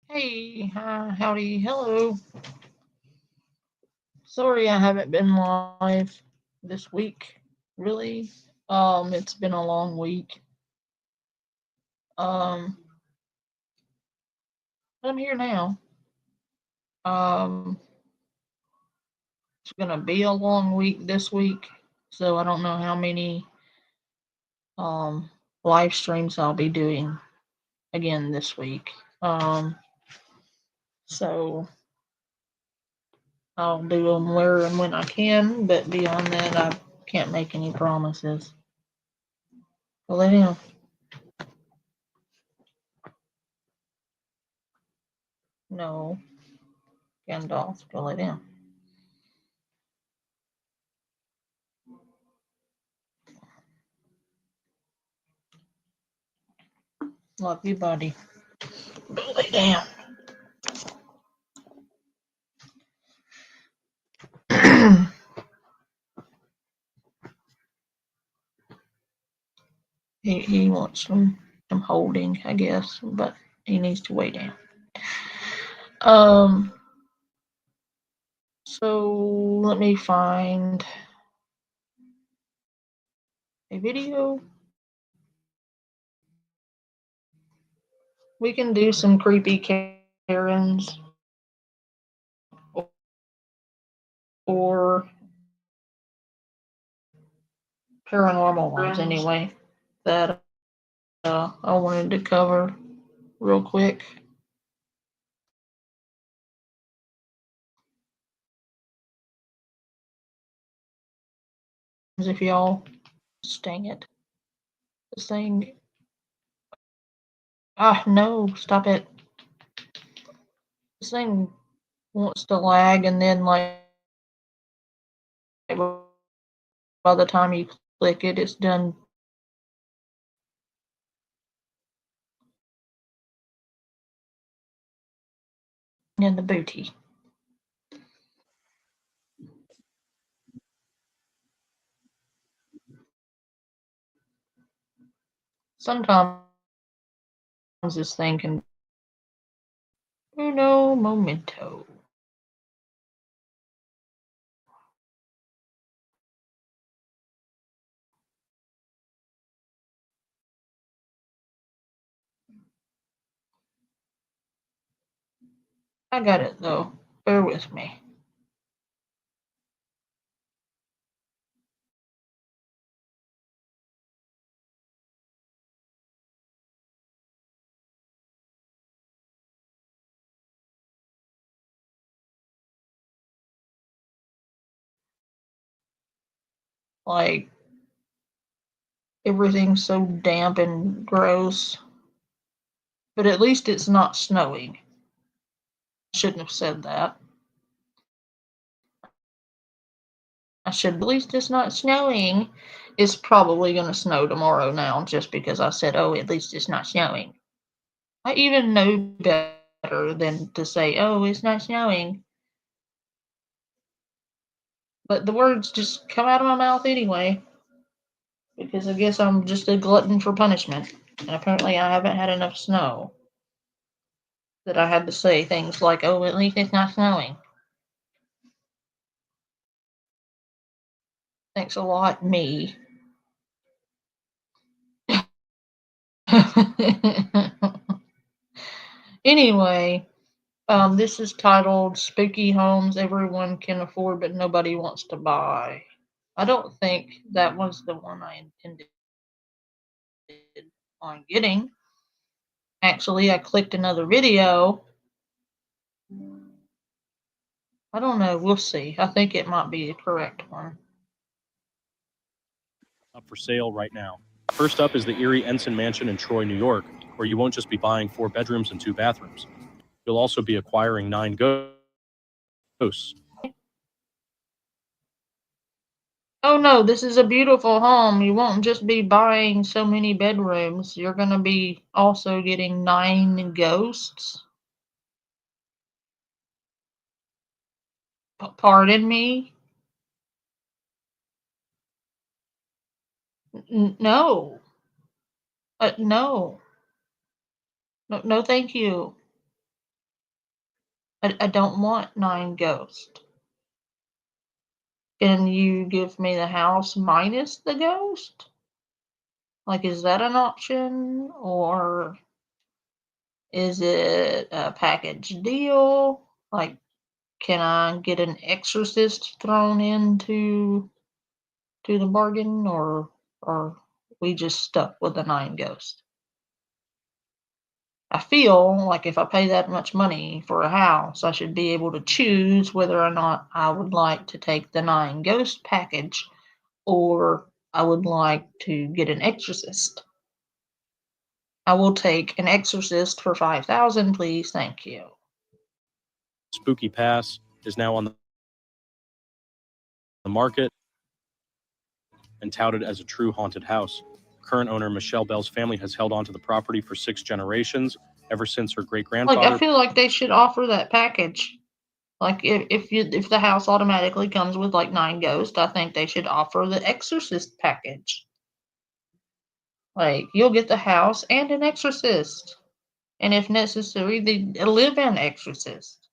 Hey, howdy, hello. Sorry I haven't been live this week, really. It's been a long week. Um, but I'm here now. Um, it's gonna be a long week this week, so I don't know how many um live streams I'll be doing again this week. So I'll do them where and when I can, but beyond that, I can't make any promises. Well, anyhow, no, Gandalf, go lay down. Love you, buddy. Go lay down. he wants some holding, I guess, but he needs to lay down. Um, so let me find a video. We can do some creepy Karens or paranormal ones anyway that I wanted to cover real quick. If y'all, dang it, this thing. Ah, no, stop it. This thing wants to lag, and then like by the time you click it, it's done. In the booty. Sometimes this thing can. Uno momento. I got it though. Bear with me. Like, everything's so damp and gross. But at least it's not snowing. I shouldn't have said that. I should, at least it's not snowing. It's probably going to snow tomorrow now just because I said, oh, at least it's not snowing. I even know better than to say, oh, it's not snowing. But the words just come out of my mouth anyway because I guess I'm just a glutton for punishment. And apparently I haven't had enough snow that I had to say things like, oh, at least it's not snowing. Thanks a lot, me. Anyway, this is titled Spooky Homes Everyone Can Afford But Nobody Wants to Buy. I don't think that was the one I intended on getting. Actually, I clicked another video. I don't know. We'll see. I think it might be the correct one. Up for sale right now. First up is the Erie Ensign Mansion in Troy, New York, where you won't just be buying 4 bedrooms and 2 bathrooms. You'll also be acquiring 9 ghosts. Oh no, this is a beautiful home. You won't just be buying so many bedrooms. You're going to be also getting 9 ghosts. Pardon me? No. No. No, no, thank you. I don't want 9 ghosts. Can you give me the house minus the ghost? Like, is that an option? Or is it a package deal? Like, can I get an exorcist thrown into the bargain, or we just stuck with the 9 ghosts? I feel like if I pay that much money for a house, I should be able to choose whether or not I would like to take the 9 ghost package or I would like to get an exorcist. I will take an exorcist for 5,000, please. Thank you. Spooky Pass is now on the market and touted as a true haunted house. Current owner Michelle Bell's family has held onto the property for 6 generations, ever since her Like, I great-grandfather. feel like they should offer that package. Like, if the house automatically comes with like 9 ghosts, I think they should offer the exorcist package. Like, you'll get the house and an exorcist. And if necessary, a live-in exorcist.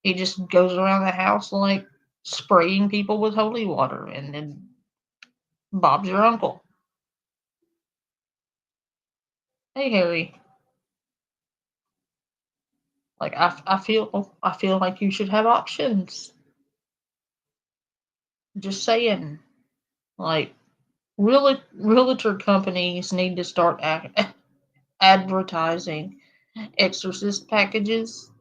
He just goes around the house like spraying people with holy water, and then Bob's your uncle. Hey, Harry. Like, I feel like you should have options. Just saying. Like, realtor companies need to start advertising exorcist packages.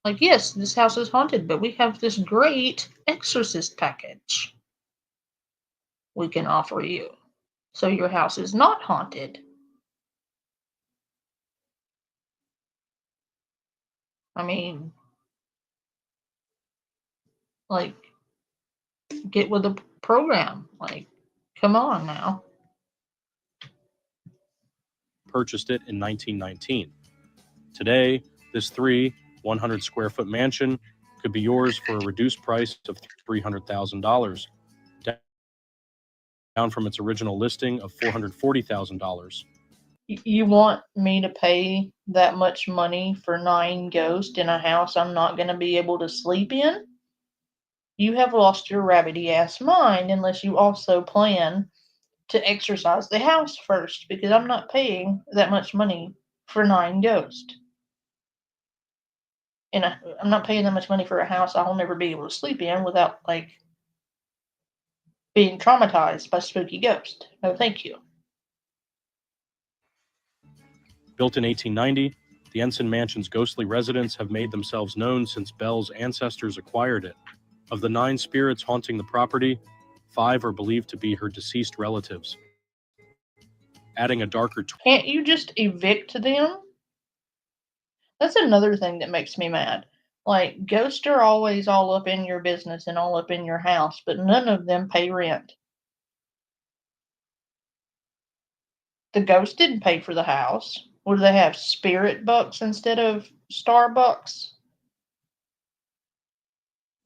Like, yes, this house is haunted, but we have this great exorcist package we can offer you. So your house is not haunted. I mean, like, get with the program. Like, come on now. Purchased it in 1919. Today, this 100 square foot mansion could be yours for a reduced price of $300,000, down from its original listing of $440,000. You want me to pay that much money for 9 ghosts in a house I'm not going to be able to sleep in? You have lost your rabbity ass mind unless you also plan to exercise the house first, because I'm not paying that much money for 9 ghosts. And I'm not paying that much money for a house I'll never be able to sleep in without, like, being traumatized by spooky ghosts. No, thank you. Built in 1890, the Ensign Mansion's ghostly residents have made themselves known since Bell's ancestors acquired it. Of the 9 spirits haunting the property, 5 are believed to be her deceased relatives, adding a darker Can't you just evict them? That's another thing that makes me mad. Like, ghosts are always all up in your business and all up in your house, but none of them pay rent. The ghost didn't pay for the house. What do they have? Spirit bucks instead of Starbucks?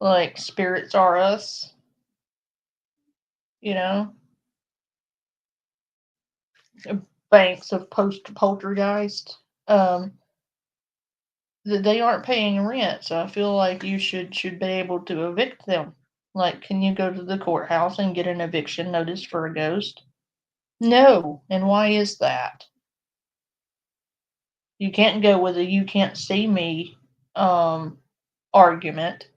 Like, spirits are us, you know? Banks of poltergeist. They aren't paying rent, so I feel like you should be able to evict them. Like, can you go to the courthouse and get an eviction notice for a ghost? No, and why is that? You can't go with a "you can't see me" argument.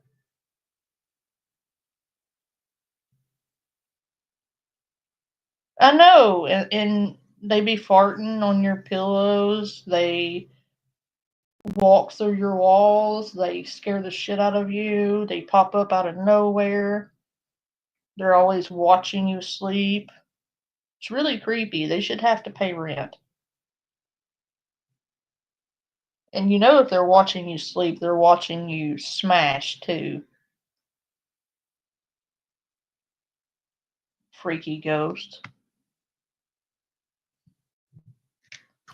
I know, and they be farting on your pillows. They walk through your walls. They scare the shit out of you. They pop up out of nowhere. They're always watching you sleep. It's really creepy. They should have to pay rent. And you know, if they're watching you sleep, they're watching you smash too. Freaky ghost.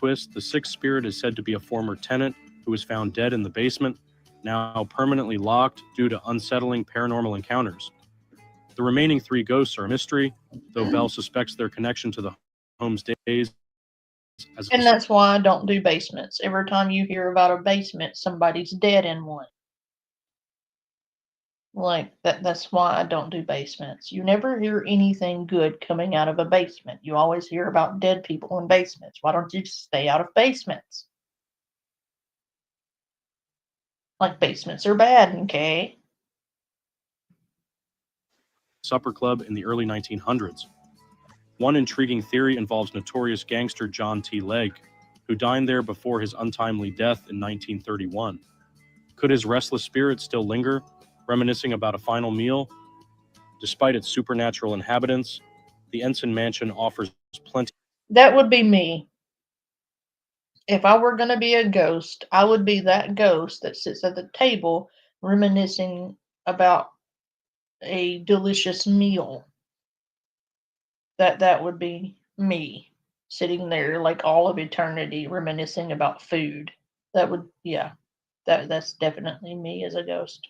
twist. The 6th spirit is said to be a former tenant who was found dead in the basement, now permanently locked due to unsettling paranormal encounters. The remaining 3 ghosts are a mystery, though Bell suspects their connection to the home's days as And that's why I don't do basements. Every time you hear about a basement, somebody's dead in one. Like that's why I don't do basements. You never hear anything good coming out of a basement. You always hear about dead people in basements. Why don't you just stay out of basements? Like basements are bad, okay? Supper Club in the early 1900s. One intriguing theory involves notorious gangster John T. Legg, who dined there before his untimely death in 1931. Could his restless spirit still linger, reminiscing about a final meal? Despite its supernatural inhabitants, the Ensign Mansion offers plenty. That would be me. If I were going to be a ghost, I would be that ghost that sits at the table reminiscing about a delicious meal. That would be me sitting there like all of eternity reminiscing about food. That would, yeah, that's definitely me as a ghost.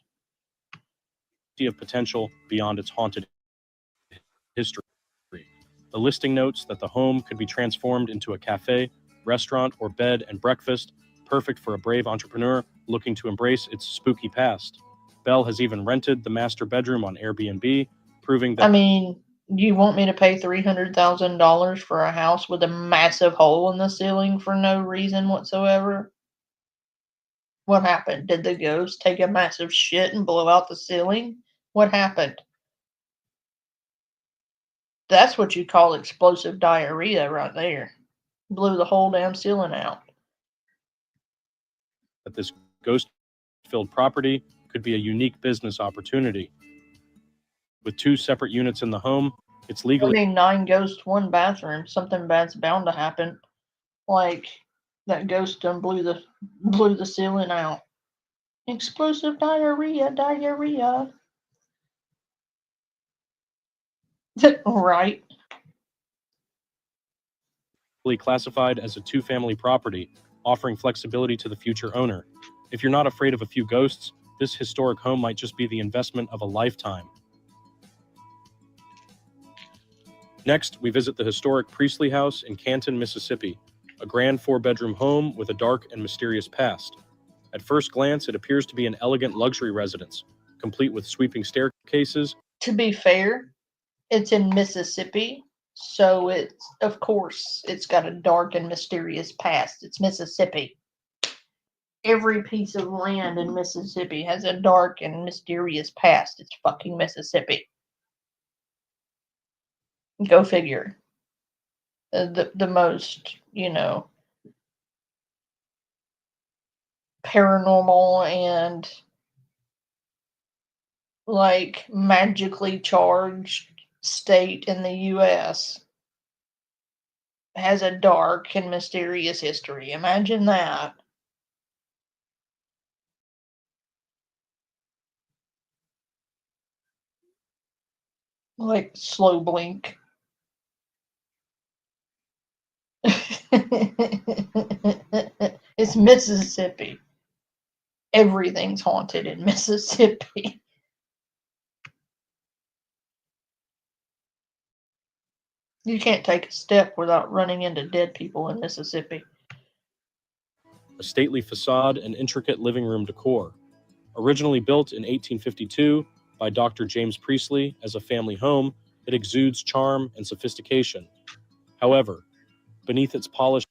Of potential beyond its haunted history. The listing notes that the home could be transformed into a cafe, restaurant, or bed and breakfast, perfect for a brave entrepreneur looking to embrace its spooky past. Bell has even rented the master bedroom on Airbnb, proving I that mean, you want me to pay $300,000 for a house with a massive hole in the ceiling for no reason whatsoever? What happened? Did the ghost take a massive shit and blow out the ceiling? What happened? That's what you call explosive diarrhea right there. Blew the whole damn ceiling out. this ghost filled property could be a unique business opportunity. With two separate units in the home, it's I legally mean, 9 ghosts, 1 bathroom. Something bad's bound to happen. Like that ghost done blew the ceiling out. Explosive diarrhea, diarrhea. Right. classified as a two-family property, offering flexibility to the future owner. If you're not afraid of a few ghosts, this historic home might just be the investment of a lifetime. Next, we visit the historic Priestley House in Canton, Mississippi, a grand 4-bedroom home with a dark and mysterious past. At first glance, it appears to be an elegant luxury residence, complete with sweeping staircases. To be fair, it's in Mississippi, so of course it's got a dark and mysterious past. It's Mississippi. Every piece of land in Mississippi has a dark and mysterious past. It's fucking Mississippi. Go figure. The most, paranormal and like magically charged state in the US has a dark and mysterious history. Imagine that. Like slow blink. It's Mississippi. Everything's haunted in Mississippi. You can't take a step without running into dead people in Mississippi. A stately facade and intricate living room decor. Originally built in 1852 by Dr. James Priestley as a family home, it exudes charm and sophistication. However, beneath its polished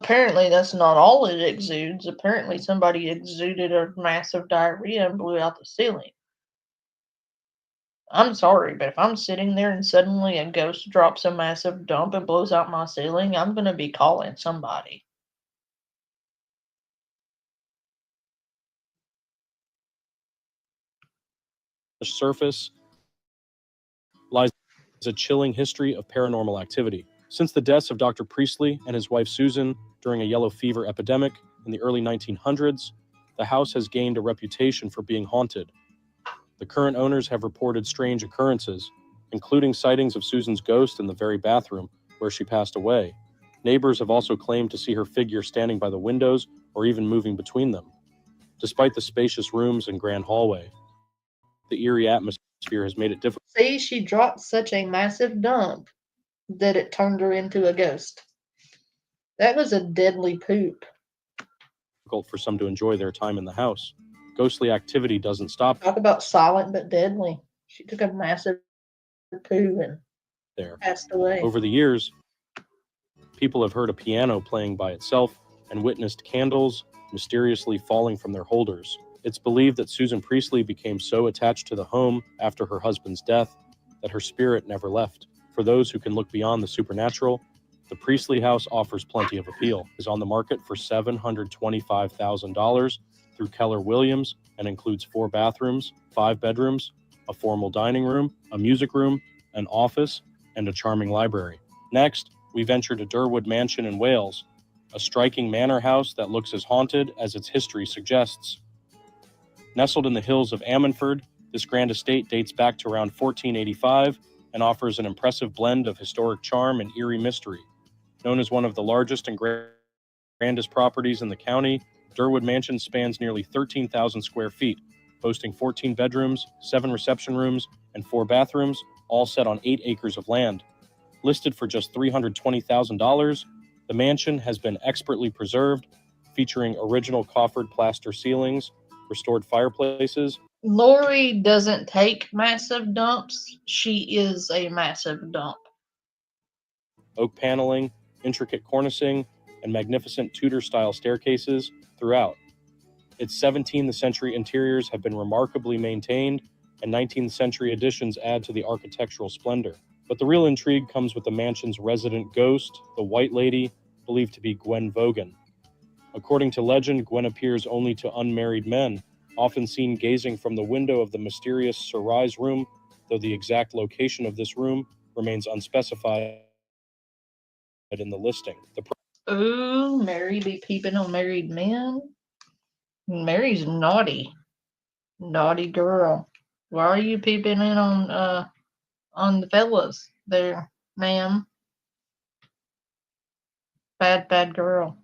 Apparently, that's not all it exudes. Apparently, somebody exuded a massive diarrhea and blew out the ceiling. I'm sorry, but if I'm sitting there and suddenly a ghost drops a massive dump and blows out my ceiling, I'm going to be calling somebody. surface lies a chilling history of paranormal activity. Since the deaths of Dr. Priestley and his wife Susan during a yellow fever epidemic in the early 1900s, the house has gained a reputation for being haunted. The current owners have reported strange occurrences, including sightings of Susan's ghost in the very bathroom where she passed away. Neighbors have also claimed to see her figure standing by the windows or even moving between them. Despite the spacious rooms and grand hallway, the eerie atmosphere has made it difficult See, she dropped such a massive dump that it turned her into a ghost. That was a deadly poop. for some to enjoy their time in the house. ghostly activity doesn't stop Talk about silent but deadly. She took a massive poo and there. passed away. Over the years, people have heard a piano playing by itself and witnessed candles mysteriously falling from their holders. It's believed that Susan Priestley became so attached to the home after her husband's death that her spirit never left. For those who can look beyond the supernatural, the Priestley house offers plenty of appeal. It is on the market for $725,000 through Keller Williams and includes 4 bathrooms, 5 bedrooms, a formal dining room, a music room, an office, and a charming library. Next, we venture to Durwood Mansion in Wales, a striking manor house that looks as haunted as its history suggests. Nestled in the hills of Ammanford, this grand estate dates back to around 1485 and offers an impressive blend of historic charm and eerie mystery. Known as one of the largest and grandest properties in the county, Durwood Mansion spans nearly 13,000 square feet, boasting 14 bedrooms, 7 reception rooms, and 4 bathrooms, all set on 8 acres of land. Listed for just $320,000, the mansion has been expertly preserved, featuring original coffered plaster ceilings, restored fireplaces. Lori doesn't take massive dumps. She is a massive dump. Oak paneling, intricate cornicing, and magnificent Tudor-style staircases throughout. Its 17th century interiors have been remarkably maintained, and 19th century additions add to the architectural splendor. But the real intrigue comes with the mansion's resident ghost, the White Lady, believed to be Gwen Vogan. According to legend, Gwen appears only to unmarried men, often seen gazing from the window of the mysterious Sir Rye's room, though the exact location of this room remains unspecified in the listing. Ooh, Mary be peeping on married men. Mary's naughty. Naughty girl. Why are you peeping in on the fellas there, ma'am? Bad girl.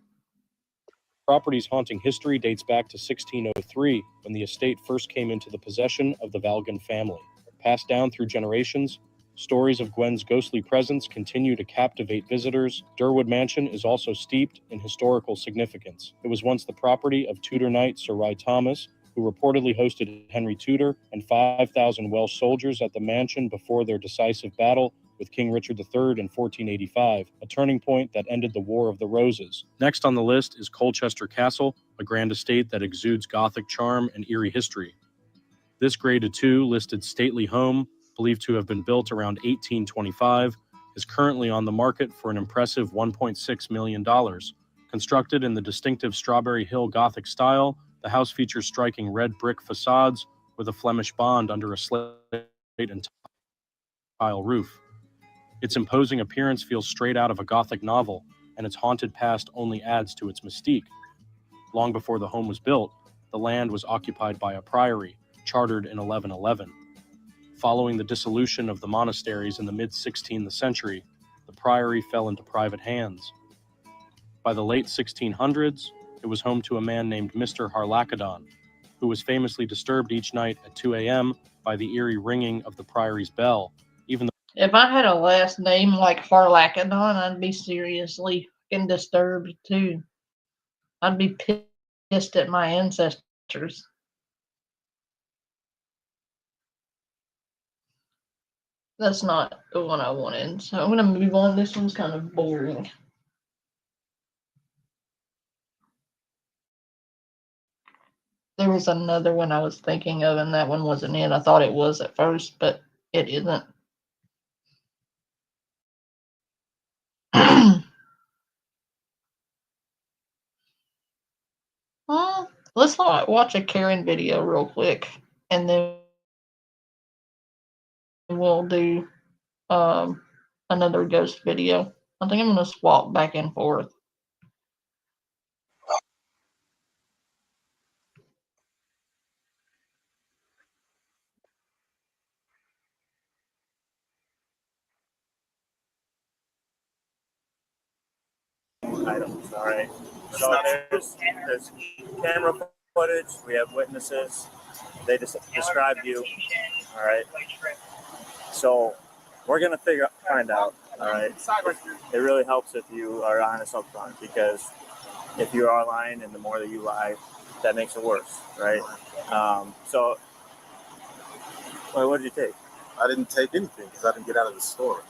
Property's haunting history dates back to 1603, when the estate first came into the possession of the Valgan family. Passed down through generations, stories of Gwen's ghostly presence continue to captivate visitors. Durwood Mansion is also steeped in historical significance. It was once the property of Tudor knight Sir Rye Thomas, who reportedly hosted Henry Tudor and 5,000 Welsh soldiers at the mansion before their decisive battle with King Richard III in 1485, a turning point that ended the War of the Roses. Next on the list is Colchester Castle, a grand estate that exudes Gothic charm and eerie history. This Grade 2 listed stately home, believed to have been built around 1825, is currently on the market for an impressive $1.6 million. Constructed in the distinctive Strawberry Hill Gothic style, the house features striking red brick facades with a Flemish bond under a slate and tile roof. Its imposing appearance feels straight out of a Gothic novel, and its haunted past only adds to its mystique. Long before the home was built, the land was occupied by a priory, chartered in 1111. Following the dissolution of the monasteries in the mid-16th century, the priory fell into private hands. By the late 1600s, it was home to a man named Mr. Harlachadon, who was famously disturbed each night at 2 a.m. by the eerie ringing of the priory's bell. If I had a last name like Harlachadon, I'd be seriously fucking disturbed too. I'd be pissed at my ancestors. That's not the one I wanted, so I'm gonna move on. This one's kind of boring. There was another one I was thinking of, and that one wasn't it. I thought it was at first, but it isn't. Well, let's watch a Karen video real quick, and then we'll do another ghost video. I think I'm gonna swap back and forth. Items, all right. So there's camera footage. We have witnesses. They just described you, all right. So we're gonna find out, all right. It really helps if you are honest up front, because if you are lying, and the more that you lie, that makes it worse, right? So, well, what did you take? I didn't take anything because I didn't get out of the store.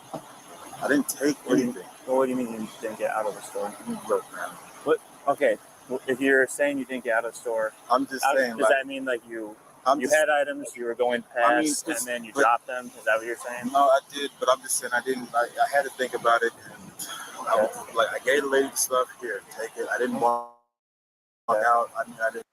I didn't take anything. Well, what do you mean you didn't get out of the store? Look, man. What? Okay, well, if you're saying you didn't get out of the store, I'm just saying. Does that mean like you had items you were going past and then you dropped them? Is that what you're saying? No, I did, but I'm just saying I didn't. I had to think about it, and I gave the lady the stuff. Here, take it. I didn't walk out. I didn't.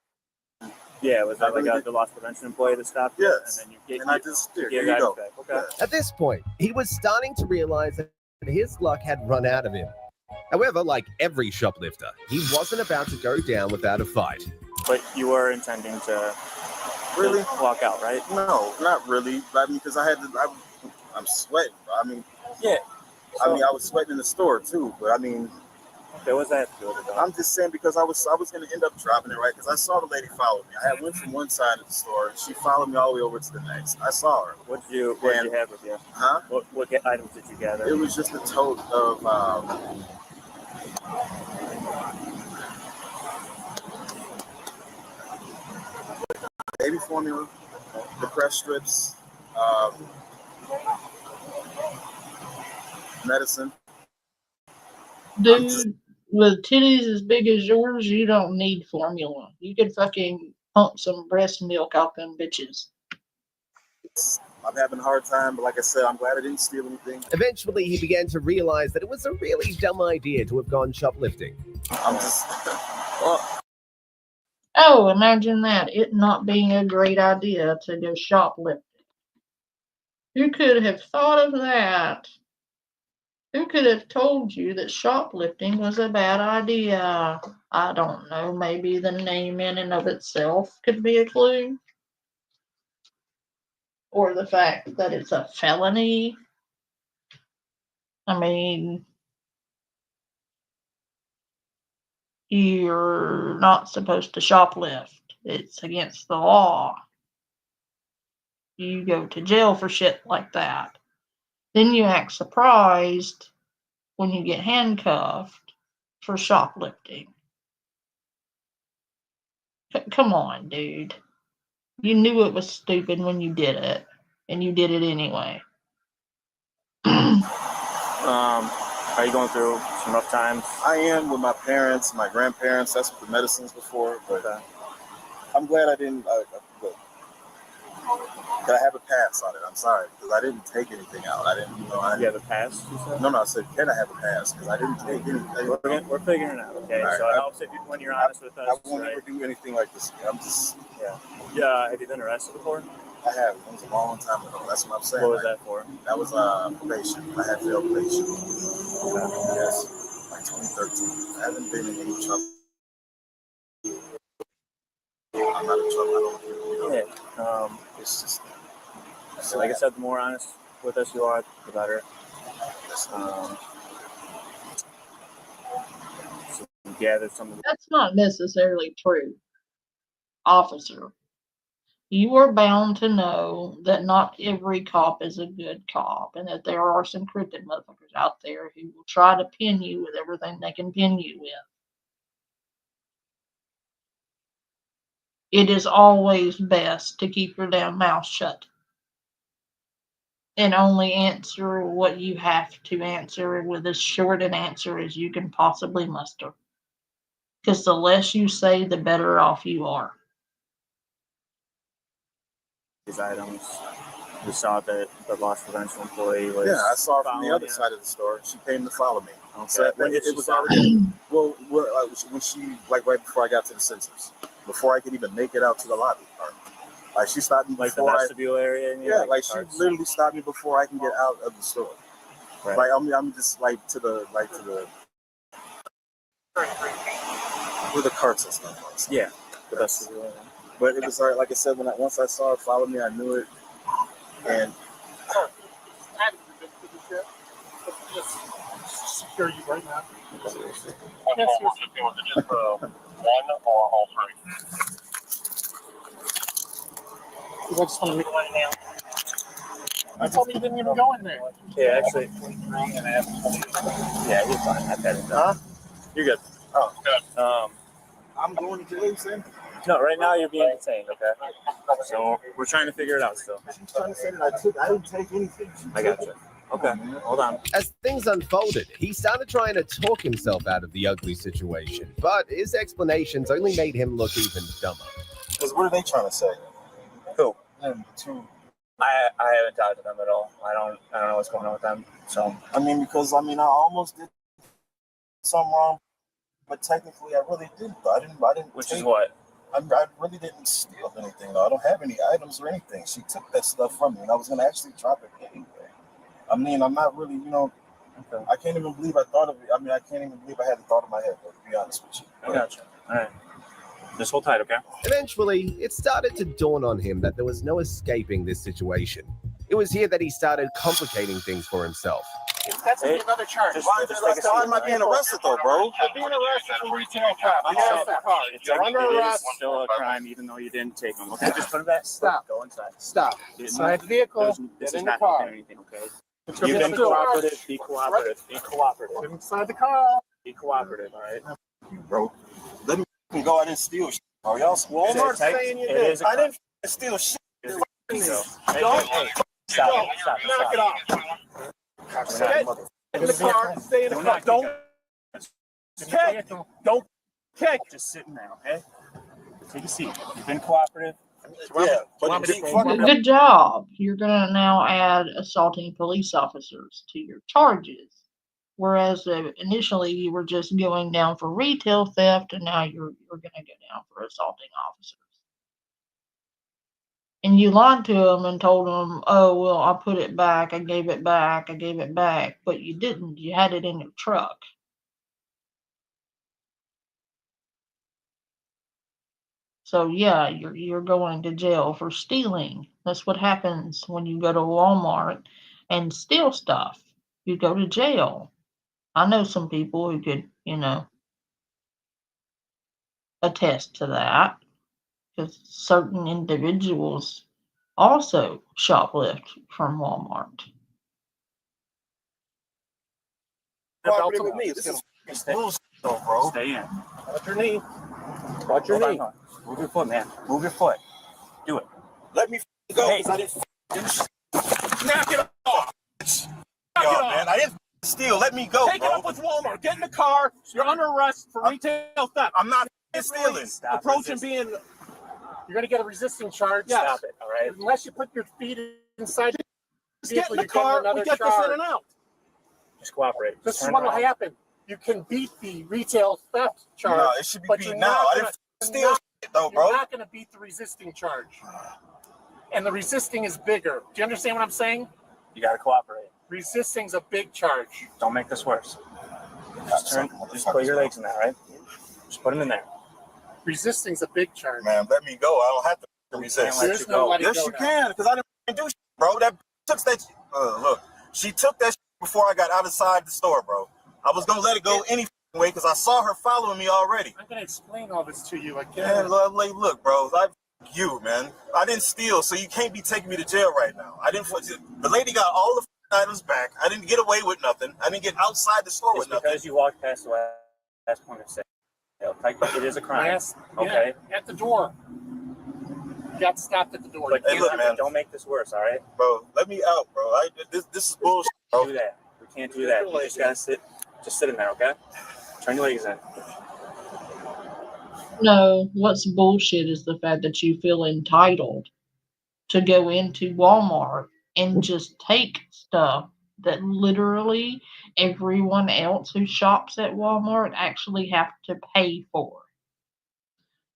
Yeah, was that the loss prevention employee that stopped you? Yes. And then you I just here you items go. back. Okay. Yeah. At this point, he was starting to realize that his luck had run out of him. However, like every shoplifter, he wasn't about to go down without a fight. But you were intending to really walk out, right? No, not really. I mean, because I'm sweating. I mean, yeah. I mean, I was sweating in the store too. But I mean, there was that. I'm just saying because I was going to end up dropping it, right? Because I saw the lady follow me. I went from one side of the store, and she followed me all the way over to the next. I saw her. What did you have with you? Huh? What items did you gather? It was just a tote of baby formula, the press strips, medicine. Dude, with titties as big as yours, you don't need formula. You could fucking pump some breast milk out them bitches. I'm having a hard time, but like I said, I'm glad I didn't steal anything. Eventually, he began to realize that it was a really dumb idea to have gone shoplifting. I'm just... Oh, imagine that. It not being a great idea to go shoplifting. Who could have thought of that? Who could have told you that shoplifting was a bad idea? I don't know. Maybe the name in and of itself could be a clue. Or the fact that it's a felony. I mean, you're not supposed to shoplift. It's against the law. You go to jail for shit like that. Then you act surprised when you get handcuffed for shoplifting. Come on, dude. You knew it was stupid when you did it, and you did it anyway. Are you going through some rough times? I am with my parents, my grandparents. That's what the medicine's before. But I'm glad I didn't. Can I have a pass on it? I'm sorry, because I didn't take anything out. I didn't, You have a pass, you said? No, I said, can I have a pass? Because I didn't take anything. We're figuring it out, okay? Right. So it helps when you're honest with us. I won't ever do anything like this. I'm just... Yeah, have you been arrested before? I have. It was a long time ago. That's what I'm saying. What was that for? That was probation. I had failed probation. Yes, like 2013. I haven't been in any trouble. I'm not in trouble. I don't. It's just... So like I said, the more honest with us you are, the better. So gather some of the... That's not necessarily true, officer. You are bound to know that not every cop is a good cop, and that there are some crooked motherfuckers out there who will try to pin you with everything they can pin you with. It is always best to keep your damn mouth shut and only answer what you have to answer with as short an answer as you can possibly muster. Because the less you say, the better off you are. These items, we saw that the loss prevention employee was... Yeah, I saw her from the other side of the store. She came to follow me. Okay. So it was already... Well, when she, like right before I got to the sensors, before I could even make it out to the lobby. Like she stopped me like before the vestibule area. Like she literally stopped me before I can get out of the store. Right. Like I'm just like to the where the carts and stuff was. Yeah, the vestibule area. But it was like I said, once I saw her follow me, I knew it. And secure you right now. Yes, was it just one or all three? Because I just want to make it now. I told me you didn't even go in there. Yeah, actually. Yeah, you're fine. I've had it done. You're good. Oh, good. I'm going to jail, you saying? No, right now you're being detained, okay? So we're trying to figure it out still. She's trying to say that I didn't take anything. I got you. Okay, hold on. As things unfolded, he started trying to talk himself out of the ugly situation, but his explanations only made him look even dumber. Because what are they trying to say? Who? Them two. I haven't talked to them at all. I don't know what's going on with them. So I mean, because I almost did something wrong, but technically I really didn't. I didn't. which is what? I really didn't steal anything. Though. I don't have any items or anything. She took that stuff from me, and I was gonna actually drop it anyway. I mean, I'm not really, Okay. I can't even believe I thought of it. I mean, I can't even believe I had the thought in my head, bro, to be honest with you. I got you. All right. Just hold tight, okay? Eventually, it started to dawn on him that there was no escaping this situation. It was here that he started complicating things for himself. That's another charge. Why am I being arrested, though, bro? You're being arrested for retail theft. Yes, the car. You're under arrest. It's still a crime, even though you didn't take them. Okay, just put it back. Stop. Go inside. Stop. Inside the vehicle. This Get is in the not car. helping anything, okay? You've been cooperative. Be cooperative. Be cooperative. Get inside the car. Be cooperative, all right? Bro, let me go. I didn't steal shit. Bro, y'all Walmart's saying you It did. is a I crime. didn't steal shit. So, Don't. hey, stop. Knock it off. Stay in the car. Stay in the car. Don't. Okay. Don't. Okay. Just sitting there, okay? Take a seat. You've been cooperative. Yeah, Want me to- but Good job. You're going to now add assaulting police officers to your charges. Whereas initially you were just going down for retail theft, and now you're going to go down for assaulting officers. And you lied to them and told them, oh, well, I put it back. I gave it back. But you didn't. You had it in your truck. So yeah, you're going to jail for stealing. That's what happens when you go to Walmart and steal stuff. You go to jail. I know some people who could, attest to that, because certain individuals also shoplift from Walmart. cooperative with me. This is bullshit, though, bro. Stay in. Watch your knee. Watch your knee. Move your foot, man. Move your foot. Do it. Let me go, Hey. because I didn't do shit. Knock it off. Knock it Y'all, off. man. I didn't steal. Let me go, Take it bro. up with Walmart. Get in the car. You're under arrest for retail theft. I'm not stealing. Stop Approach and resisting. being. You're going to get a resisting charge. Yes. Stop it, all right? Unless you put your feet inside the Just get in the you're getting car. another We get this charge. in and out. Just cooperate. This Just is turn what will around. happen. You can beat the retail theft charge. No, it should be but beat you're now. not I didn't steal shit, though, bro. You're not going to beat the resisting charge. And the resisting is bigger. Do you understand what I'm saying? You gotta cooperate. Resisting's a big charge. Don't make this worse. Just put your legs in there, right? Just put them in there. Resisting's a big charge. Man, let me go. I don't have to resist. Let There's you no go. let it Yes, go you now. can, because I didn't do shit, bro. That took that. Look, she took that shit before I got outside the store, bro. I was gonna let it go any way because I saw her following me already. I'm going to explain all this to you again. Man, look, bro. You, man. I didn't steal, so you can't be taking me to jail right now. I didn't. The lady got all the items back. I didn't get away with nothing. I didn't get outside the store It's with nothing. because you walked past the last point of sale. It is a crime. Yes, Okay. yeah, at the door. You got stopped at the door. But Hey, look, man. don't make this worse, all right? Bro, let me out, bro. This is bullshit, Don't bro. do that. We can't do that. You just gotta sit. Just sit in there, okay? Turn your legs in. No, what's bullshit is the fact that you feel entitled to go into Walmart and just take stuff that literally everyone else who shops at Walmart actually have to pay for.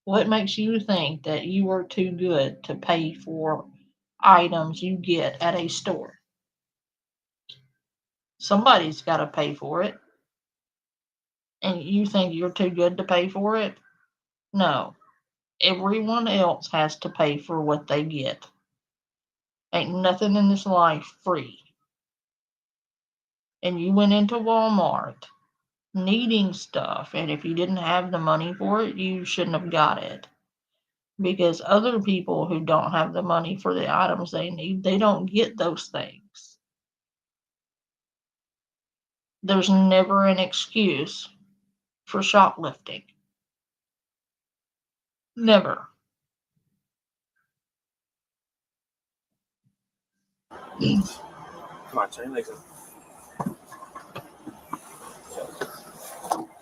What makes you think that you are too good to pay for items you get at a store? Somebody's got to pay for it. And you think you're too good to pay for it? No. Everyone else has to pay for what they get. Ain't nothing in this life free. And you went into Walmart needing stuff, and if you didn't have the money for it, you shouldn't have got it. Because other people who don't have the money for the items they need, they don't get those things. There's never an excuse for shoplifting. Never. Come on, turn your legs up.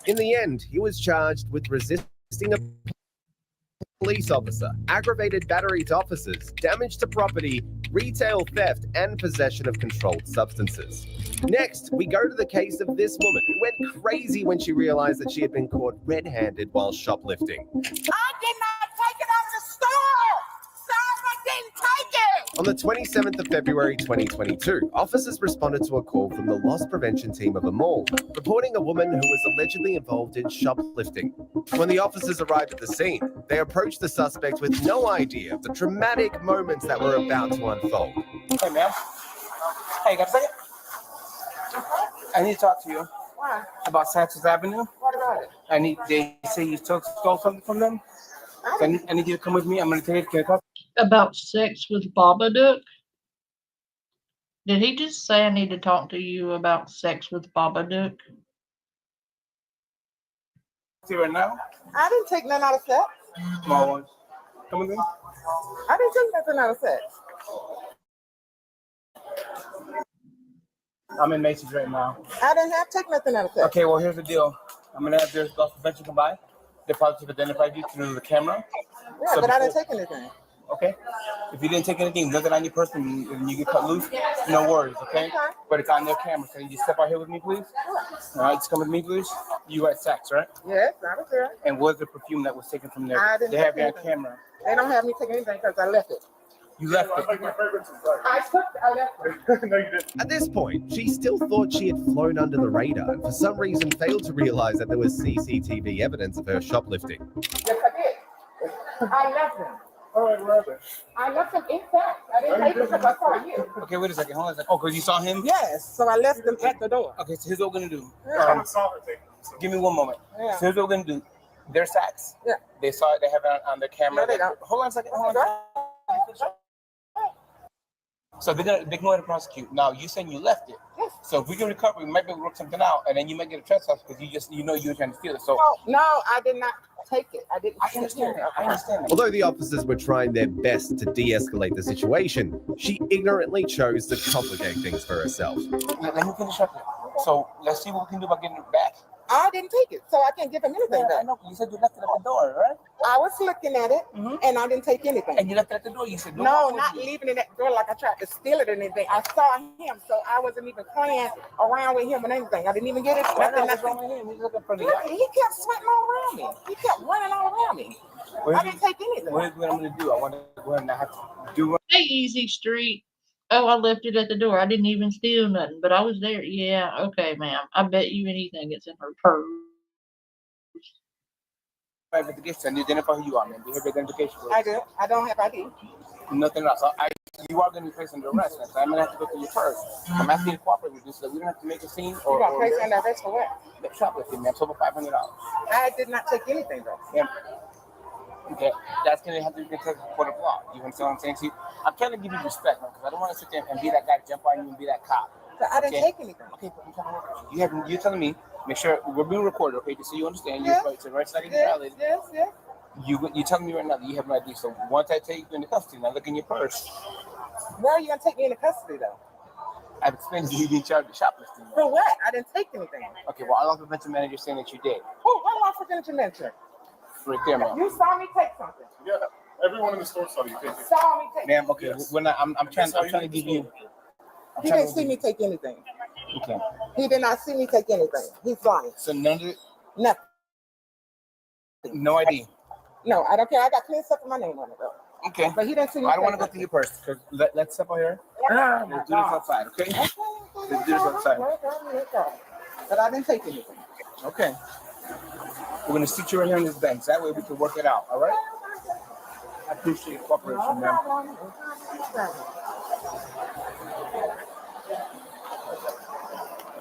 In the end, he was charged with resisting a police officer, aggravated battery to officers, damage to property, retail theft, and possession of controlled substances. Next, we go to the case of this woman who went crazy when she realized that she had been caught red-handed while shoplifting. I did not take it out of the store. Sorry, I didn't take it. On the 27th of February 2022, officers responded to a call from the loss prevention team of a mall, reporting a woman who was allegedly involved in shoplifting. When the officers arrived at the scene, they approached the suspect with no idea of the dramatic moments that were about to unfold. Hey, ma'am. Hey, you got a second? I need to talk to you. Why? About Sanchez Avenue. What about it? They say you stole something from them. So I need you to come with me. I'm going to take it. Can I talk? About sex with Babadook? Did he just say I need to talk to you about sex with Babadook? See right now? I didn't take nothing out of sex. Small ones. Come with me. I didn't take nothing out of sex. I'm in Macy's right now. I didn't have to take nothing out of sex. Okay, well, here's the deal. I'm going to have their loss prevention come by. They probably should identify you through the camera. Yeah, So but I didn't before- take anything. Okay? If you didn't take anything, nothing on your person, and you get cut loose, no worries, okay? But it's on their camera. Can you just step out here with me, please? All right, just come with me, please. You had sex, right? Yes, I was there. And what's the perfume that was taken from there? I didn't They have take you on anything. camera. They don't have me take anything because I left it. You left it. I left it. No, you didn't. At this point, she still thought she had flown under the radar and for some reason failed to realize that there was CCTV evidence of her shoplifting. Yes, I did. I left them. All right, where are they? I left them intact. I didn't take it because I saw you. Okay, wait a second. Hold on a second. Oh, because you saw him? Yes, so I left them at the door. Okay, so here's what we're going to do. Yeah. Saw her take them. So. Give me one moment. Yeah. So here's what we're going to do. Their sacks. Yeah. They saw it. They have it on their camera. No, they don't. Hold on a second. Hold on. So they're going to prosecute. Now, you saying you left it. Yes. So if we can recover, we might be able to work something out, and then you might get a trespass because you know you were trying to steal it. So No, I did not take it. I didn't. I understand that. I understand that. Although the officers were trying their best to de-escalate the situation, she ignorantly chose to complicate things for herself. Let me finish up here. So let's see what we can do about getting it back. I didn't take it, so I can't give him anything I back. know. You said you left it at the door, right? I was looking at it, and I didn't take anything. And you left it at the door. You said No, not leaving it at the door like I tried to steal it or anything. I saw him, so I wasn't even playing around with him or anything. I didn't even get it. What's wrong with him? He's looking for the He kept sweating all around me. He kept running all around me. I didn't take anything. What I'm going to do? I want to go ahead and have to do what Hey, Easy Street. Oh, I left it at the door. I didn't even steal nothing, but I was there. Yeah, okay, ma'am. I bet you anything it's in her purse. investigation. And you identify who you are, man. Do you have identification? I do. I don't have ID. Nothing else. So you are going to be placed under arrest. So I'm going to have to go through you first. I'm asking you to cooperate with you so that we don't have to make a scene You or. gonna place me under arrest for what? Shoplifting, man. It's over $500. I did not take anything though. Yeah. Okay, that's gonna have to be contested in court of law. You understand what I'm saying? See, I'm trying to give you respect, man, because I don't want to sit there and be that guy, jump on you, and be that cop. So I didn't Okay. take anything. Okay, but I'm trying to work with you. You're telling me, make sure we're being recorded, okay, just so you understand. Yes. You're the right side of the Yes, valid. yes. You're telling me right now that you have no ID. So once I take you into custody, now look in your purse. Where are you gonna take me into custody though? I've explained to you being charged with shoplifting. man. For what? I didn't take anything. Okay, well, our loss prevention manager saying that you did. Who? What law prevention mention? Right there, ma'am. You saw me take something. Yeah, everyone in the store saw you take it. Saw me take. Ma'am, okay, Yes. when I'm trying to give you. He didn't see me take anything. Okay. He did not see me take anything. He's lying. So none of it, Nothing. no ID. No, I don't care. I got clean stuff with my name on it though. Okay. But he didn't see me. I don't want to take go through your purse. Because let's step out here. nothing. Let's do this outside, okay? Let's do this outside. But I didn't take anything. Okay. We're going to sit you right here on this bench. That way we can work it out, all right? I appreciate your cooperation, man.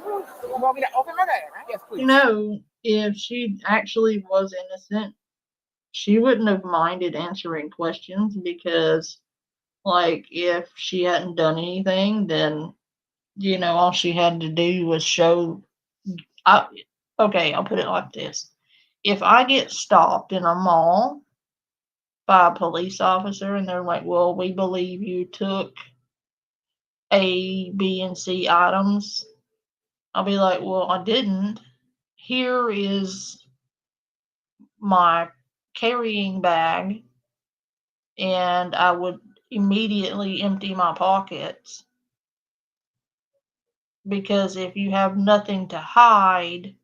You want me to open my bag, right? Yes, please. You know, if she actually was innocent, she wouldn't have minded answering questions because, like, if she hadn't done anything, then, you know, all she had to do was show. Okay, I'll put it like this. If I get stopped in a mall by a police officer, and they're like, well, we believe you took A, B, and C items, I'll be like, well, I didn't. Here is my carrying bag, and I would immediately empty my pockets. Because if you have nothing to hide,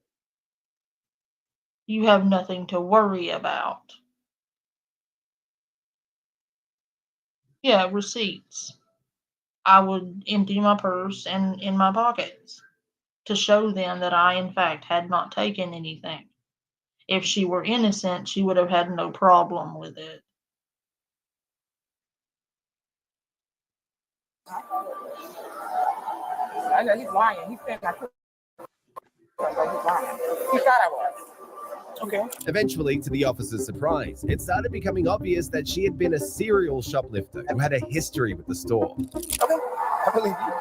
you have nothing to worry about. Yeah, receipts. I would empty my purse and in my pockets to show them that I, in fact, had not taken anything. If she were innocent, she would have had no problem with it. I know he's lying. He's saying I could. He's lying. He thought I was. Okay. Eventually, to the officer's surprise, it started becoming obvious that she had been a serial shoplifter who had a history with the store. Okay, I believe you.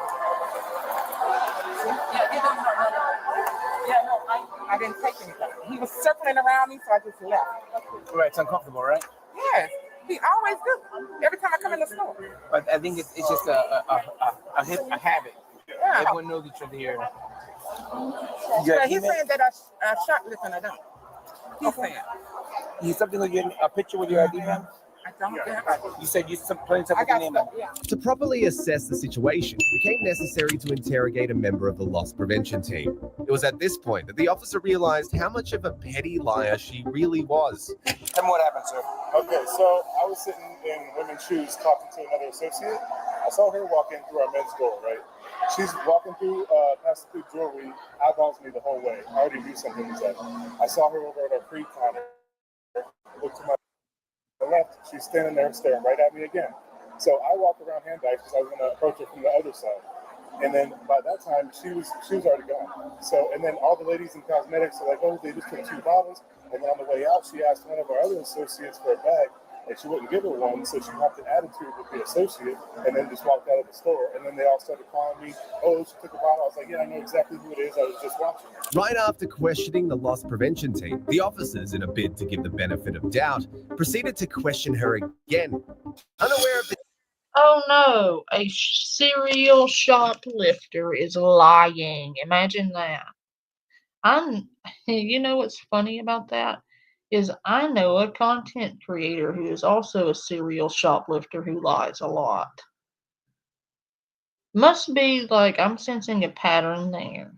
Yeah, no, I didn't take anything. He was circling around me, so I just left. Right, it's uncomfortable, right? Yes, he always do. Every time I come in the store. But I think it's just a habit. Yeah. Everyone knows each other here. Yeah, he's saying that I shoplift and I don't. He's saying. You something with a picture with your ID, ma'am? I don't have ID. You said you playing something I with your got name. stuff, yeah. To properly assess the situation, it became necessary to interrogate a member of the loss prevention team. It was at this point that the officer realized how much of a petty liar she really was. Tell me what happened, sir. Okay, so I was sitting in women's shoes talking to another associate. I saw her walking through our men's door, right? She's walking through, passing through jewelry, eyeballs me the whole way. I already knew something was up. I saw her over at our pre-counter. Looked to my left, she's standing there staring right at me again. So I walked around handbags because I was going to approach her from the other side. And then by that time, she was already gone. So, and then all the ladies in cosmetics are like, oh, they just took 2 bottles. And then on the way out, she asked one of our other associates for a bag, and she wouldn't give her one, so she hopped an attitude with the associate, and then just walked out of the store. And then they all started calling me, oh, she took a bottle. I was like, yeah, I know exactly who it is. I was just watching her. Right after questioning the loss prevention team, the officers, in a bid to give the benefit of doubt, proceeded to question her again. Unaware of the Oh no, a serial shoplifter is lying. Imagine that. You know what's funny about that? Is I know a content creator who is also a serial shoplifter who lies a lot. Must be like I'm sensing a pattern there.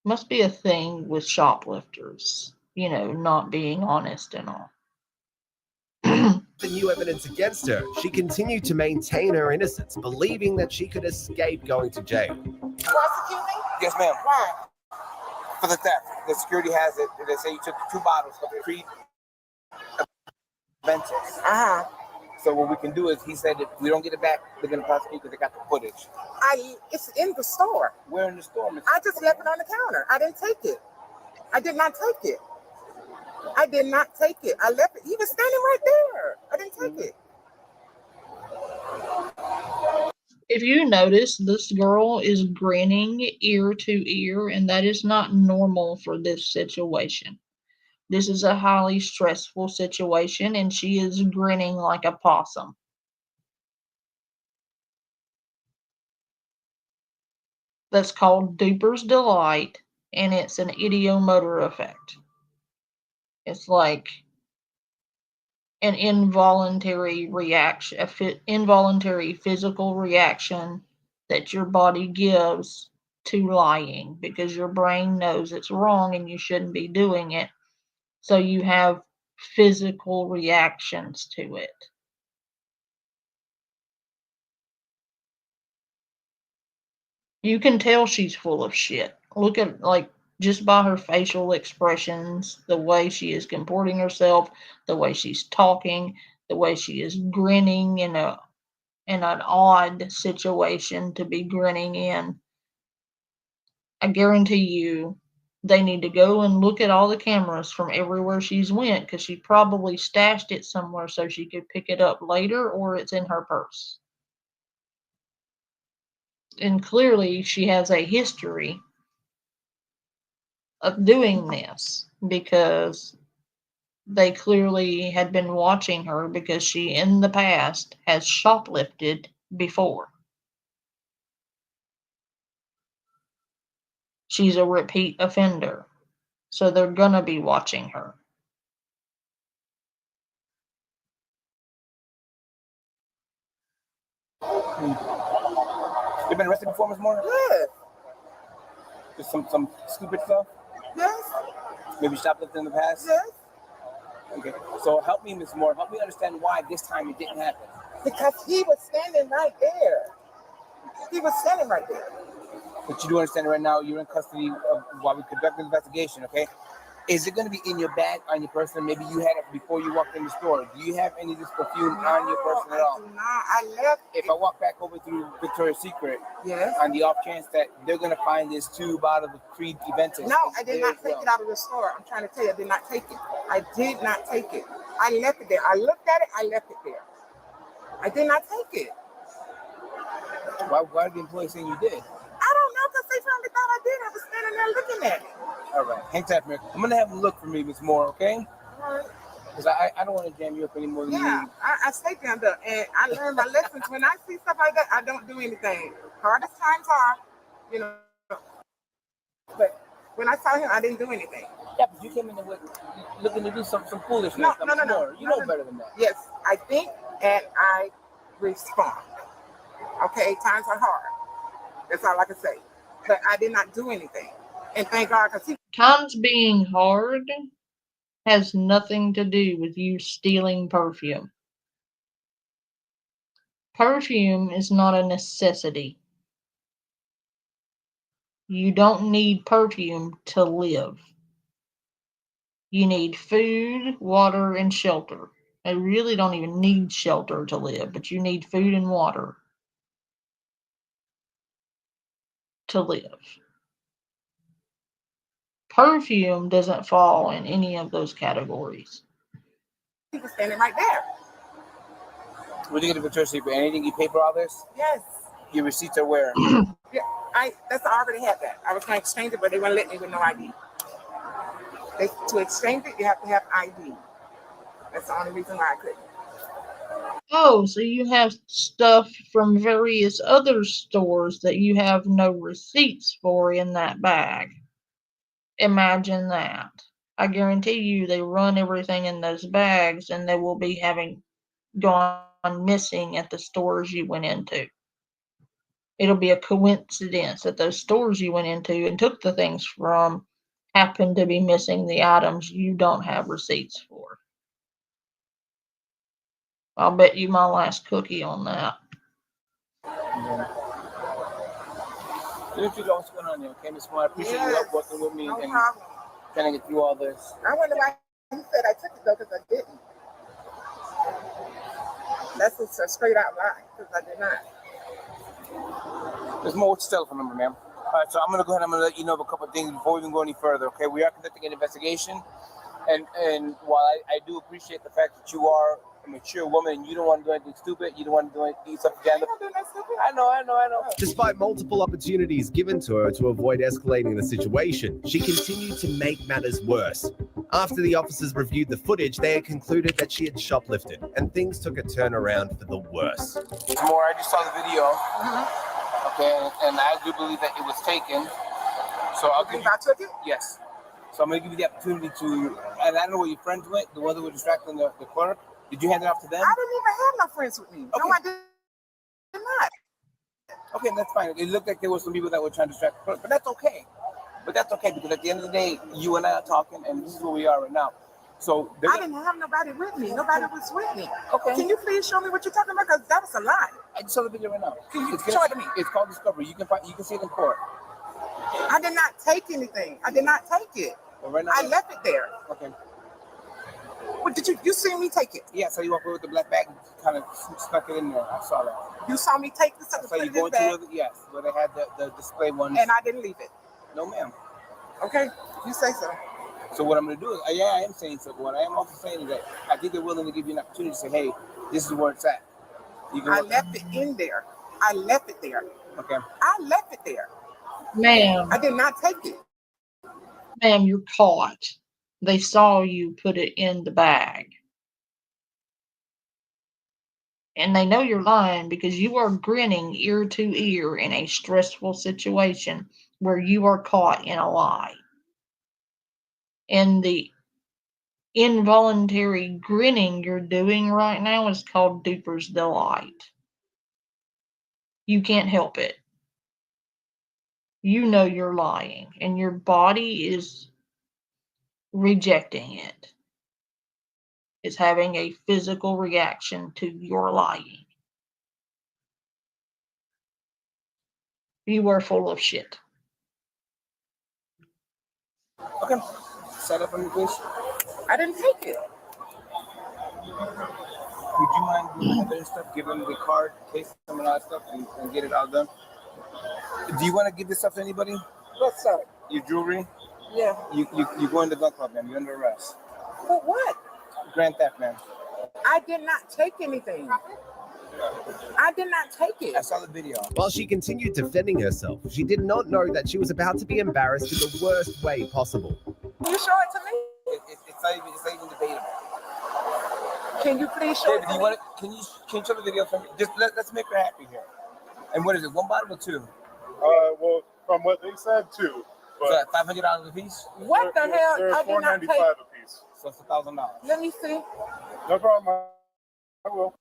Must be a thing with shoplifters, not being honest and all. the new evidence against her, she continued to maintain her innocence, believing that she could escape going to jail. Prosecute me? Yes, ma'am. Why? For the theft. The security has it. They say you took 2 bottles of pre-Ventus. Uh-huh. So what we can do is, he said, if we don't get it back, they're going to prosecute because they got the footage. It's in the store. Where in the store, Miss? I just left it on the counter. I didn't take it. I did not take it. I did not take it. I left it. He was standing right there. I didn't take it. If you notice, this girl is grinning ear to ear, and that is not normal for this situation. This is a highly stressful situation, and she is grinning like a possum. That's called Duper's Delight, and it's an idiomotor effect. It's like an involuntary reaction, involuntary physical reaction that your body gives to lying because your brain knows it's wrong and you shouldn't be doing it. So you have physical reactions to it. You can tell she's full of shit. Look at, just by her facial expressions, the way she is comporting herself, the way she's talking, the way she is grinning in an odd situation to be grinning in. I guarantee you they need to go and look at all the cameras from everywhere she's went, because she probably stashed it somewhere so she could pick it up later, or it's in her purse. And clearly she has a history of doing this, because they clearly had been watching her because she, in the past, has shoplifted before. She's a repeat offender, so they're gonna be watching her. You've been arrested before, Ms. Moore? Yes. Just some stupid stuff? Yes. Maybe shoplifting in the past? Yes. Okay. So help me, Ms. Moore. Help me understand why this time it didn't happen. Because he was standing right there. He was standing right there. But you do understand right now you're in custody while we conduct the investigation, okay? Is it going to be in your bag, on your person? Maybe you had it before you walked in the store. Do you have any of this perfume on your person at all? I do not. I left. If I walk back over through Victoria's Secret, Yes. on the off chance that they're going to find this tube out of the Creed Eventus. No, I did not take it out of the store. I'm trying to tell you, I did not take it. I did not take it. I left it there. I looked at it. I left it there. I did not take it. Why did the employee saying you did? I don't know, because they probably thought I did. I was standing there looking at it. All right, hang tight for me. I'm going to have them look for me, Ms. Moore, okay? All right. Because I don't want to jam you up any more than you Yeah, need. I stay down there, and I learned my lessons. When I see stuff like that, I don't do anything. Hardest times are, you know. But when I saw him, I didn't do anything. Yeah, but you came in there with, looking to do some foolishness. No. You know better than that. Yes, I think and I respond. Okay, times are hard. That's all I can say. But I did not do anything. And thank God, because he... Times being hard has nothing to do with you stealing perfume. Perfume is not a necessity. You don't need perfume to live. You need food, water, and shelter. You really don't even need shelter to live, but you need food and water to live. Perfume doesn't fall in any of those categories. He was standing right there. When you get to Victoria's Secret, anything you pay for all this? Yes. Your receipts are where? Yeah, I already had that. I was going to exchange it, but they wouldn't let me with no ID. To exchange it, you have to have ID. That's the only reason why I couldn't. Oh, so you have stuff from various other stores that you have no receipts for in that bag. Imagine that. I guarantee you they run everything in those bags and they will be having gone missing at the stores you went into. It'll be a coincidence that those stores you went into and took the things from happen to be missing the items you don't have receipts for. I'll bet you my last cookie on that. Let me what's going on there, okay, Ms. Moore? I appreciate you help working with me No and problem. trying to get through all this. I wonder why he said I took it though, because I didn't. That's a straight out lie, because I did not. There's more with your telephone number, ma'am. All right, so I'm going to go ahead and I'm going to let you know of a couple of things before we even go any further, okay? We are conducting an investigation, and while I do appreciate the fact that you are a mature woman and you don't want to do anything stupid, you don't want to do anything something I don't do nothing stupid. I know. Despite multiple opportunities given to her to avoid escalating the situation, she continued to make matters worse. After the officers reviewed the footage, they had concluded that she had shoplifted, and things took a turn around for the worse. More, I just saw the video, okay, and I do believe that it was taken. So I'll give you, I took it? yes. So I'm going to give you the opportunity to, and I don't know where your friends went, the ones that were distracting the clerk. Did you hand it off to them? I didn't even have no friends with me. Okay. No, I did not. Okay, that's fine. It looked like there were some people that were trying to distract the clerk, but that's okay. Because at the end of the day, you and I are talking, and this is where we are right now. So I didn't have nobody with me. Nobody was with me. Okay. Can you please show me what you're talking about? Because that was a lie. I just saw the video right now. Can you show it to me? It's called Discovery. You can see it in court. I did not take anything. I did not take it. But right now, I left it there. Okay. What did you seen me take it? Yeah, so you walked away with the black bag and kind of stuck it in there. I saw that. You saw me take this up and So put you it in going the bag, to yes, where they had the display ones. and I didn't leave it. No, ma'am. Okay, you say so. So what I'm going to do is, I am saying so. What I am also saying is that I think they're willing to give you an opportunity to say, hey, this is where it's at. I left it in there. I left it there. Okay. I left it there. Ma'am, I did not take it. ma'am, you're caught. They saw you put it in the bag. And they know you're lying because you are grinning ear to ear in a stressful situation where you are caught in a lie. And the involuntary grinning you're doing right now is called duper's delight. You can't help it. You know you're lying, and your body is rejecting it. It's having a physical reaction to your lying. You are full of shit. Okay. Set up on the dish. I didn't take it. Would you mind doing the other stuff? Give them the card, case some of that stuff, and get it all done. Do you want to give this stuff to anybody? What's up? Your jewelry? Yeah. You go in the gun club, man. You're under arrest. For what? Grand theft, man. I did not take anything. I did not take it. I saw the video. While she continued defending herself, she did not know that she was about to be embarrassed in the worst way possible. Can you show it to me? It's not even debatable. Can you please show David, it do to you me? want it? Can you show the video for me? Just let's make her happy here. And what is it? One bottle or two? Well, from what they said, two. So $500 a piece. What the hell? They're I did not $4.95 take. a piece. So it's $1,000. Let me see. No problem. I will.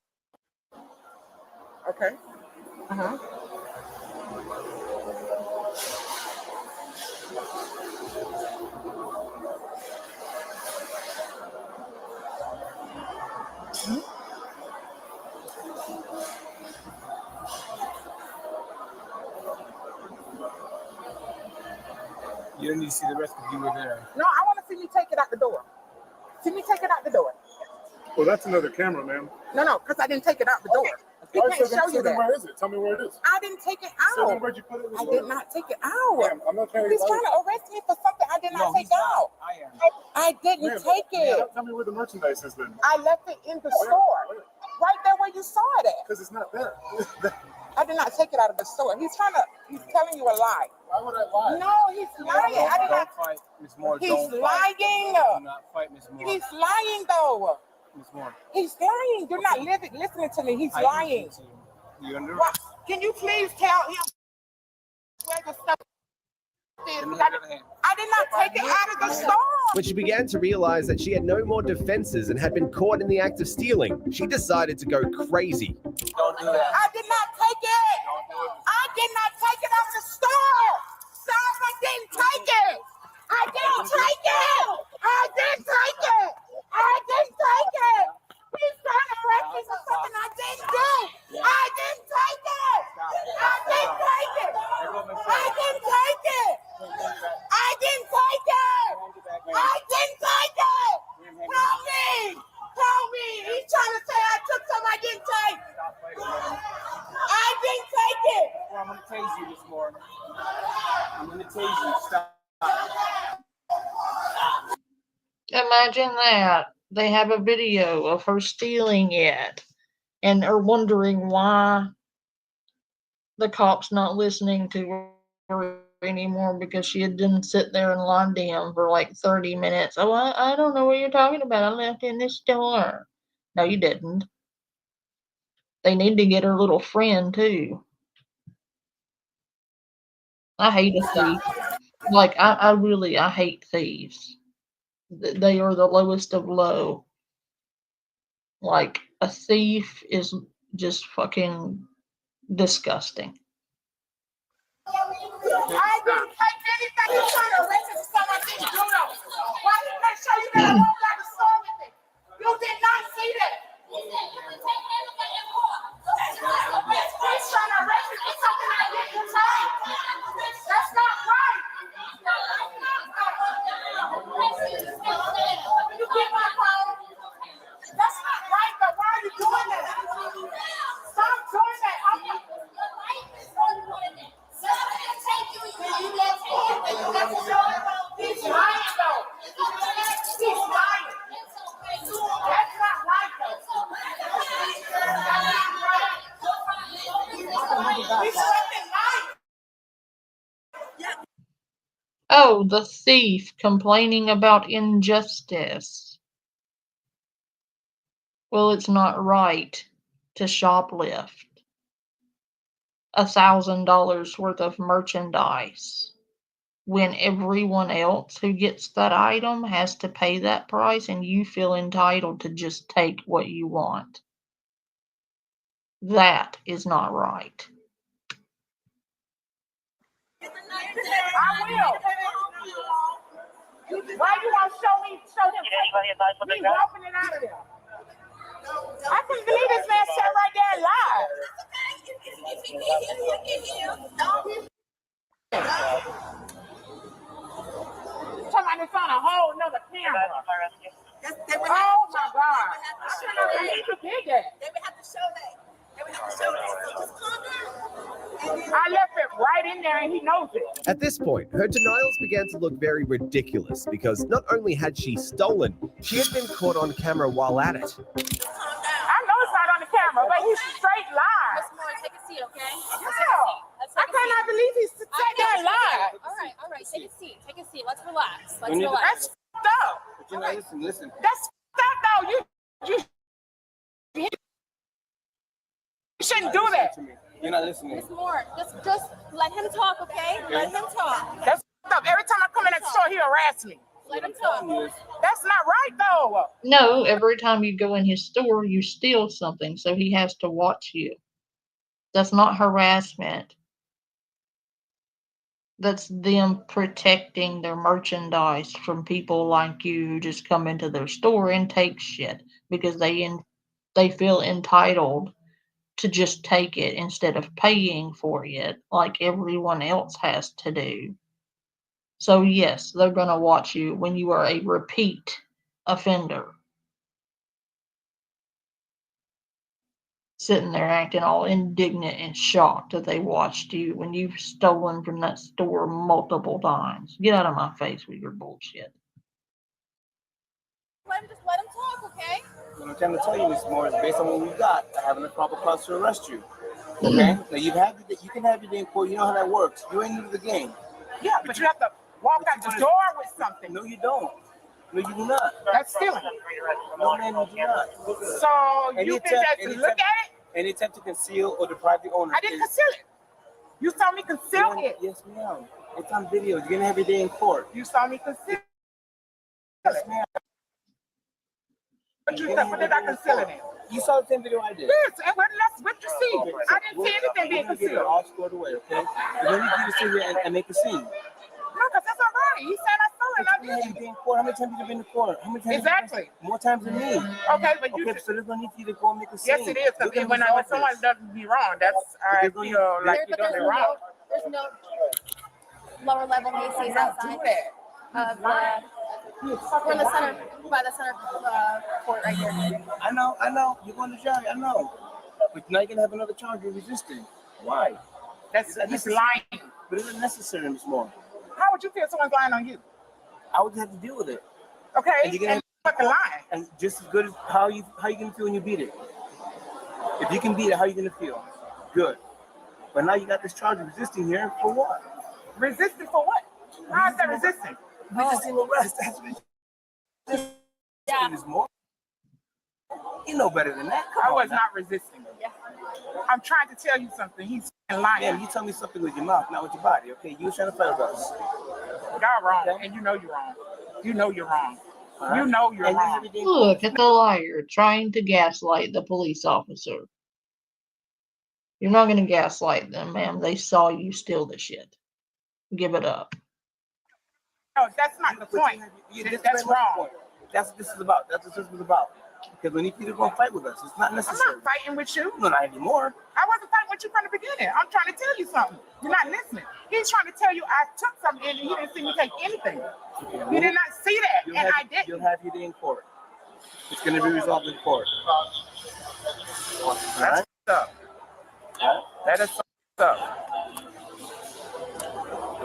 Okay. Uh-huh. You don't need to see the rest because you were there. No, I want to see me take it out the door. See me take it out the door. Well, that's another camera, ma'am. No, because I didn't take it out the door. He All right, can't so show then you that. where is it? Tell me where it is. I didn't take it So then out. where'd you put it? I did not take it out. Ma'am, I'm not trying to. He's trying to arrest me for something I did not take out. I am. I didn't Ma'am, take it. Tell me where the merchandise is then. I left it in the store. Right there where you saw it at. Because it's not there. I did not take it out of the store. He's telling you a lie. Why would I lie? No, he's lying. I did not. Don't fight, Miss Moore. He's Don't fight. lying. Do not fight, Miss Moore. He's lying though. Miss Moore. He's lying. You're not listening to me. He's I lying. listen to you. You under What? arrest. Can you please tell him where the stuff is? Give me the other hand. I did not take it out of the store. When she began to realize that she had no more defenses and had been caught in the act of stealing, she decided to go crazy. Don't do that. I did not take it. I did not take it out of the store. Stop! I didn't take it. I didn't take it. I didn't take it. I didn't take it. He's trying to arrest me for something I didn't do. I didn't take it. I didn't take it. I didn't take it. I didn't take it. I didn't take it. Help me. Help me. He's trying to say I took something I didn't take. I didn't take it. Well, I'm going to tase you this morning. I'm going to tase you. Stop. Imagine that. They have a video of her stealing it and are wondering why the cops not listening to her anymore because she had didn't sit there and lied to him for like 30 minutes. Oh, I don't know what you're talking about. I left it in this store. No, you didn't. They need to get her little friend too. I hate a thief. Like, I hate thieves. They are the lowest of low. Like, a thief is just fucking disgusting. I didn't take anything. You're trying to arrest me for something I didn't do though. Why didn't they show you that I rolled out the store with me? You did not see that. He's trying to arrest me for something I didn't take. That's not right. You get my phone? That's not right, but why are you doing that? Stop doing that. He's lying though. He's lying. Oh, the thief complaining about injustice. Well, it's not right to shoplift $1,000 worth of merchandise when everyone else who gets that item has to pay that price and you feel entitled to just take what you want. That is not right. I will. Why you want to show him me walking it out of there? I couldn't believe this man sat right there and lied. Somebody it's on a whole nother camera. Oh my God. I cannot believe you did that. They would have to show that. I left it right in there and he knows it. At this point, her denials began to look very ridiculous because not only had she stolen, she had been caught on camera while at it. I know it's not on the camera, but he's straight lying. Miss Moore, take a seat, okay? Yeah. I cannot believe he's sat there and lied. All right, take a seat. Take a seat. Let's relax. Let's need to- relax. That's up. But you know, listen. That's up though. You shouldn't do that. To me. You're not listening. Miss Moore, just let him talk, okay? Let him talk. That's up. Every time I come in the store, he harass me. Let him talk. That's not right though. No, every time you go in his store, you steal something, so he has to watch you. That's not harassment. That's them protecting their merchandise from people like you who just come into their store and take shit because they feel entitled to just take it instead of paying for it like everyone else has to do. So yes, they're going to watch you when you are a repeat offender. Sitting there acting all indignant and shocked that they watched you when you've stolen from that store multiple times. Get out of my face with your bullshit. Just let him talk, okay? What I'm trying to tell you, Miss Moore, is based on what we got, I have enough proper cause to arrest you. Okay? Now you can have your day in court. You know how that works. You ain't new to the game. Yeah, but you have to walk out the door with something. No, you don't. No, you do not. That's stealing. No, man, you do not. So you can just look at it? Any attempt to conceal or deprive the owner. I didn't conceal it. You saw me conceal it. Yes, ma'am. It's on video. You're going to have your day in court. You saw me conceal it. Yes, ma'am. What you said? What did I conceal it in? You saw the same video I did. Yes, and that's what you see. I didn't see anything being We're gonna get it concealed. all squared away, okay? And then you need to sit here and make a scene. No, because that's all right. He said I stole it. I did. In court. How many times have you been in court? How many times? Exactly. More times than me. Okay, but you. Okay, so there's no need for you to go and make a scene. Yes, it is. Because when someone does me wrong, that's I feel like you're doing it wrong. There's no lower level Macy's outside of we're in the center, by the center court right here. I know. You're going to jail. I know. But now you're going to have another charge of resisting. Why? That's lying. But it's unnecessary, Ms. Moore. How would you feel if someone's lying on you? I would have to deal with it. Okay, and you're gonna fucking lying. And just as good as how you gonna feel when you beat it. If you can beat it, how you gonna feel? Good. But now you got this charge of resisting here for what? Resisting for what? How is that resisting? Resisting arrest. That's resisting. Yeah. Ms. Moore. You know better than that. I was not resisting. Yeah. I'm trying to tell you something. He's lying. Yeah, you tell me something with your mouth, not with your body, okay? You was trying to fight with us. Y'all wrong, and you know you're wrong. You know you're wrong. Right. You know you're wrong. Look at the liar trying to gaslight the police officer. You're not going to gaslight them, ma'am. They saw you steal the shit. Give it up. No, that's not the point. That's wrong. That's what this is about. That's what this is about. Because when you people going to fight with us, it's not necessary. I'm not fighting with you. No, not anymore. I wasn't fighting with you from the beginning. I'm trying to tell you something. You're not listening. He's trying to tell you I took something and he didn't see me take anything. Okay, you did not see that, and I didn't. You'll have your day in court. It's going to be resolved in court. That's up. That is up.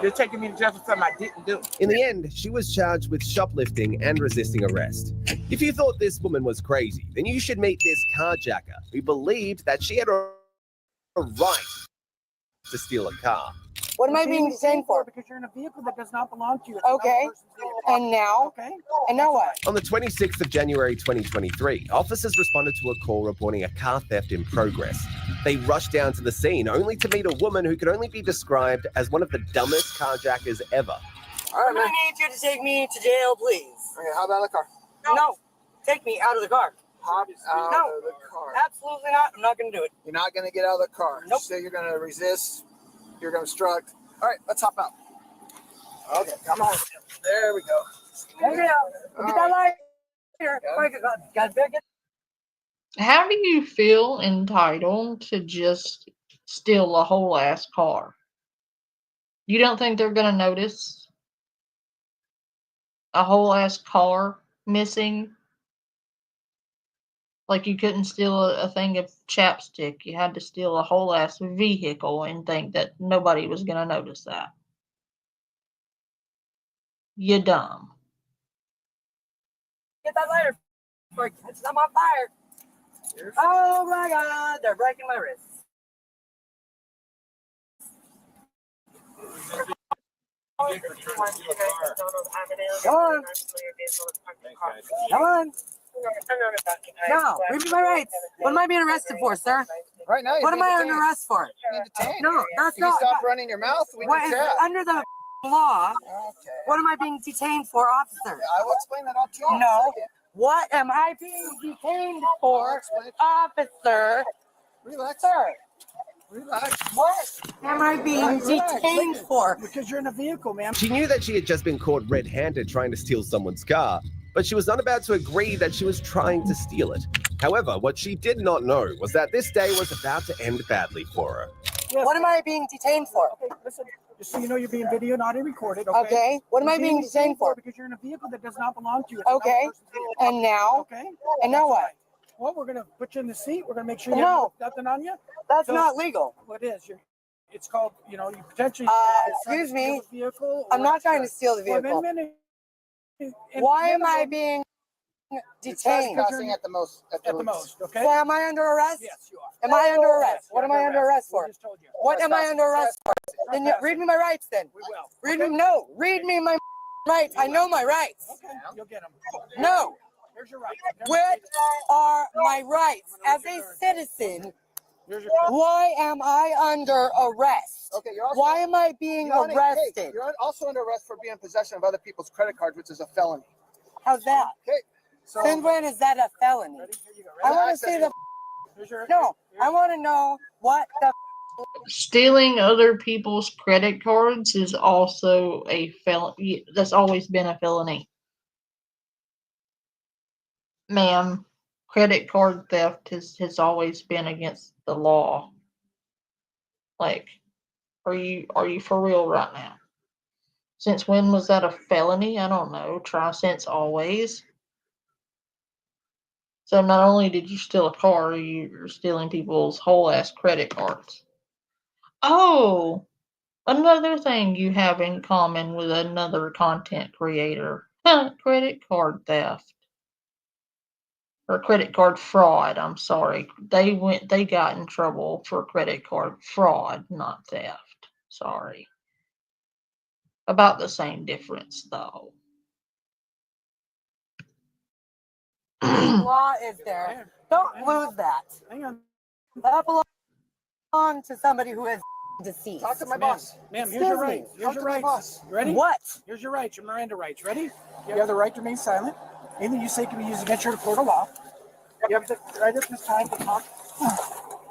You're taking me to jail for something I didn't do. In the end, she was charged with shoplifting and resisting arrest. If you thought this woman was crazy, then you should meet this carjacker who believed that she had a right to steal a car. What am I being detained for? Because you're in a vehicle that does not belong to you. Okay. And now? Okay. And now what? On the 26th of January 2023, officers responded to a call reporting a car theft in progress. They rushed down to the scene only to meet a woman who could only be described as one of the dumbest carjackers ever. All right, man. I need you to take me to jail, please. Okay, how about the car? No. Take me out of the car. Hop out of the car. Absolutely not. I'm not going to do it. You're not going to get out of the car. Nope. So you're going to resist. You're going to obstruct. All right, let's hop out. Okay, come on. There we go. There you go. Get that light here. How do you feel entitled to just steal a whole ass car? You don't think they're gonna notice a whole ass car missing? Like you couldn't steal a thing of chapstick. You had to steal a whole ass vehicle and think that nobody was gonna notice that. You dumb. Get that lighter. I'm on fire. Oh my God, they're breaking my wrists. Come on. Come on. No, read me my rights. What am I being arrested for, sir? Right now, What am I under arrest for? No, that's You not. stop running your mouth. We What can is chat. under the law? Okay. What am I being detained for, officer? I will explain that all to you. No. What am I being detained for, officer? Relax. Sir, Relax. what am I being detained for? Because you're in a vehicle, man. She knew that she had just been caught red-handed trying to steal someone's car, but she was not about to agree that she was trying to steal it. However, what she did not know was that this day was about to end badly for her. What am I being detained for? Okay, listen. Just so you know, you're being video, not recorded. Okay. What am I being detained for? Because you're in a vehicle that does not belong to you. Okay. And now? Okay. And now what? Well, we're gonna put you in the seat. We're gonna make sure you No. have nothing on you. That's So- not legal. What is? It's called, you potentially. Excuse me. Vehicle. I'm not trying to steal the vehicle. Why am I being detained? At the most. At the most. Okay. So am I under arrest? Yes, you are. Am I under arrest? What am I under arrest for? We just told you. What am I under arrest for? Then read me my rights then. We will. Read me, no. Read me my rights. I know my rights. Okay. You'll get them. No. Here's your rights. What are my rights as a citizen? Here's your Why am I under arrest? Okay, you're also, Why am I being arrested? Hey, you're also under arrest for being in possession of other people's credit cards, which is a felony. How's that? Okay. So Since when is that a felony? Ready? Here you go. I want to see the. No, I want to know what the. Stealing other people's credit cards is also a felony. That's always been a felony. Ma'am, credit card theft has always been against the law. Like, are you for real right now? Since when was that a felony? I don't know. Try since always. So not only did you steal a car, you're stealing people's whole ass credit cards. Oh, another thing you have in common with another content creator. Credit card theft. Or credit card fraud, I'm sorry. They got in trouble for credit card fraud, not theft. Sorry. About the same difference though. Law is there. Don't lose that. Hang on. That belongs to somebody who is deceased. Talk to my boss. Ma'am, here's your rights. Here's your rights. You ready? What? Here's your rights. Your Miranda rights. Ready? You have the right to remain silent. Anything you say can be used against you in a court of law. You have the right at this time to talk.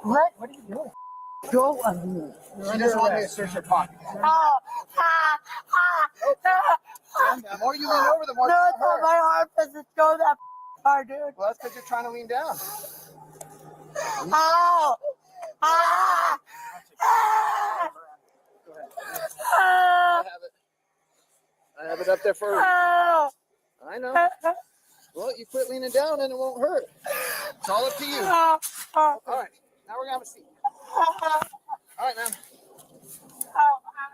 What? What are you doing? Go of me. She doesn't want me to search your pocket. The more you lean over, the more. No, it's not my arm doesn't go that far, dude. Well, that's because you're trying to lean down. Ow! Ah! Go ahead. Ah! I have it up there for you. Ow! I know. Well, you quit leaning down and it won't hurt. It's all up to you. Ah! Ah! All right. Now we're going to have a seat. All right, ma'am.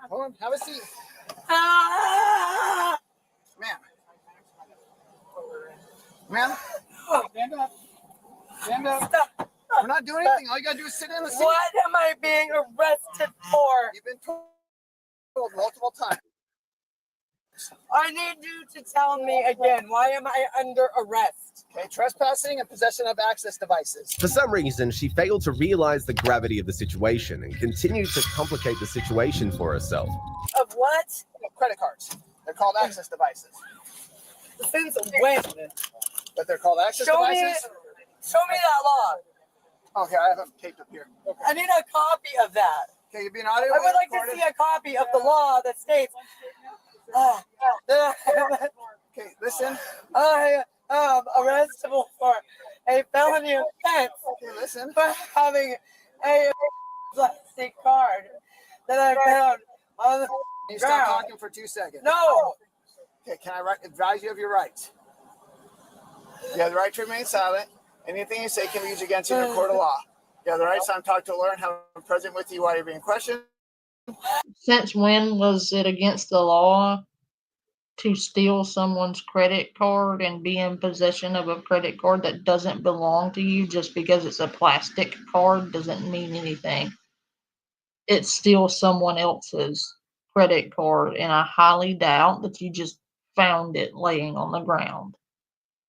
Hold on. Have a seat. Ah! Ma'am. Ma'am. Stand up. Stand up. Stop. We're not doing anything. All you got to do is sit in the seat. What am I being arrested for? You've been told multiple times. I need you to tell me again, why am I under arrest? Okay, trespassing and possession of access devices. For some reason, she failed to realize the gravity of the situation and continued to complicate the situation for herself. Of what? Credit cards. They're called access devices. Since when? But they're called access Show devices? Show me that law. Okay, I have them taped up here. Okay. I need a copy of that. Okay, you're being audio I would like recorded. to see a copy of the law that states okay, listen. I am arrestable for a felony offense. Okay, listen. For having a plastic card that I found on the You stop talking for 2 seconds. No. Okay, can I advise you of your rights? You have the right to remain silent. Anything you say can be used against you in a court of law. You have the right to talk to a lawyer and have him present with you while you're being questioned. Since when was it against the law to steal someone's credit card and be in possession of a credit card that doesn't belong to you? Just because it's a plastic card doesn't mean anything. It's still someone else's credit card, and I highly doubt that you just found it laying on the ground,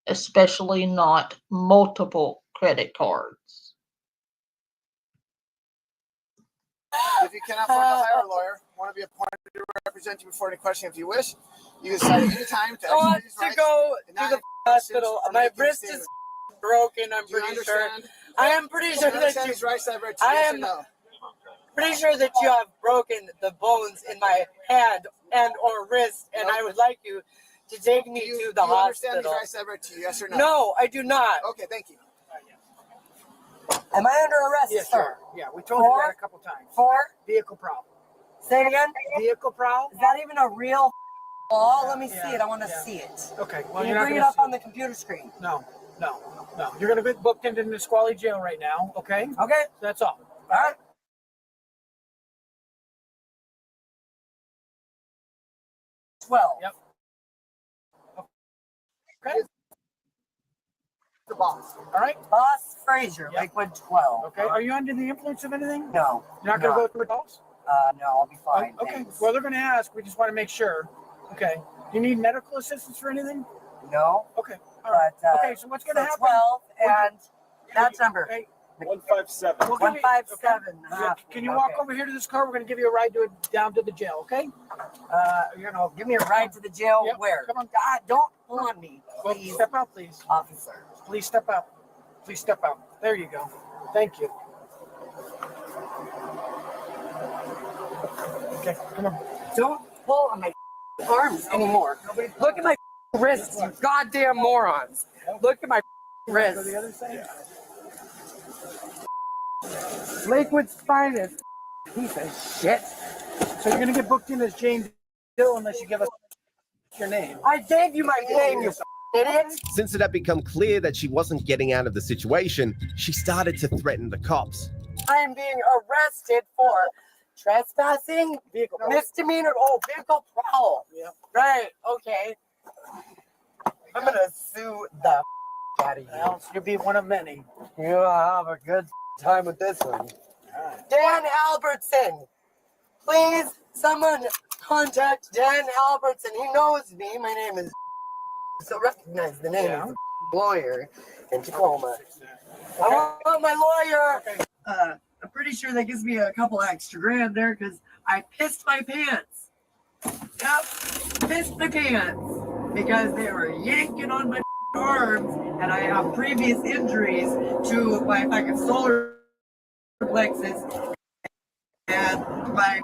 especially not multiple credit cards. If you cannot afford to hire a lawyer, want to be appointed to represent you before any question if you wish, you can decide at any time to I want exercise to go to the hospital. My wrist is broken, I'm pretty sure. I am pretty sure that pretty sure that you have broken the bones in my hand and or wrist, and I would like you to take me to the hospital. You understand these rights I read to you, yes or no? No, I do not. Okay, thank you. Am I under arrest, Yes, sir? Yeah, we told you that a couple times. For? Vehicle problem. Say it again? Vehicle problem? Is that even a real law? Let me see it. I want to see it. Okay. Well, Can you're you not bring it gonna up on the computer screen? No. You're going to be booked into Nisqually jail right now, okay? Okay. That's all. All right. Yep. Okay. The boss. All right. Boss Frazier, Lakewood 12. Okay. Are you under the influence of anything? No. You're not going to go through adults? No, I'll be fine. Okay. Thanks. Well, they're going to ask. We just want to make sure. Okay. Do you need medical assistance for anything? No. Okay. All right. Okay. So what's going to happen? 12 and that number. Okay. 157. 157. Can you walk over here to this car? We're going to give you a ride down to the jail, okay? You're going to give me a ride to the jail? Yep. Where? Come on. God, don't pull on me, Well, please. step out, please. Officer. Please step out. Please step out. There you go. Thank you. Okay, come on. Don't pull on my arms anymore. Look at my wrists, you goddamn morons. Look at my wrists. Go the other side? Lakewood's finest piece of shit. So you're going to get booked in as James Dill unless you give us your name. I gave you my name, you idiot. Since it had become clear that she wasn't getting out of the situation, she started to threaten the cops. I am being arrested for trespassing, misdemeanor, vehicle prowl. Yeah. Right, okay. I'm going to sue the out of you. Well, you'll be one of many. You'll have a good time with this one. Dan Albertson. Please, someone contact Dan Albertson. He knows me. My name is... So recognize the name of the lawyer in Tacoma. I want my lawyer. Okay. I'm pretty sure that gives me a couple extra grand there because I pissed my pants. Yep, pissed my pants because they were yanking on my arms, and I have previous injuries to my fucking solar plexus and my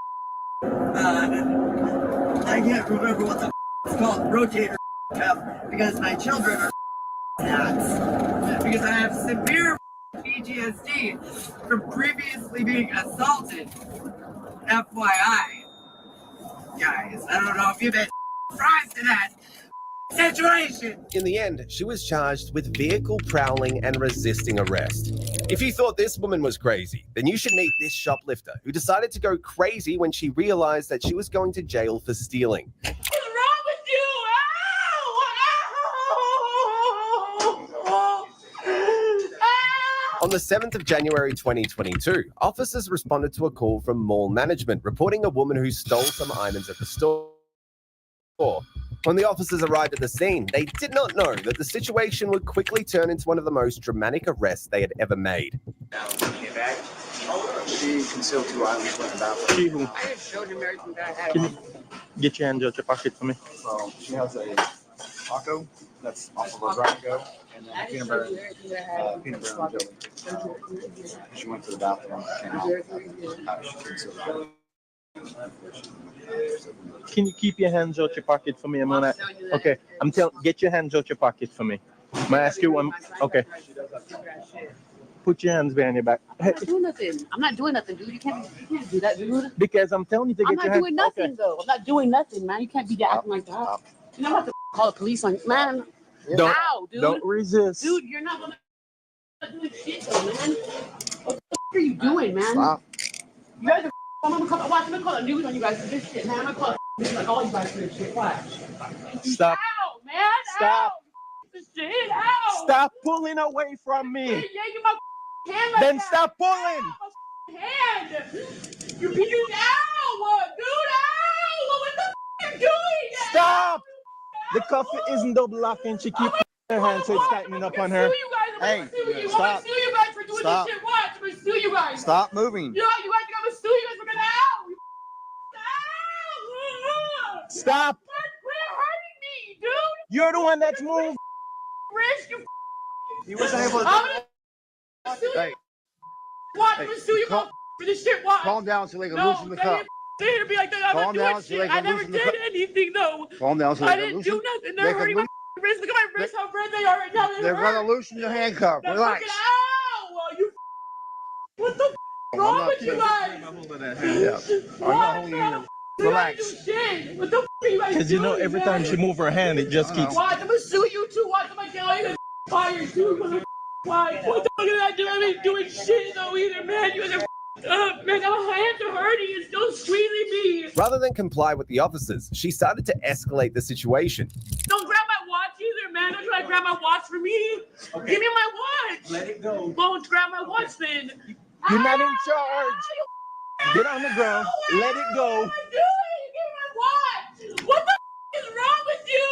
I can't remember what the it's called, rotator cuff, because my children are nuts. Because I have severe PTSD from previously being assaulted. FYI, guys, I don't know if you've been surprised to that situation. In the end, she was charged with vehicle prowling and resisting arrest. If you thought this woman was crazy, then you should meet this shoplifter who decided to go crazy when she realized that she was going to jail for stealing. What's wrong with you? On the 7th of January 2022, officers responded to a call from mall management reporting a woman who stole some items at the store. When the officers arrived at the scene, they did not know that the situation would quickly turn into one of the most dramatic arrests they had ever made. She concealed 2 items in the bathroom. I just showed him everything that I had. Can you get your hands out your pocket for me? So she has a taco that's off of a grab go, and then peanut butter and jelly. She went to the bathroom, came out. She concealed it. Can you keep your hands out your pocket for me a minute? Okay, get your hands out your pocket for me. May I ask you one? Okay. Put your hands behind your back. I'm not doing nothing. I'm not doing nothing, dude. You can't do that, dude. Because I'm telling you to get your hands. I'm not doing nothing, though. I'm not doing nothing, man. You can't be acting like that. You know, I'm about to call the police on you, man. Ow, dude. Don't resist. Dude, you're not gonna do shit, though, man. What the are you doing, man? Stop. You guys are. I'm gonna call the news on you guys for this shit, man. I'm gonna call like all you guys for this shit. Watch. Stop. Ow, man. Stop. Ow. This shit. Ow. Stop pulling away from me. Yeah, you my hand like Then that. stop pulling. Ow, hand. You beat it out, dude. Ow. What the are you doing? Stop. The cuffie isn't double locking. She keeps her hand so it's tightening up on her. Hey, stop. I'm gonna sue you guys for doing this shit. Watch. I'm gonna sue you guys. Stop moving. You guys think I'm gonna sue you guys for gonna Stop. Quit hurting me, dude. You're the one that's moved. Chris, you. You wasn't able to. I'm gonna sue you. Watch. I'm gonna sue you for this shit. Watch. Calm down so they can loosen the cup. They here be like that. I'm not doing shit. I never did anything though. Calm down so I they can didn't do loosen. nothing. They're hurting my wrists. Look at my wrists. How red they are right now. They're gonna loosen your handcuff. They're Relax. fucking- Ow! You. What the wrong with you guys? Yeah. I'm not holding you. Relax. What the are you guys Because you know, every time she moves her hand, it just keeps. Watch, I'm gonna sue you too. Watch, I'm gonna get you fired too. Why? What the fuck did I do? I ain't doing shit though either, man. You guys are man, my hands are hurting. It's still squeezing me. Rather than comply with the officers, she started to escalate the situation. Don't grab my watch either, man. Don't try to grab my watch for me. Okay. Give me my watch. Let it go. Don't grab my watch then. You're not in charge. Get on the ground. Let it go. What am I doing? Give me my watch. What the is wrong with you?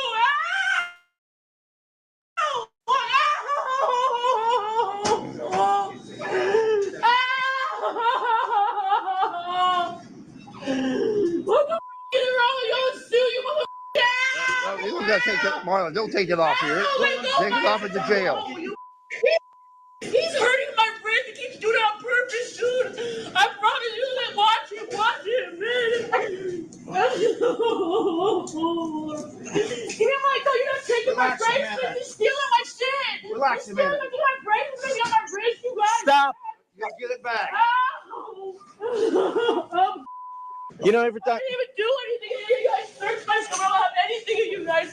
What the is wrong with you? I'll sue you, motherfucker! You gotta take that, Marlon. Don't take it off here. Take it off at the jail. He's hurting my wrist. He keeps doing it on purpose, dude. I promise you that. Watch him, man. Give me my car. You're not taking my bracelet. You're stealing my shit. Relax a minute. You're stealing my bracelet. You got my wrist, you guys. Stop. You gotta get it back. You know, every time. I didn't even do anything. You guys searched my store. I don't have anything in you guys.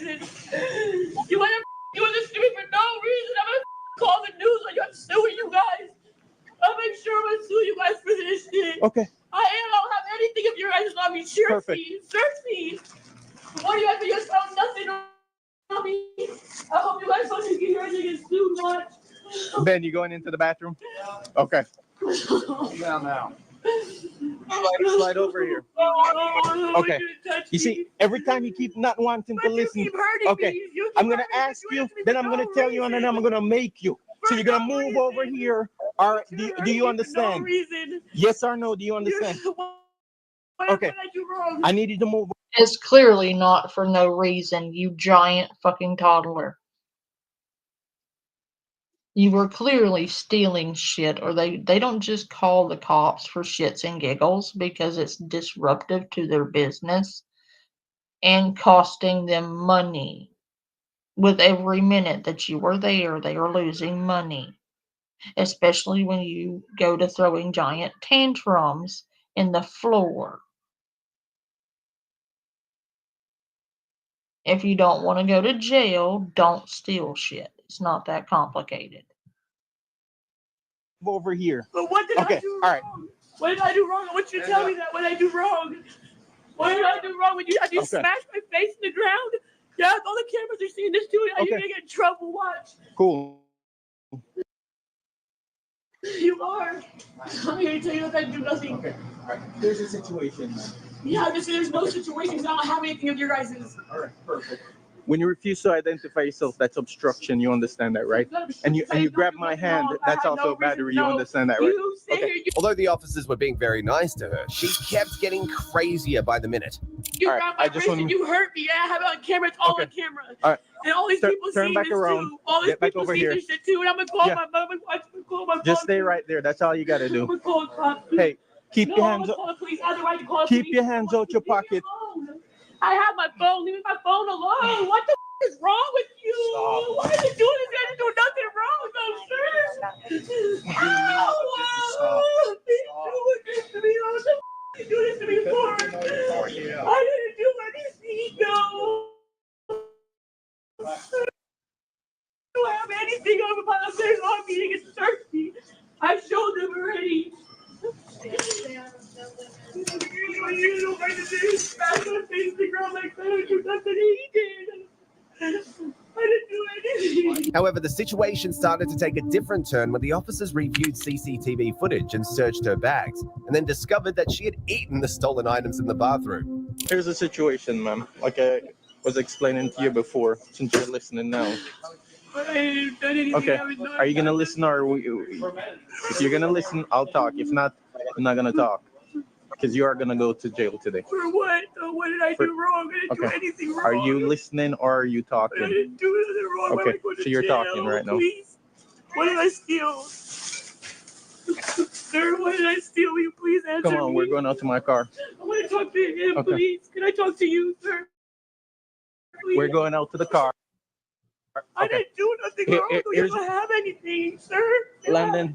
You want to sue me for no reason. I'm going to call the news on you. I'm suing you guys. I'll make sure I'm going to sue you guys for this shit. Okay. I don't have anything of your guys on me. Search me. Search me. What do you guys do? You guys found nothing on me. I hope you guys don't think you're going to get sued much. Ben, you going into the bathroom? Okay. Down now. Slide over here. Okay. You see, every time you keep not wanting to listen. Okay. I'm going to ask you, then I'm going to tell you, and then I'm going to make you. So you're going to move over here. Or do you understand? Yes or no? Do you understand? Okay. I need you to move. It's clearly not for no reason, you giant fucking toddler. You were clearly stealing shit, or they don't just call the cops for shits and giggles because it's disruptive to their business and costing them money. With every minute that you were there, they are losing money. Especially when you go to throwing giant tantrums in the floor. If you don't want to go to jail, don't steal shit. It's not that complicated. Over here. But what did I do wrong? All right. What did I do wrong? I want you to tell me that. What did I do wrong? What did I do wrong? When you smashed my face in the ground? Yeah, all the cameras are seeing this too. You're gonna get in trouble. Watch. Cool. you are. I'm here to tell you that I do nothing. Okay. All right. There's a situation, man. Yeah, there's no situations. I don't have anything of your guys'. All right. Perfect. When you refuse to identify yourself, that's obstruction. You understand that, right? And you grab my hand, that's also battery. You understand that, right? Okay. Although the officers were being very nice to her, she kept getting crazier by the minute. You grabbed my wrist and you hurt me. I have it on camera. It's all on camera. All right. And all these people see this too. All these people see this shit too. And I'm gonna call my mom. I'm gonna call my mom. Just stay right there. That's all you gotta do. I'm gonna call the cops. Hey, keep your hands. Keep your hands out your pocket. I have my phone. Leave my phone alone. What the is wrong with you? Stop. Why are you doing this? I didn't do nothing wrong, though, sir. Oh, they doing this to me. What the you do this to me for? I didn't do anything, no. I don't have anything on my face on me against thirsty. I showed them already. However, the situation started to take a different turn when the officers reviewed CCTV footage and searched her bags, and then discovered that she had eaten the stolen items in the bathroom. Here's the situation, ma'am. Like I was explaining to you before, since you're listening now. Okay, are you gonna listen or if you're gonna listen, I'll talk. If not, I'm not gonna talk. Because you are gonna go to jail today. For what? What did I do wrong? I didn't do anything wrong. Are you listening or are you talking? I didn't do anything wrong. Why am I going to so you're jail? talking right now. Please. What did I steal? Sir, what did I steal? Will you please answer Come on, me? we're going out to my car. I want to talk to him, please. Can I talk to you, sir? Please. We're going out to the car. I didn't do nothing wrong. You don't have anything, sir. Landon,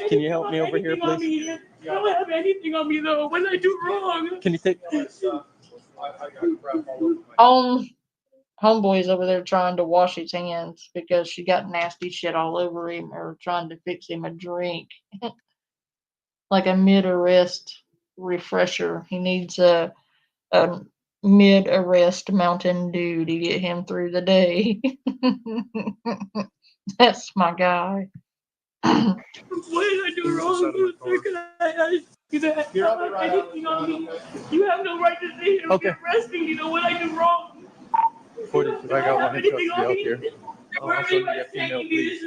can you help me over here, please? I don't have anything on me, though. What did I do wrong? Can you take... Homeboy's over there trying to wash his hands because she got nasty shit all over him, or trying to fix him a drink. Like a mid-arrest refresher. He needs a mid-arrest Mountain Dew to get him through the day. That's my guy. What did I do wrong? Sir, can I ask you that? You don't have anything on me. You have no right to say you're arresting me. What I do wrong? I got one trustee out here. I'll also need a female, please.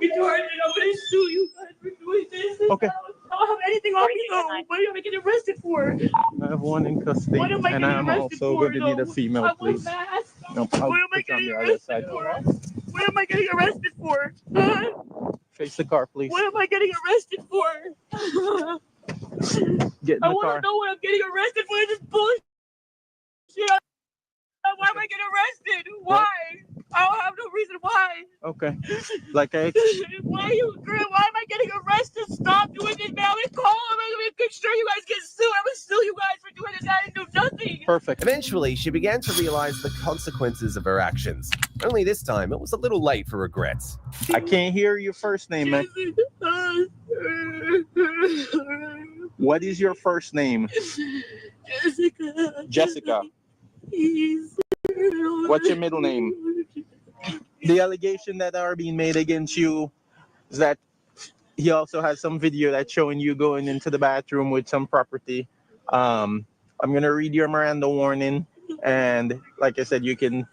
Retarded. I'm going to sue you guys for doing this. Okay. I don't have anything on me, though. What am I getting arrested for? I have one in custody, and I'm also going to need a female, please. No, I'll put you on the other side. What am I getting arrested for? Face the car, please. What am I getting arrested for? Get in the I want car. to know what I'm getting arrested for. This bullshit. Why am I getting arrested? Why? I don't have no reason why. Okay. Like I... Why am I getting arrested? Stop doing this, man. I'm going to call him. I'm going to make sure you guys get sued. I'm going to sue you guys for doing this. I didn't do nothing. Perfect. Eventually, she began to realize the consequences of her actions. Only this time, it was a little late for regrets. I can't hear your first name, man. What is your first name? Jessica. Jessica. What's your middle name? The allegation that are being made against you is that he also has some video that's showing you going into the bathroom with some property. I'm gonna read your Miranda warning, and like I said, you can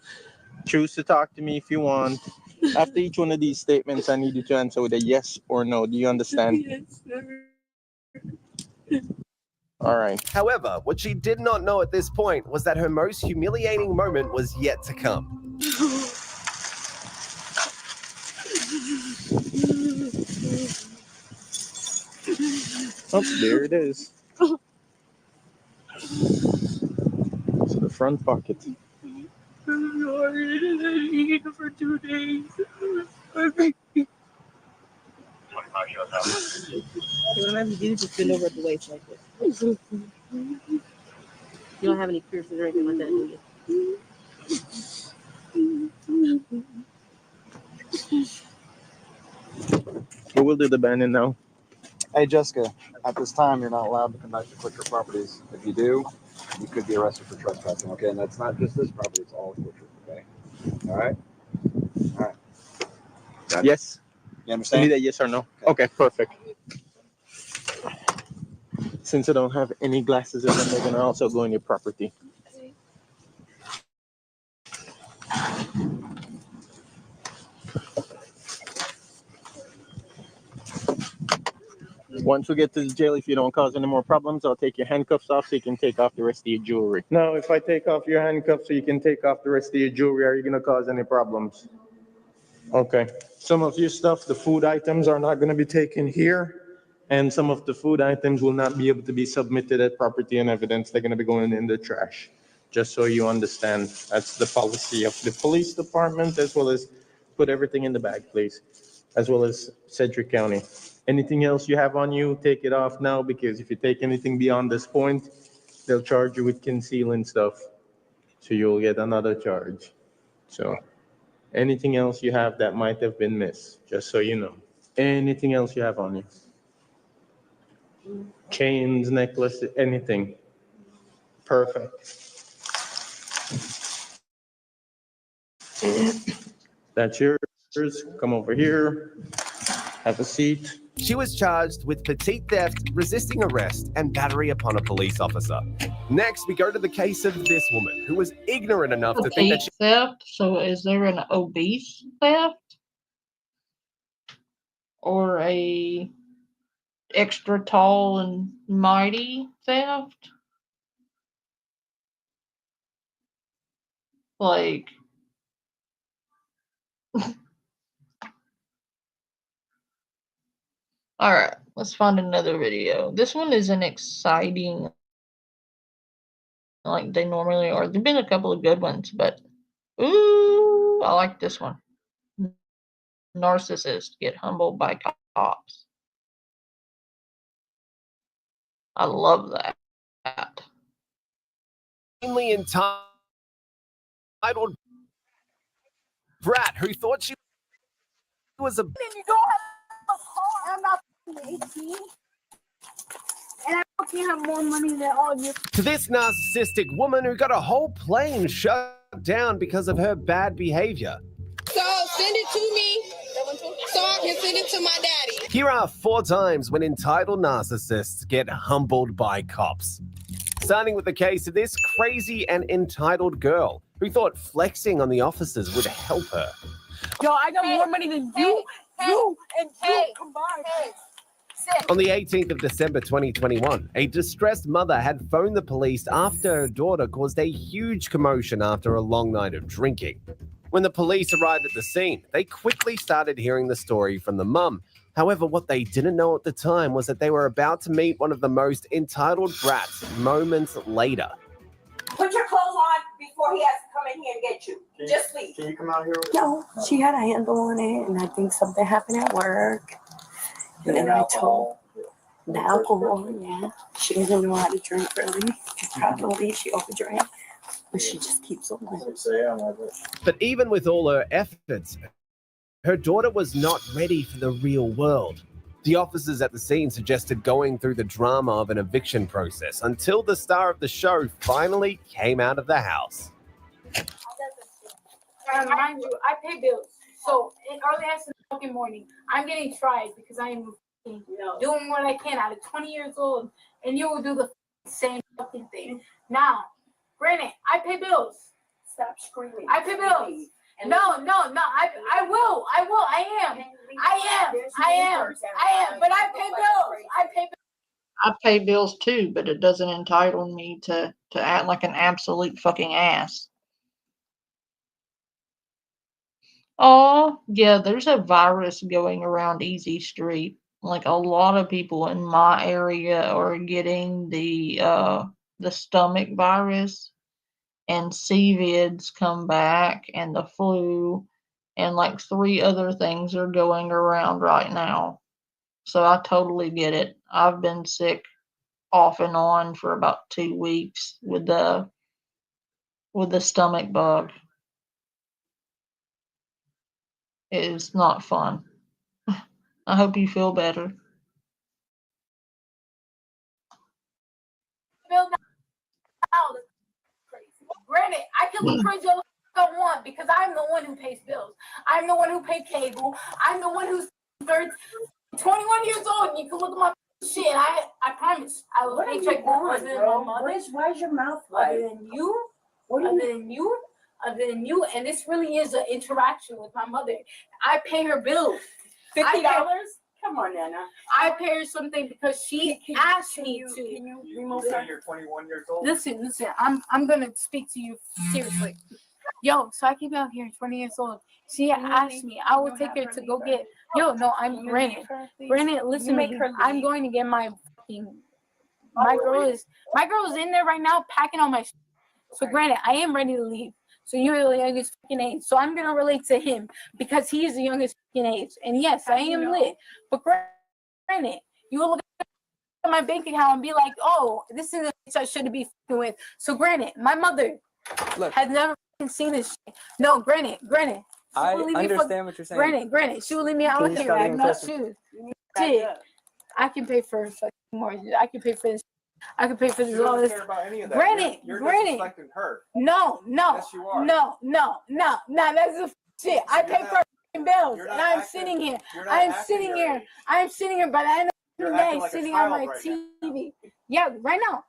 choose to talk to me if you want. After each one of these statements, I need you to answer with a yes or no. Do you understand? Yes, sir. All right. However, what she did not know at this point was that her most humiliating moment was yet to come. Oh, there it is. It's the front pocket. I'm sorry. I didn't eat for 2 days. Whenever you just bend over at the waist like this. You don't have any piercings or anything like that, do you? We will do the banning now. Hey, Jessica, at this time, you're not allowed to conduct the Quicker properties. If you do, you could be arrested for trespassing, okay? And that's not just this property, it's all Quicker, okay? All right? All right. Yes. You understand? I need a yes or no. Okay, perfect. Since I don't have any glasses in them, they're gonna also go in your property. Once we get to the jail, if you don't cause any more problems, I'll take your handcuffs off so you can take off the rest of your jewelry. Now, if I take off your handcuffs so you can take off the rest of your jewelry, are you gonna cause any problems? Okay. Some of your stuff, the food items, are not gonna be taken here. And some of the food items will not be able to be submitted as property and evidence. They're gonna be going in the trash. Just so you understand, that's the policy of the police department, as well as put everything in the bag, please, as well as Sedgwick County. Anything else you have on you, take it off now, because if you take anything beyond this point, they'll charge you with concealing stuff. So you'll get another charge. So anything else you have that might have been missed, just so you know. Anything else you have on you? Chains, necklace, anything. Perfect. That's yours. Come over here. Have a seat. She was charged with petite theft, resisting arrest, and battery upon a police officer. Next, we go to the case of this woman who was ignorant enough to think that she... theft. So is there an obese theft? Or a extra tall and mighty theft? Like, all right, let's find another video. This one isn't exciting like they normally are. There've been a couple of good ones, but ooh, I like this one. Narcissists get humbled by cops. I love that. Mainly entitled brat who thought she was a... You don't have a car. I'm not 18. And I can't have more money than all you. To this narcissistic woman who got a whole plane shut down because of her bad behavior. So send it to me so I can send it to my daddy. Here are 4 times when entitled narcissists get humbled by cops. Starting with the case of this crazy and entitled girl who thought flexing on the officers would help her. Yo, I got more money than you and you combined. On the 18th of December 2021, a distressed mother had phoned the police after her daughter caused a huge commotion after a long night of drinking. When the police arrived at the scene, they quickly started hearing the story from the mum. However, what they didn't know at the time was that they were about to meet one of the most entitled brats moments later. Put your clothes on before he has to come in here and get you. Just leave. Can you come out here? No, she had a handle on it, and I think something happened at work. And then I told the alcohol, yeah. She doesn't know how to drink, really. Probably she overdrank, but she just keeps on. But even with all her efforts, her daughter was not ready for the real world. The officers at the scene suggested going through the drama of an eviction process until the star of the show finally came out of the house. Mind you, I pay bills. So in early as the fucking morning, I'm getting tried because I am doing what I can out of 20 years old, and you will do the same fucking thing. Now, granted, I pay bills. Stop screaming. I pay bills. No, I will. I am. But I pay bills. I pay bills too, but it doesn't entitle me to act like an absolute fucking ass. Oh, yeah, there's a virus going around Easy Street. Like, a lot of people in my area are getting the stomach virus, and CVIDs come back, and the flu, and like 3 other things are going around right now. So I totally get it. I've been sick off and on for about 2 weeks with the stomach bug. It is not fun. I hope you feel better. Granted, I can look crazy all I want because I'm the one who pays bills. I'm the one who paid cable. I'm the one who's 21 years old, and you can look at my shit. I promise. I will paycheck more than my mother. Why's your mouth Other white? than you. Other than you. And this really is an interaction with my mother. I pay her bills. $50? Come on, Nana. I pay her something because she asked me to. Can you remove So her? you're 21 years old? Listen. I'm gonna speak to you seriously. Yo, so I came out here 20 years old. She asked me, I will take her to go get. I'm Brandon. Brandon, listen to me. I'm going to get my fucking. My girl is in there right now packing all my. So granted, I am ready to leave. So you're the youngest fucking age. So I'm gonna relate to him because he is the youngest fucking age. And yes, I am lit. But granted, you will look at my bank account and be like, oh, this is the bitch I shouldn't be fucking with. So granted, my mother has never seen this shit. No, granted. I understand what you're saying. Granted, she will leave me out here. I have no shoes. Shit, I can pay for fucking mortgage. I can pay for this. I can pay for this. All this. Granted. You're disrespecting her. No. Yes, you are. No. That's the shit. I pay for fucking bills, and I'm sitting here. I'm sitting here by the end of the day, sitting on my TV. Yeah, right now.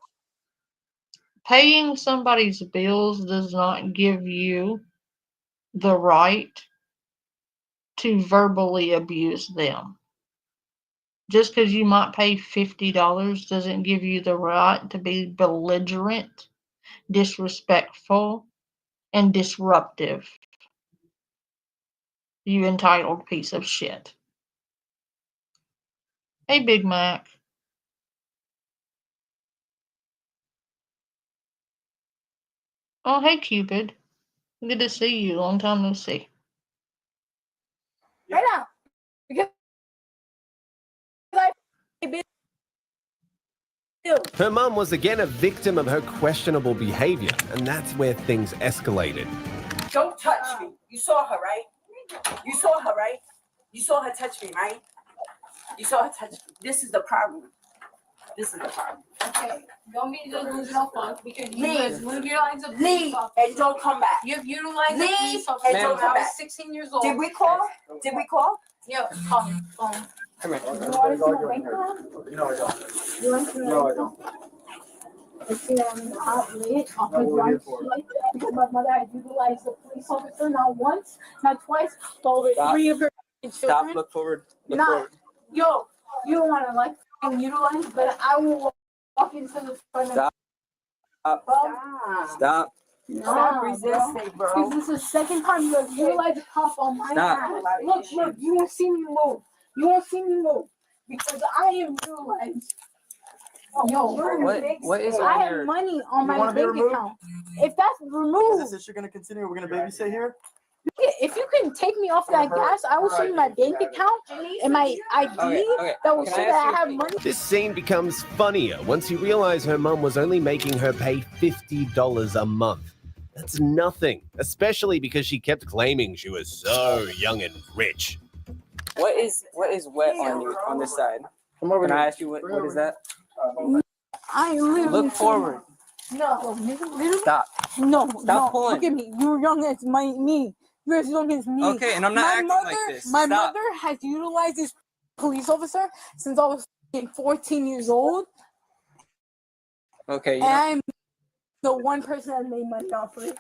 Paying somebody's bills does not give you the right to verbally abuse them. Just because you might pay $50 doesn't give you the right to be belligerent, disrespectful, and disruptive. You entitled piece of shit. Hey, Big Mac. Oh, hey, Cupid. Good to see you. Long time no see. Right now. Because Her mum was again a victim of her questionable behavior, and that's where things escalated. Don't touch me. You saw her, right? You saw her, right? You saw her touch me, right? You saw her touch me. This is the problem. Okay, don't be delusional fuck because you Leave. utilize a Leave and don't come back. You've utilized a Leave police officer and don't when come I back. was 16 years old. Did we call? Yeah, call me. Come here. You want to see my bank account? No, I don't. You want to see my bank account? Let's see, I'm not late off of one shit because my mother had utilized a police officer not once, not twice, but over 3 of her children. Stop. Look forward. Look forward. Yo, you don't want to like utilize, but I will walk into the front of. Stop. Stop resisting, bro. Because this is the second time you have utilized a cop on my ass. Look, you won't see me move. Because I am utilized. Yo, What is I on have your... money on my wanna be bank removed? account. If that's removed, Is this you're gonna continue? We're gonna babysit here? if you can take me off that gas, I will show you my bank account and my ID that will show that I have money. This scene becomes funnier once you realize her mum was only making her pay $50 a month. That's nothing, especially because she kept claiming she was so young and rich. What is wet on you on this side? Come over Can here. I ask you what is that? I literally Look forward. No, literally. Stop. No, pulling. Look at me. You're young as me. You're as young as me. Okay, and I'm not acting like this. My Stop. mother has utilized this police officer since I was 14 years old. Okay. And I'm the one person that made money off of it.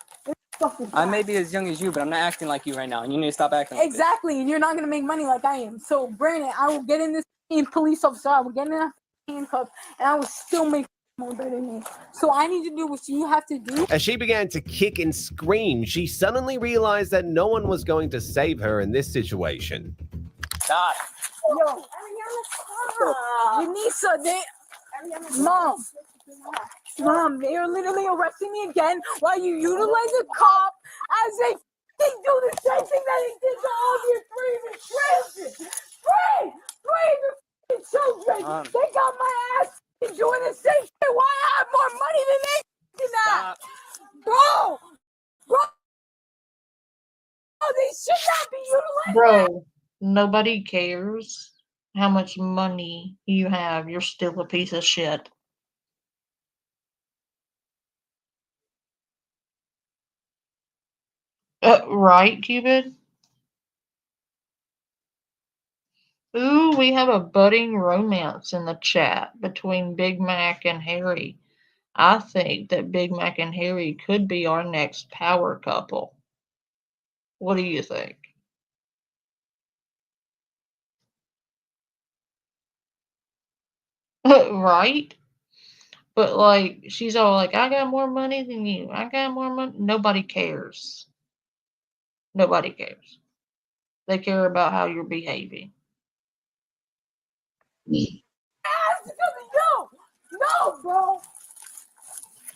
I may be as young as you, but I'm not acting like you right now, and you need to stop acting like Exactly, and you're not gonna make money like I am. So, Brandon, I will get in this police officer. I will get in a handcuff, and I will still make more better than me. So I need to do what you have to do. As she began to kick and scream, she suddenly realized that no one was going to save her in this situation. Stop. Yo, Janisa, Mom, they are literally arresting me again while you utilize a cop as they do the same thing that they did to all of your children. Three children. They got my ass doing the same thing. Why I have more money than they do that? Bro, they should not be utilized. Bro, nobody cares how much money you have. You're still a piece of shit. Right, Cupid? Ooh, we have a budding romance in the chat between Big Mac and Harry. I think that Big Mac and Harry could be our next power couple. What do you think? Right? But like, she's all like, I got more money than you. I got more money. Nobody cares. Nobody cares. They care about how you're behaving. No, bro.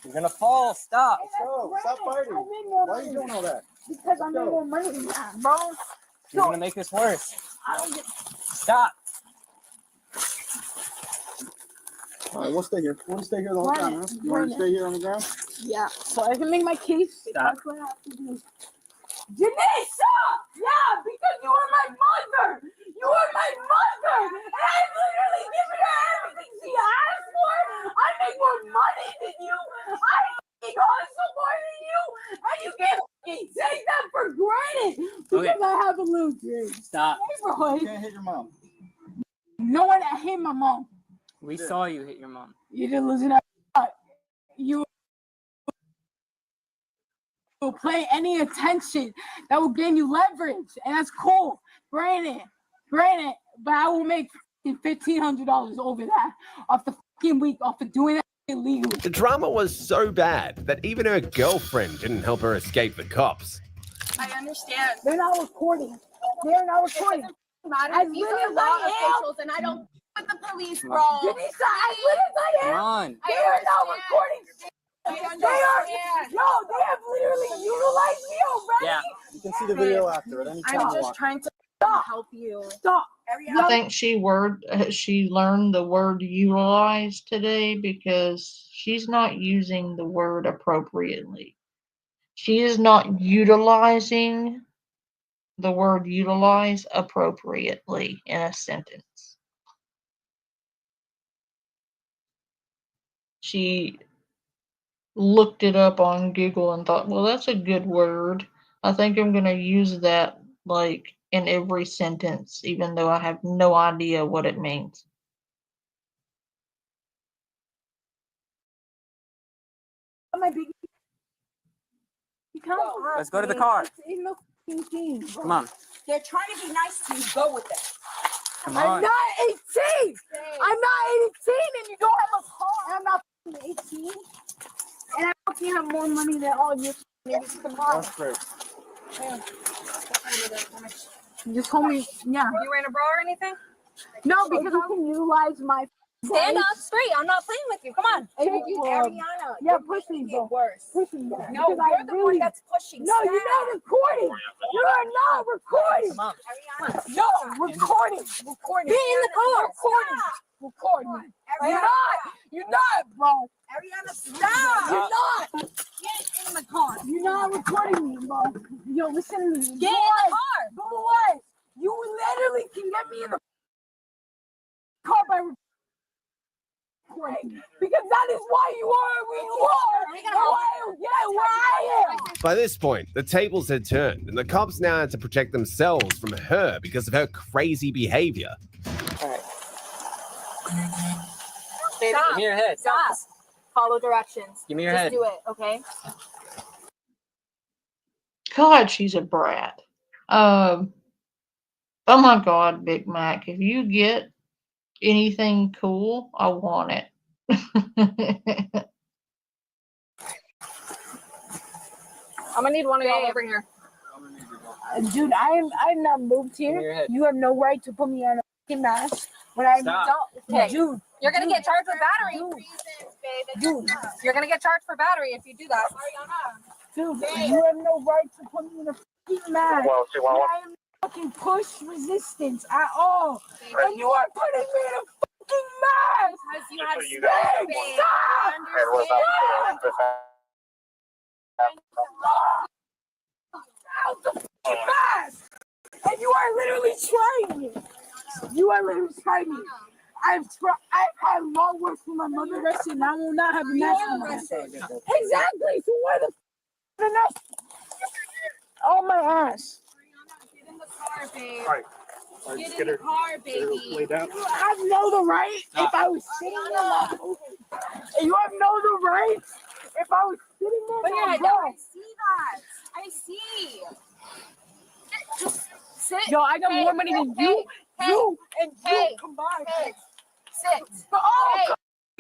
You're gonna fall. Stop. Stop fighting. Why are you doing all that? Because I made more money than that, bro. You're gonna make this worse. I don't get. Stop. All right, we'll stay here. We'll stay here the whole time, huh? You want to stay here on the ground? Yeah, so I can make my case. Stop. That's what I have to do. Janisha! Yeah, because you are my mother! You are my mother! And I've literally given her everything she asked for! I make more money than you! I fucking hustle more than you! And you can't fucking take that for granted! Because I have a little dream. Stop. Neighborhood. You can't hit your mom. No one that hit my mom. We saw you hit your mom. You didn't listen to that. You will pay any attention that will gain you leverage, and that's cool. Granted, but I will make $1,500 over that off the fucking week off of doing that illegally. The drama was so bad that even her girlfriend didn't help her escape the cops. I understand. They're not recording. They're not recording. As these are law officials, and I don't with the police, bro. Janisa, as lit as I am, Come on. they are not recording. They are. No, they have literally utilized me already. Yeah. You can see the video after at any time. I'm just trying to help you. Stop. I think she learned the word utilize today because she's not using the word appropriately. She is not utilizing the word utilize appropriately in a sentence. She looked it up on Google and thought, well, that's a good word. I think I'm going to use that like in every sentence, even though I have no idea what it means. My big. Let's go to the car. Come Come on. They're trying to be nice to you. Go with them. Come I'm on. not 18. I'm not 18, and you don't have a car. I'm not 18, and I fucking have more money than all your niggas combined. That's great. You just told me, yeah. You wearing a bra or anything? No, because I can utilize my. Stand up straight. I'm not playing with you. Come on. Ariana. Yeah, push me, bro. Worse. Push me. Yeah. No, you're the one that's pushing. No, you're not recording. You are not recording. Come on. Ariana. No, recording. Recording. Be in the car. Recording. You're not, bro. Ariana, stop. You're not. Get in the car. You're not recording me, bro. Yo, listen to me. Get in the car. Go away. You literally can get me in the car by recording. Because that is why you are where you are. Where I am. By this point, the tables had turned, and the cops now had to protect themselves from her because of her crazy behavior. All right. Baby, Give me your head. Stop. Follow directions. Give me your Just head. do it, okay? God, she's a brat. Oh my God, Big Mac, if you get anything cool, I want it. I'm gonna need one of y'all over here. Dude, I'm not moved here. You have no right to put me on a fucking mask when I Okay. Dude, You're gonna get charged with battery. Dude, You're gonna get charged for battery if you do that. dude, you have no right to put me in a fucking mask. Well, see, well, I am fucking push resistance at all. And you are putting me in a fucking mask. Because you have you guys space. have Stop! and we're about to go Out the fucking mask! And you are literally trying me. You are literally trying me. I've had law work for my mother arrested, and I will not have a mask on. Exactly. So where the the next? Oh my ass. Get in the car, babe. Right. Get in the car, baby. Lay down. You have no the right if I was sitting there not moving. And you have no the right if I was sitting there But not yeah, moving. I see that. I see. Just sit. Yo, I got more money than you, you, and you combined. Sit. Oh,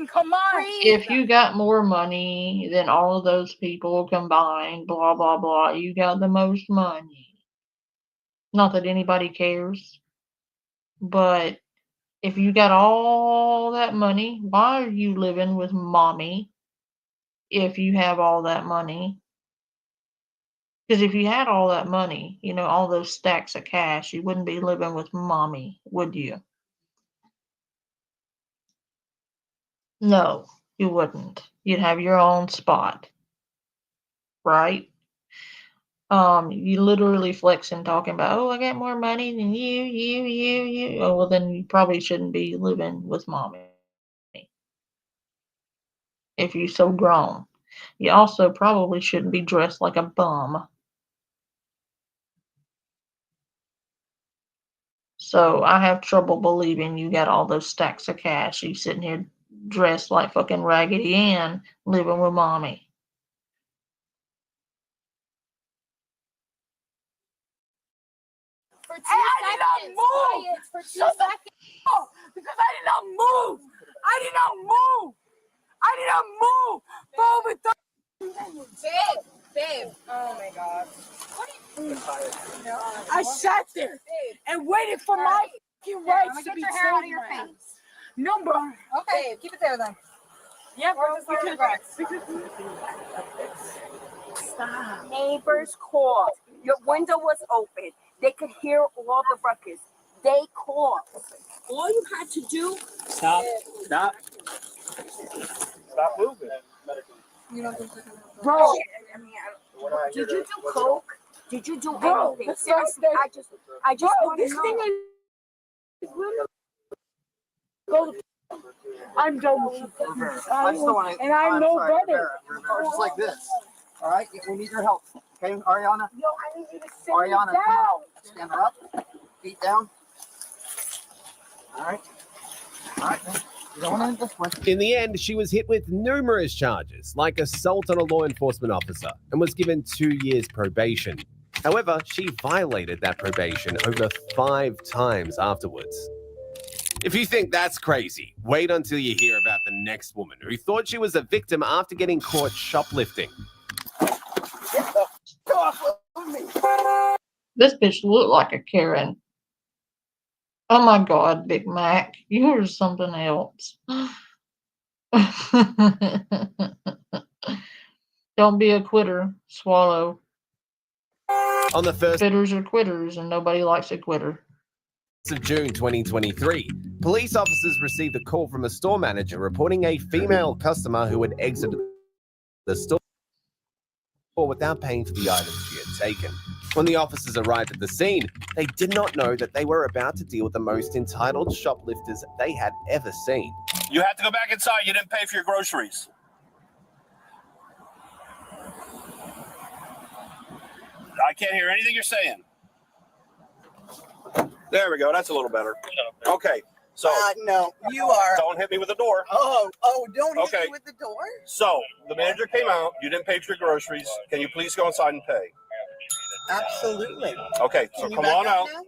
come on. If you got more money than all of those people combined, blah, blah, blah, you got the most money. Not that anybody cares, but if you got all that money, why are you living with mommy if you have all that money? Because if you had all that money, you know, all those stacks of cash, you wouldn't be living with mommy, would you? No, you wouldn't. You'd have your own spot, right? You literally flexing, talking about, oh, I got more money than you. Oh, well, then you probably shouldn't be living with mommy if you're so grown. You also probably shouldn't be dressed like a bum. So I have trouble believing you got all those stacks of cash. You sitting here dressed like fucking Raggedy Ann, living with mommy. For 2 I did not seconds. move. Quiet for 2 Shut the seconds. f- up, because I did not move. I did not move. I did not move for over 30 minutes. Babe. Oh my god. I sat there and waited for my fucking rights to be your hair out of taken your away. face. Number. Okay, keep it there then. Yeah, bro. Stop. Neighbors called. Your window was open. They could hear all the ruckus. They called. All you had to do. Stop. Stop. Stop moving. You don't think Bro, I mean, did you do coke? Did you do Bro, anything? this Seriously, I just bro, want to this know. thing is literally. Go. I'm done with you. I just don't want to. And I'm no better. Rivera, just like this. All right, we need your help. Okay, Ariana. Yo, I need you to sit Ariana, down. stand her up. Feet down. All right. All right. You're going in this way. In the end, she was hit with numerous charges, like assault on a law enforcement officer, and was given 2 years probation. However, she violated that probation over 5 times afterwards. If you think that's crazy, wait until you hear about the next woman who thought she was a victim after getting caught shoplifting. Get the off of me. This bitch looked like a Karen. Oh my god, Big Mac, you're something else. Don't be a quitter, swallow. On the 1st Quitters are quitters, and nobody likes a quitter. of June 2023, police officers received a call from a store manager reporting a female customer who had exited the store without paying for the items she had taken. When the officers arrived at the scene, they did not know that they were about to deal with the most entitled shoplifters they had ever seen. You have to go back inside. You didn't pay for your groceries. I can't hear anything you're saying. There we go. That's a little better. Okay. So No, you are. don't hit me with the door. Oh, don't hit Okay. me with the door. So the manager came out. You didn't pay for your groceries. Can you please go inside and pay? Absolutely. Okay. So Can you come back on up out. now?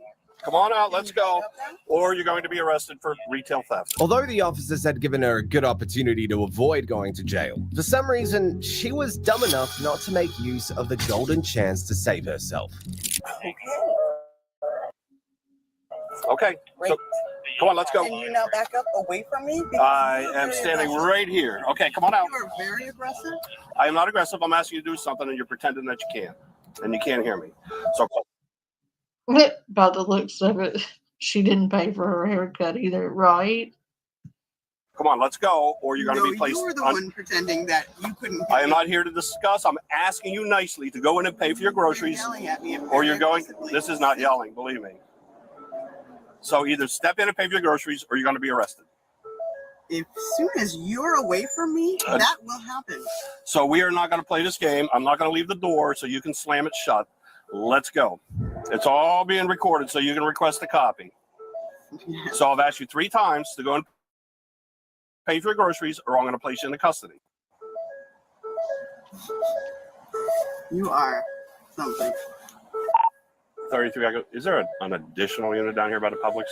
Come on out. Let's go. Or you're going to be arrested for retail theft. Although the officers had given her a good opportunity to avoid going to jail, for some reason, she was dumb enough not to make use of the golden chance to save herself. Okay. So come on. Let's go. Can you now back up away from me? Because I you are am very standing aggressive. right here. Okay. Come on out. You are very aggressive. I am not aggressive. I'm asking you to do something, and you're pretending that you can't, and you can't hear me. So By the looks of it, she didn't pay for her haircut either, right? come on, let's go, or you're going to be placed. You were the on- one pretending that you couldn't. I am not here to discuss. I'm asking you nicely to go in and pay for your groceries, Yelling at me or you're going. This is not yelling, believe me. So either step in and pay for your groceries, or you're going to be arrested. As soon as you're away from me, that will happen. So we are not going to play this game. I'm not going to leave the door so you can slam it shut. Let's go. It's all being recorded, so you can request a copy. So I've asked you 3 times to go and pay for your groceries, or I'm going to place you into custody. You are something. 33. Is there an additional unit down here by the Publix?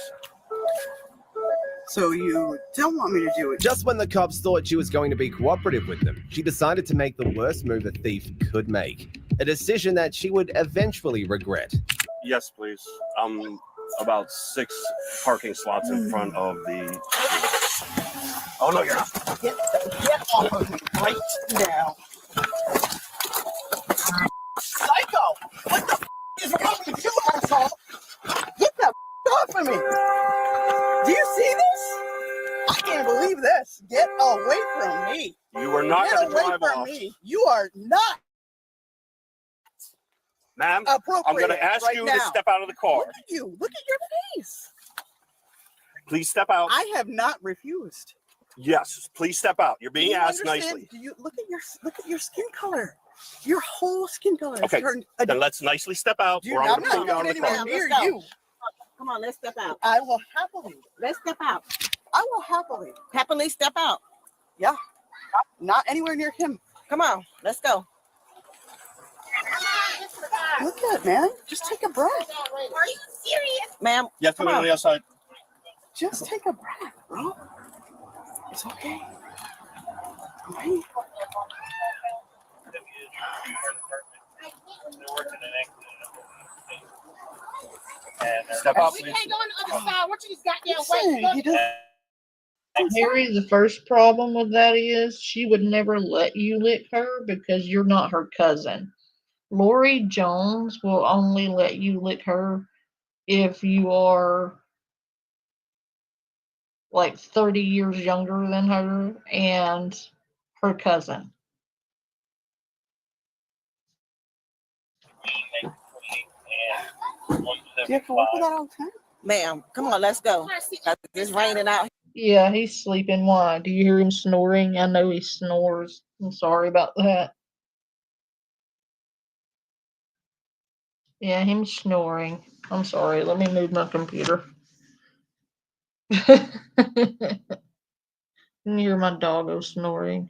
So you don't want me to do it? Just when the cops thought she was going to be cooperative with them, she decided to make the worst move a thief could make. A decision that she would eventually regret. Yes, please. About 6 parking slots in front of the... Oh, no, you're not. Get off of me right now. Psycho! What the is wrong with you, asshole? Get the off of me! Do you see this? I can't believe this. Get away from me. You are not going to drive Get away from off. me. You are not. Ma'am, I'm going to ask right you now. to step out of the car. Look at you. Look at your face. Please step out. I have not refused. Yes, please step out. You're being asked understand? nicely. Do you look at your skin color? Your whole skin color has Okay, turned. then let's nicely step out, Dude, or I'm I'm going to not put you out going of the anywhere car. near you. Come on, let's step out. I will happily. Let's step out. I will happily. Happily step out. Yeah. Not anywhere near him. Come on, let's go. Look at it, man. Just take a breath. Are you serious? Ma'am, Yes, come on the outside. Just take a breath, bro. It's okay. Right? Step out, please. Can't go on the other side. What you just goddamn wait? Harry, the first problem with that is she would never let you lick her because you're not her cousin. Lori Jones will only let you lick her if you are like 30 years younger than her and her cousin. Do you have to work with that all the time? Ma'am, come on, let's go. It's raining out. Yeah, he's sleeping. Why? Do you hear him snoring? I know he snores. I'm sorry about that. Yeah, him snoring. I'm sorry. Let me move my computer. You hear my doggo snoring.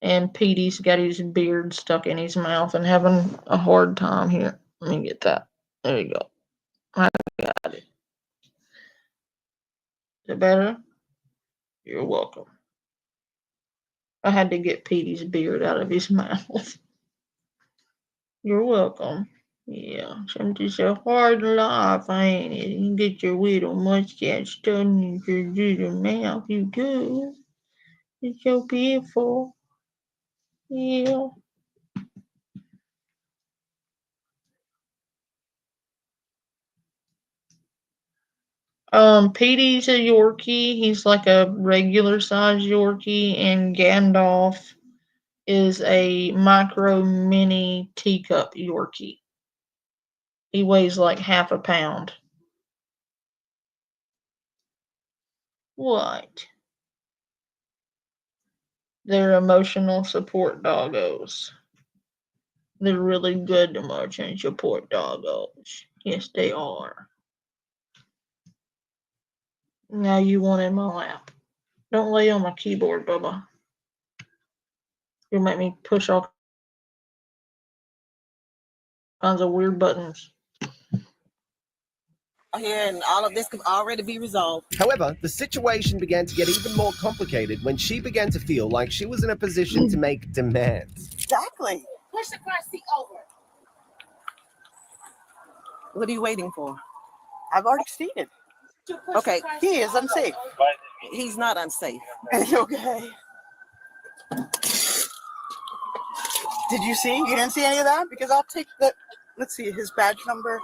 And Petey's got his beard stuck in his mouth and having a hard time here. Let me get that. There you go. I got it. Is it better? You're welcome. I had to get Petey's beard out of his mouth. You're welcome. Yeah, something's a hard life, ain't it? You get your little mustache done in your little mouth. You do. It's so beautiful. Yeah. Petey's a Yorkie. He's like a regular size Yorkie, and Gandalf is a micro mini teacup Yorkie. He weighs like half a pound. What? They're emotional support doggos. They're really good emotional support doggos. Yes, they are. Now you want in my lap. Don't lay on my keyboard, Bubba. You'll make me push all kinds of weird buttons. Here, and all of this could already be resolved. However, the situation began to get even more complicated when she began to feel like she was in a position to make demands. Exactly. Push the car seat over. What are you waiting for? I've already stated. Okay. He is unsafe. He's not unsafe. Okay. Did you see? You didn't see any of that? Because I'll take the. Let's see his badge number.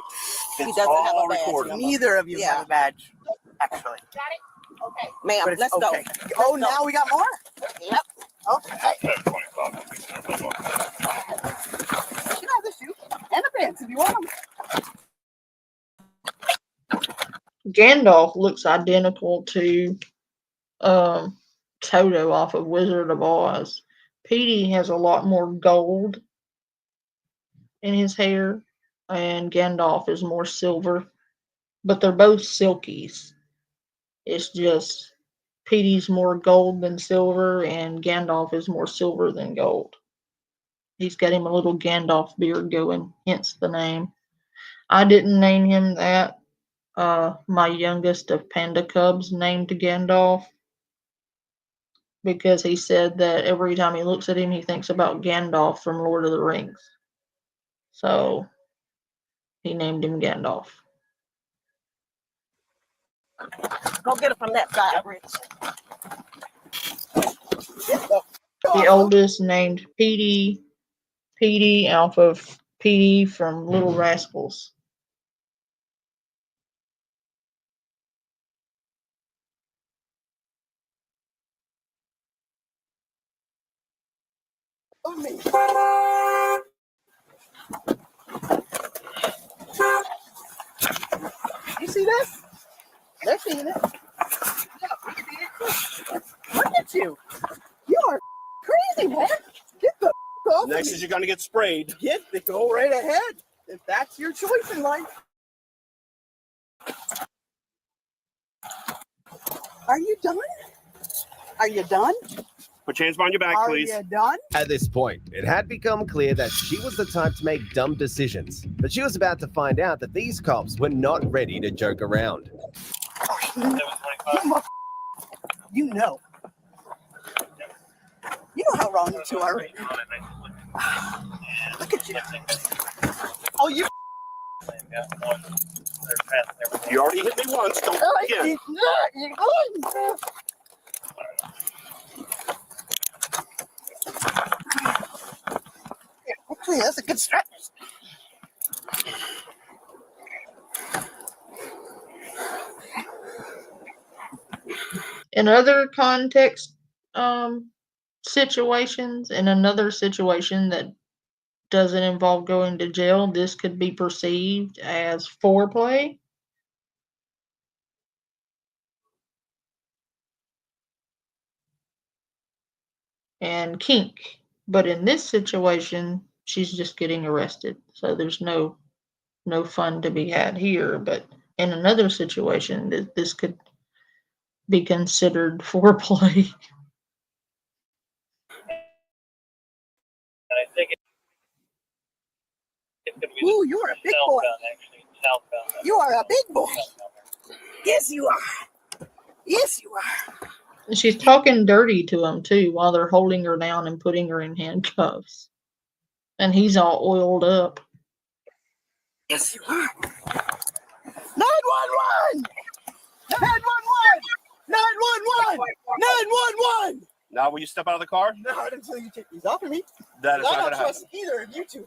He doesn't have a badge number. Neither of you have a badge, actually. Got it? Okay. Ma'am, But it's let's okay. go. Oh, now we got more? Yep. Okay. You can have the shoe and the pants if you want them. Gandalf looks identical to Toto off of Wizard of Oz. Petey has a lot more gold in his hair, and Gandalf is more silver. but they're both silkies. It's just Petey's more gold than silver, and Gandalf is more silver than gold. He's got him a little Gandalf beard going, hence the name. I didn't name him that. My youngest of panda cubs named Gandalf because he said that every time he looks at him, he thinks about Gandalf from Lord of the Rings. So he named him Gandalf. Go get it from that side, Rich. The oldest named Petey off of Petey from Little Rascals. You see this? They're seeing it. Look at you. You are crazy, man. Get the off. Next is you're gonna get sprayed. Go right ahead. If that's your choice in life. Are you done? Are you done? Put your hands behind your back, please. Are you done? At this point, it had become clear that she was the type to make dumb decisions, but she was about to find out that these cops were not ready to joke around. You know. You know how wrong you two are. Look at you. Oh, you. You already hit me once. Don't I again. did not. You're going. Okay, that's a good stretch. In other context situations, in another situation that doesn't involve going to jail, this could be perceived as foreplay. And kink. But in this situation, she's just getting arrested. So there's no fun to be had here. But in another situation, this could be considered foreplay. I think Ooh, you are a big boy. You are a big boy. Yes, you are. Yes, you are. She's talking dirty to him too while they're holding her down and putting her in handcuffs. And he's all oiled up. Yes, you are. 911! 911! 911! 911! Now, will you step out of the car? Not until you take these off of me. That is I not don't going to happen. trust either of you two.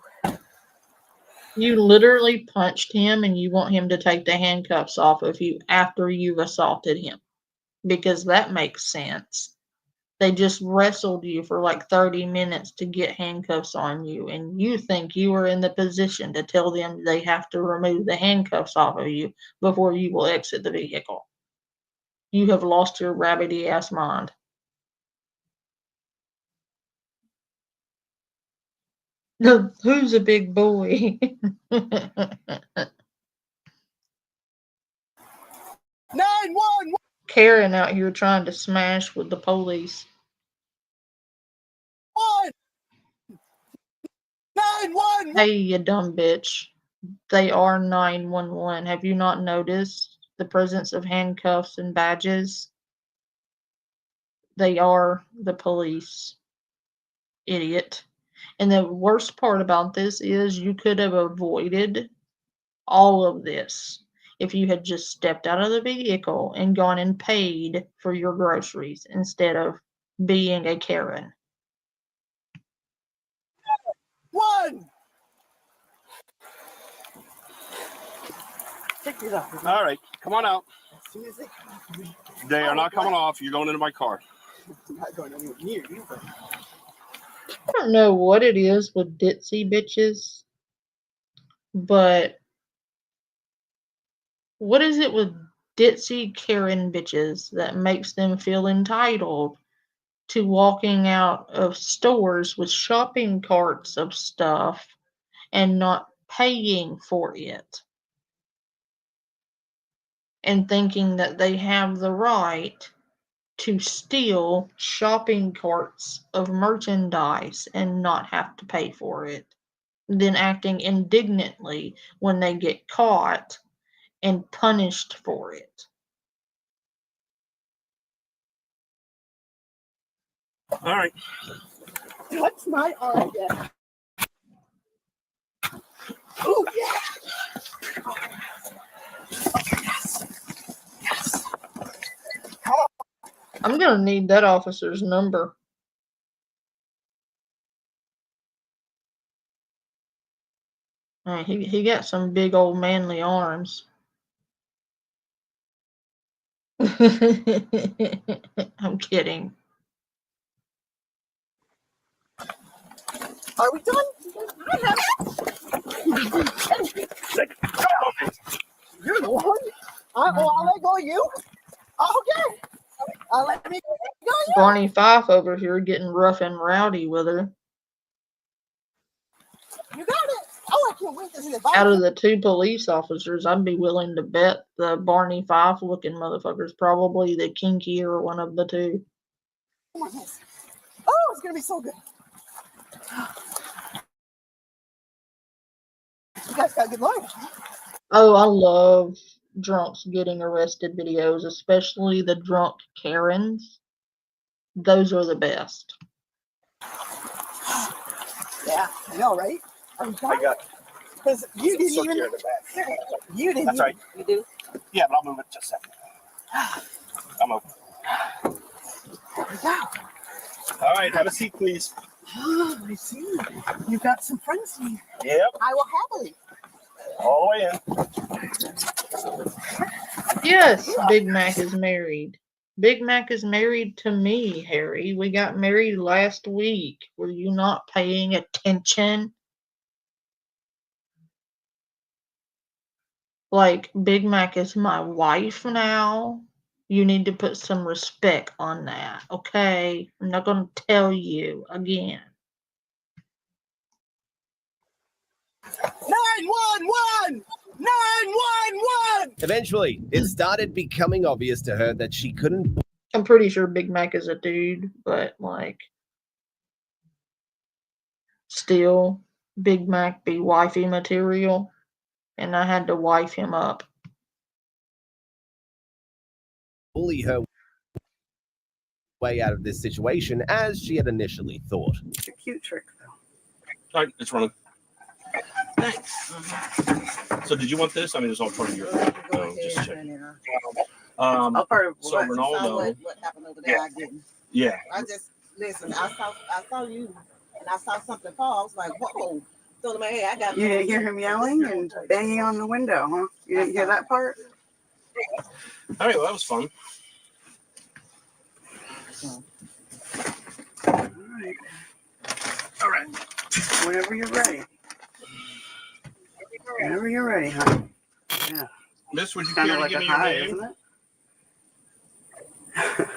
You literally punched him and you want him to take the handcuffs off of you after you've assaulted him. Because that makes sense. They just wrestled you for like 30 minutes to get handcuffs on you, and you think you are in the position to tell them they have to remove the handcuffs off of you before you will exit the vehicle. You have lost your rabbity ass mind. Who's a big boy? 911! Karen out here trying to smash with the police. 911! Hey, you dumb bitch. They are 911. Have you not noticed the presence of handcuffs and badges? They are the police. Idiot. And the worst part about this is you could have avoided all of this if you had just stepped out of the vehicle and gone and paid for your groceries instead of being a Karen. One! Take these off. All right, come on out. As soon as they come, They are not coming off. You're going into my car. I'm not going anywhere near you, but I don't know what it is with ditzy bitches, but what is it with ditzy Karen bitches that makes them feel entitled to walking out of stores with shopping carts of stuff and not paying for it? and thinking that they have the right to steal shopping carts of merchandise and not have to pay for it, then acting indignantly when they get caught and punished for it. All right. Touch my arm again. Oh, yeah. Yes. Yes. Come on. I'm going to need that officer's number. He got some big old manly arms. I'm kidding. Are we done? You're the one. I'll let go of you. Okay. I'll let me go of you. Barney Fife over here getting rough and rowdy with her. You got it. Oh, I can't wait to see the Out of the two police officers, I'd be willing to bet the Barney Fife looking motherfucker's probably the kinkier one of the two. Oh, it's going to be so good. You guys got a good line. Oh, I love drunks getting arrested videos, especially the drunk Karens. Those are the best. Yeah, I know, right? I got it. Because you didn't even. Here in the back. You didn't. That's right. You do? Yeah, but I'll move it just a second. I'm open. There we go. All right, have a seat, please. Oh, I see. You got some friends here. Yep. I will happily. All the way in. Yes, Big Mac is married. Big Mac is married to me, Harry. We got married last week. Were you not paying attention? Like, Big Mac is my wife now. You need to put some respect on that, okay? I'm not going to tell you again. 911! 911! Eventually, it started becoming obvious to her that she couldn't. I'm pretty sure Big Mac is a dude, but like, still, Big Mac be wifey material, and I had to wife him up. Bully her way out of this situation as she had initially thought. It's a cute trick, though. All right, it's running. Thanks. So, did you want this? I mean, it's all part of your. Just check. All part of so what? Ronaldo. What happened over there? I didn't. Yeah. I just listen. I saw you, and I saw something fall. I was like, whoa. Told him, hey, I got. You didn't hear him yelling and banging on the window, huh? You didn't hear that part? All right, well, that was fun. All right. Whenever you're ready. Whenever you're ready, honey. Yeah. Miss, would you Kind care of to like give a me your high, name? isn't it?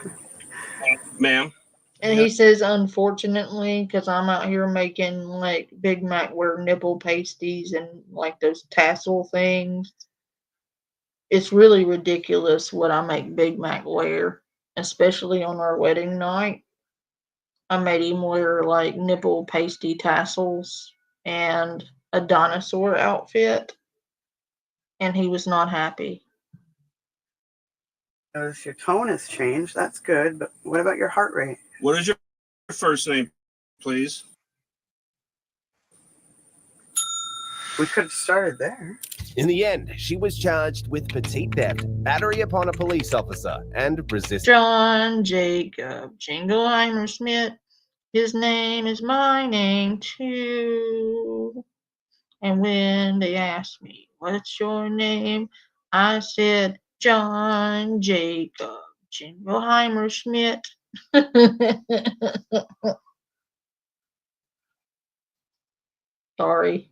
Ma'am. And he says, unfortunately, because I'm out here making like Big Mac wear nipple pasties and like those tassel things. It's really ridiculous what I make Big Mac wear, especially on our wedding night. I made him wear like nipple pasty tassels and a dinosaur outfit, and he was not happy. Notice your tone has changed. That's good. But what about your heart rate? What is your first name, please? We could have started there. In the end, she was charged with petite theft, battery upon a police officer, and resistance. John Jacob Jingleheimer Schmidt. His name is my name too. And when they asked me, what's your name? I said, John Jacob Jingleheimer Schmidt. Sorry.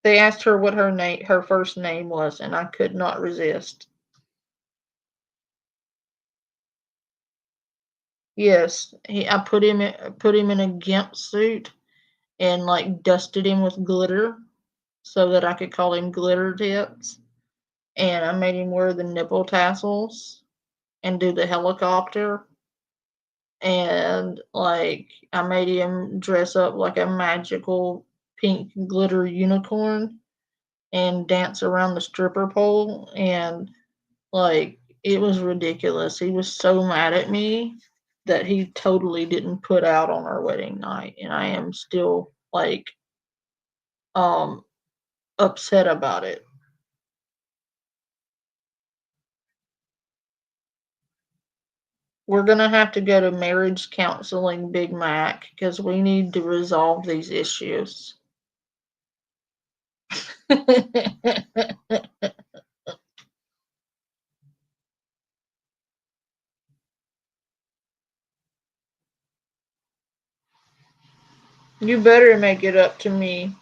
They asked her what her first name was, and I could not resist. Yes, I put him in a gimp suit and like dusted him with glitter so that I could call him Glitter Tips. and I made him wear the nipple tassels and do the helicopter. And like I made him dress up like a magical pink glitter unicorn and dance around the stripper pole, and like it was ridiculous. He was so mad at me that he totally didn't put out on our wedding night, and I am still like um upset about it. We're gonna have to go to marriage counseling, Big Mac, because we need to resolve these issues. You better make it up to me.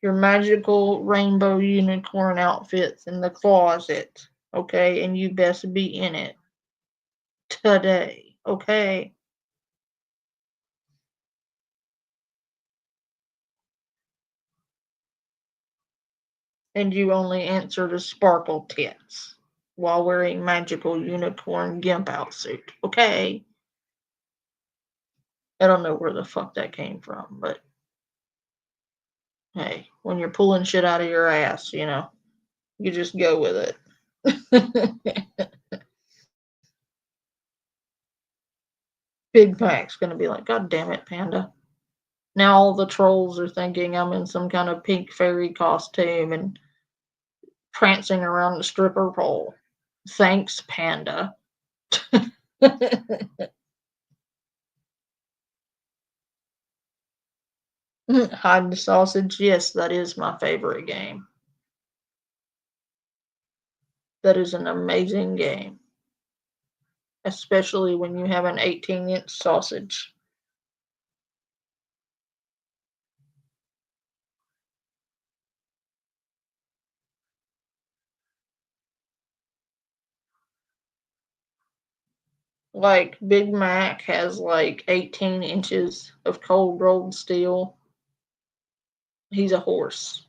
Your magical rainbow unicorn outfits in the closet, okay? And you best be in it today, okay? And you only answer to sparkle tits while wearing magical unicorn gimp outsuit, okay? I don't know where the fuck that came from, but hey, when you're pulling shit out of your ass, you just go with it. Big Mac's gonna be like, God damn it, Panda. Now all the trolls are thinking I'm in some kind of pink fairy costume and prancing around the stripper pole. Thanks, Panda. Hide the sausage. Yes, that is my favorite game. That is an amazing game. Especially when you have an 18-inch sausage. Like, Big Mac has like 18 inches of cold rolled steel. He's a horse.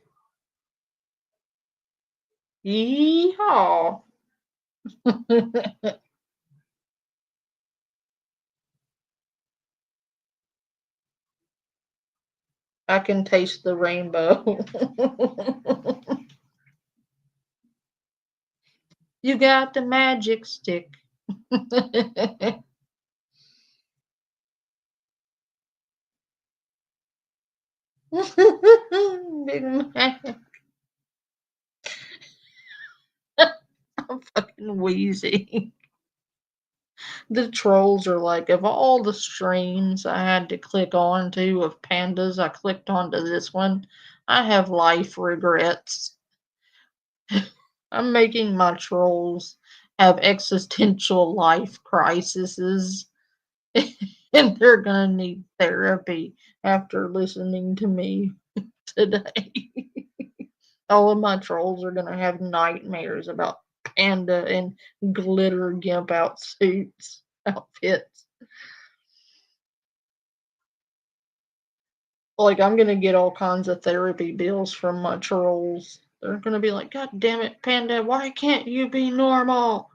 Yeehaw. I can taste the rainbow. You got the magic stick. Big Mac. I'm fucking wheezing. The trolls are like, of all the streams I had to click on to of pandas, I clicked onto this one. I have life regrets. I'm making my trolls have existential life crises. And they're gonna need therapy after listening to me today. All of my trolls are gonna have nightmares about panda and glitter gimp outfits. Like, I'm gonna get all kinds of therapy bills from my trolls. They're gonna be like, God damn it, Panda, why can't you be normal?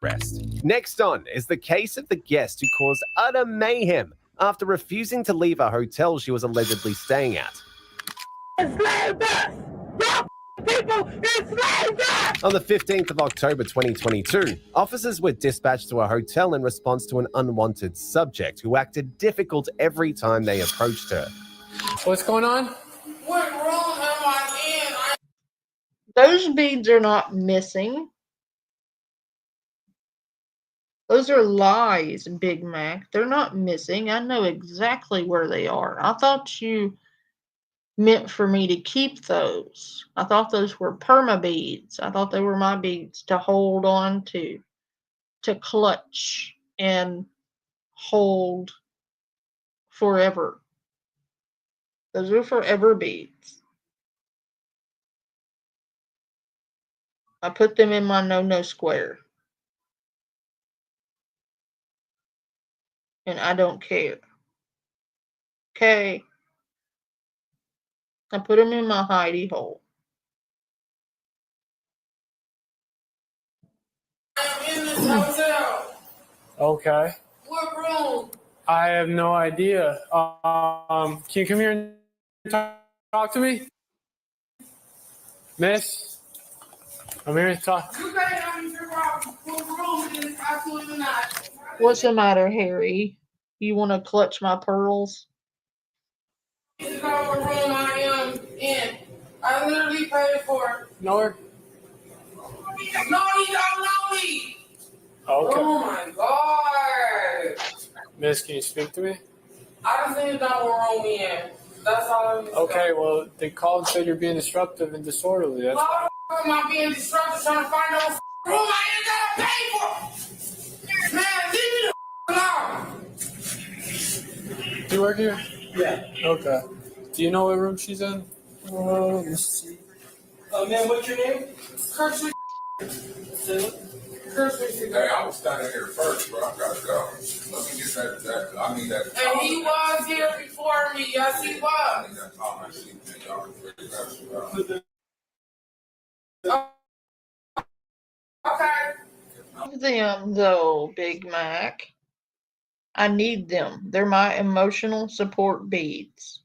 Rest. Next on is the case of the guest who caused utter mayhem after refusing to leave a hotel she was allegedly staying at. Enslaved us! Y'all people enslaved us! On the 15th of October 2022, officers were dispatched to a hotel in response to an unwanted subject who acted difficult every time they approached her. What's going on? What room am I in? Those beads are not missing. Those are lies, Big Mac. They're not missing. I know exactly where they are. I thought you meant for me to keep those. I thought those were perma beads. I thought they were my beads to hold on to clutch and hold forever. Those are forever beads. I put them in my no-no square. and I don't care. Okay. I put them in my hidey hole. I'm in this hotel. Okay. What room? I have no idea. Can you come here and talk to me? Miss? I'm here to talk. You better help me figure out what room it is. Absolutely not. What's the matter, Harry? You want to clutch my pearls? This is not what room I am in. I literally paid for it. Know her? No, you don't know me. Okay. Oh my god. Miss, can you speak to me? I just need to know what room we in. That's all I'm Okay, well, they called and said you're being disruptive and disorderly. That's Why the f am I being disruptive trying to find out what room I in that I paid for? Man, leave me the alone. Do you work here? Yeah. Okay. Do you know what room she's in? Let me see. Man, what's your name? Kirsten. Hey, I was standing here first, but I gotta go. Let me get that. I need that. And he was here before me. Yes, he was. I need that time I see that y'all can figure that Okay. Give them, though, Big Mac. I need them. They're my emotional support beads.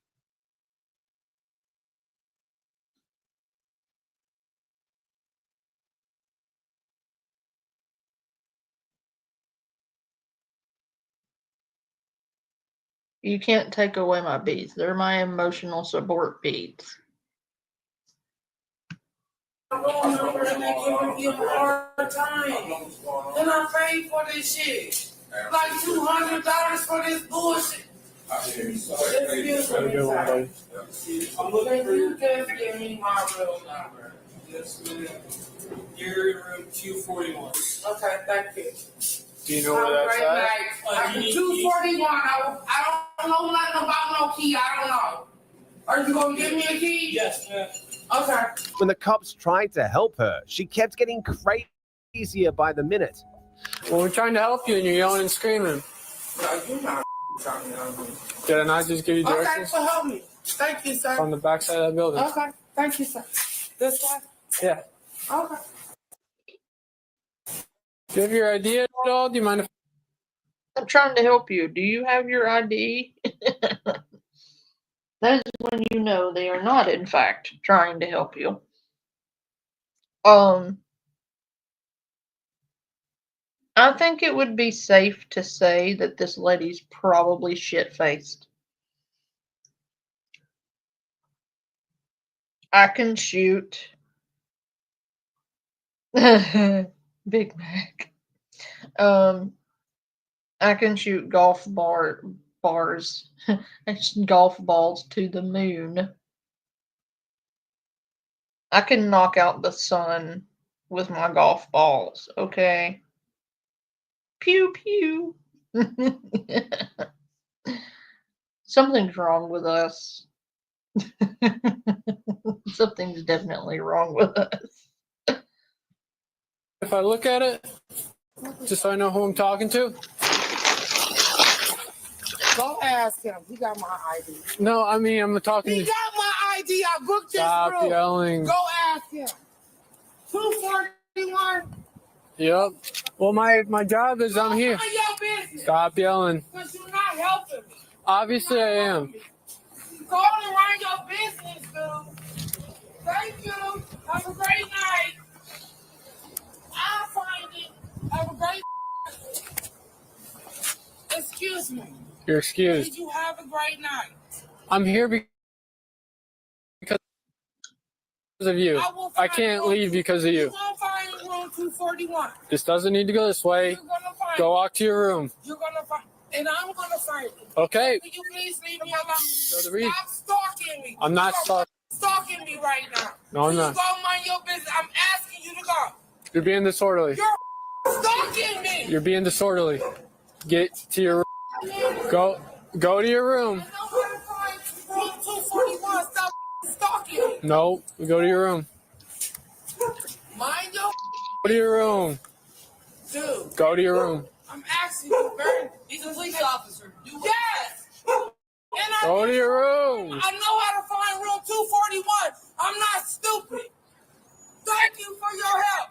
You can't take away my beads. They're my emotional support beads. Phone number and they giving me a hard time. Then I paid for this shit. Like $200 for this bullshit. Excuse me, sir. Can you just give me my real number? Yes, ma'am. You're in room 241. Okay, thank you. Do you know where that's at? 241. I don't know nothing about no key. I don't know. Are you gonna give me a key? Yes, ma'am. Okay. When the cops tried to help her, she kept getting crazier by the minute. Well, we're trying to help you and you're yelling and screaming. No, you're not trying to help me. Did I not just give you Okay, directions? so help me. Thank you, sir. On the back side of that building. Okay, thank you, sir. This one? Yeah. Okay. Do you have your ID at all? Do you mind if I'm trying to help you. Do you have your ID? That is when you know they are not, in fact, trying to help you. I think it would be safe to say that this lady's probably shit-faced. I can shoot. Big Mac. I can shoot golf balls to the moon. I can knock out the sun with my golf balls, okay? Pew pew. Something's wrong with us. Something's definitely wrong with us. if I look at it? Just so I know who I'm talking to? Go ask him. He got my ID. No, I mean, I'm talking He to... got my ID. I booked this Stop room. yelling. Go ask him. 241. Yep. Well, my job is I'm here. Mind your business. Stop yelling. Because you're not helping me. Obviously, I am. Go on and run your business, dude. Thank you. Have a great night. I'll find it. Have a great Excuse me. You're excused. Did you have a great night? I'm here because of you. I can't leave because of you. You're going to find room 241. This doesn't need to go this way. You're going to find Go walk to your room. You're going to find and I'm going to find it. Okay. Will you please leave me alone? So the reason- Stop stalking me. I'm not stalking me right now. No, I'm not. You go mind your business. I'm asking you to go. You're being disorderly. You're stalking me. You're being disorderly. Get to your room. Go to your room. Room 241. Stop stalking me. No, go to your room. Mind your Go to your room. dude. Go to your room. I'm asking you very He's a police officer. Yes! And Go to your room. I know how to find room 241. I'm not stupid. Thank you for your help.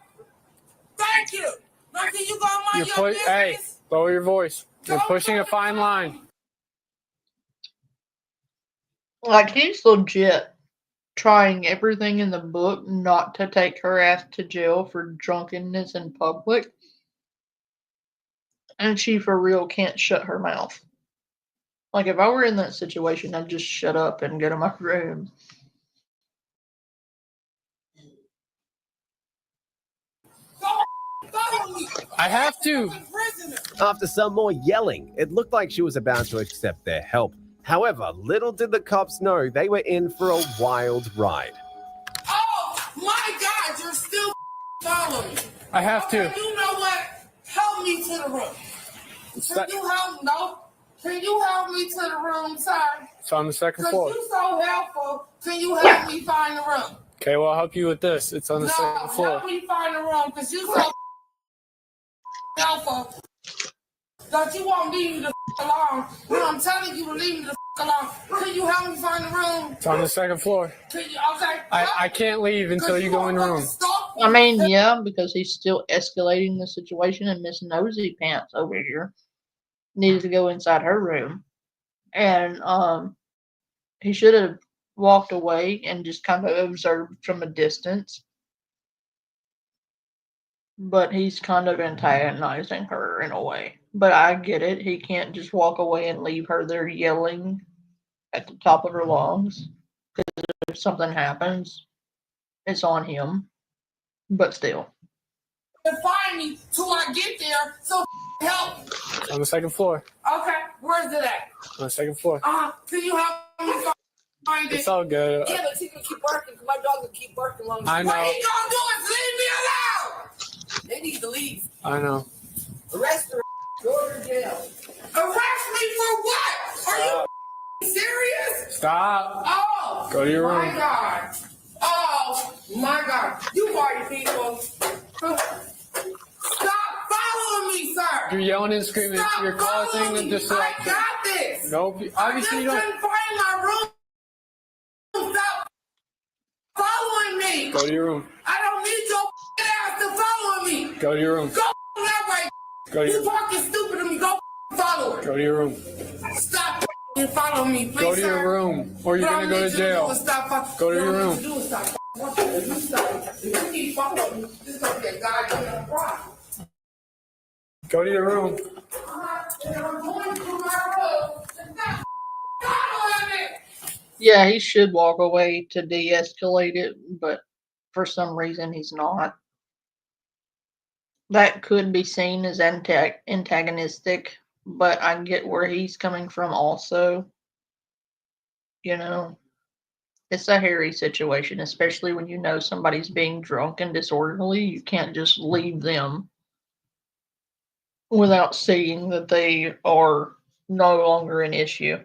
Thank you. Now can you go mind your business? Hey, lower your voice. You're pushing a fine line. Like, he's legit trying everything in the book not to take her ass to jail for drunkenness in public. And she for real can't shut her mouth. Like, if I were in that situation, I'd just shut up and go to my room. I have to. After some more yelling, it looked like she was about to accept their help. However, little did the cops know they were in for a wild ride. Oh, my God, you're still following me. I have to. You know what? Help me to the room. Can you help me to the room, sir? It's on the second floor. Because you're so helpful. Can you help me find the room? Okay, well, I'll help you with this. It's on the second floor. Help me find the room because you're so helpful. Don't you want me to leave me the alone? When I'm telling you to leave me the alone, can you help me find the room? It's on the second floor. Can you, okay. I can't leave until you go in the room. I mean, yeah, because he's still escalating the situation, and Miss Nosy Pants over here needed to go inside her room. And he should have walked away and just kind of observed from a distance. But he's kind of antagonizing her in a way. But I get it. He can't just walk away and leave her there yelling at the top of her lungs. Because if something happens, it's on him. But still. Find me till I get there, so help. It's on the second floor. Okay, where's it at? On the second floor. Can you help me find it? It's all good. Yeah, but he's gonna keep barking. My dog will keep barking long. I know. What he gonna do is leave me alone. They need to leave. I know. Arrest her. Go to jail. Arrest me for what? Are you serious? Stop. Oh. Go to your room. My God. Oh my God. You party people. Stop following me, sir. You're yelling and screaming. Stop You're causing a disruption. I got this. Nope. Obviously, you I don't. just couldn't find my room. Stop following me. Go to your room. I don't need your ass to follow me. Go to your room. Go that way. Go to your You talking stupid to me. Go follow her. Go to your room. Stop and follow me, please. Go to your room, or you're gonna go to jail. Go to your room. If you keep following me, this is gonna be a goddamn problem. Go to your room. I'm going to my room. Stop following me. Yeah, he should walk away to de-escalate it, but for some reason he's not. That could be seen as antagonistic, but I get where he's coming from also. You know, it's a hairy situation, especially when you know somebody's being drunk and disorderly. You can't just leave them without seeing that they are no longer an issue.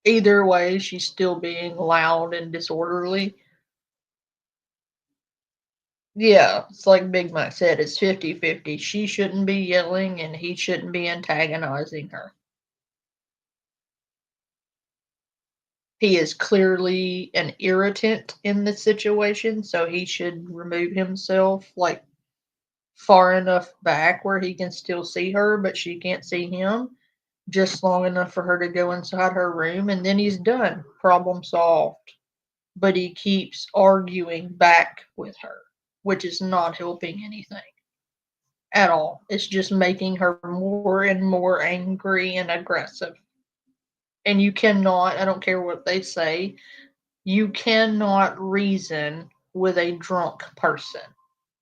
Either way, she's still being loud and disorderly. Yeah, it's like Big Mike said, it's 50-50. She shouldn't be yelling and he shouldn't be antagonizing her. He is clearly an irritant in the situation, so he should remove himself like far enough back where he can still see her, but she can't see him. Just long enough for her to go inside her room, and then he's done. Problem solved. But he keeps arguing back with her, which is not helping anything at all. It's just making her more and more angry and aggressive. And you cannot, I don't care what they say, you cannot reason with a drunk person.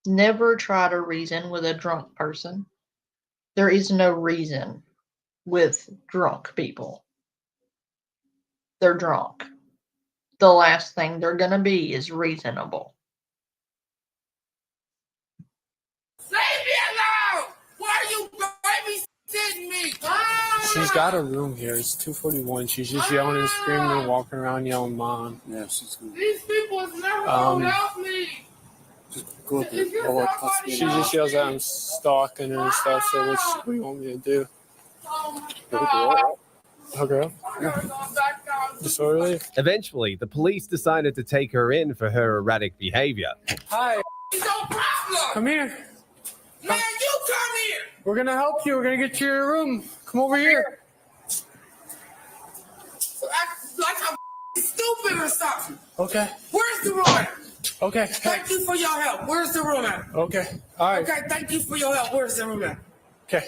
Never try to reason with a drunk person. There is no reason with drunk people. They're drunk. The last thing they're going to be is reasonable. Leave me alone! Why are you babysitting me? She's got a room here. It's 241. She's just yelling and screaming and walking around yelling, "Mom." Yeah, she's good. These people is never going to help me. Just go up and she just yells that I'm stalking her and stuff. So what do you want me to do? Okay. Disorderly. Eventually, the police decided to take her in for her erratic behavior. Hi. No problem. Come here. Man, you come here. We're gonna help you. We're gonna get you your room. Come over here. Like I'm stupid or something. Okay. Where's the room at? Okay. Thank you for your help. Where's the room at? Okay. All right. Okay, thank you for your help. Where's the room at? Okay.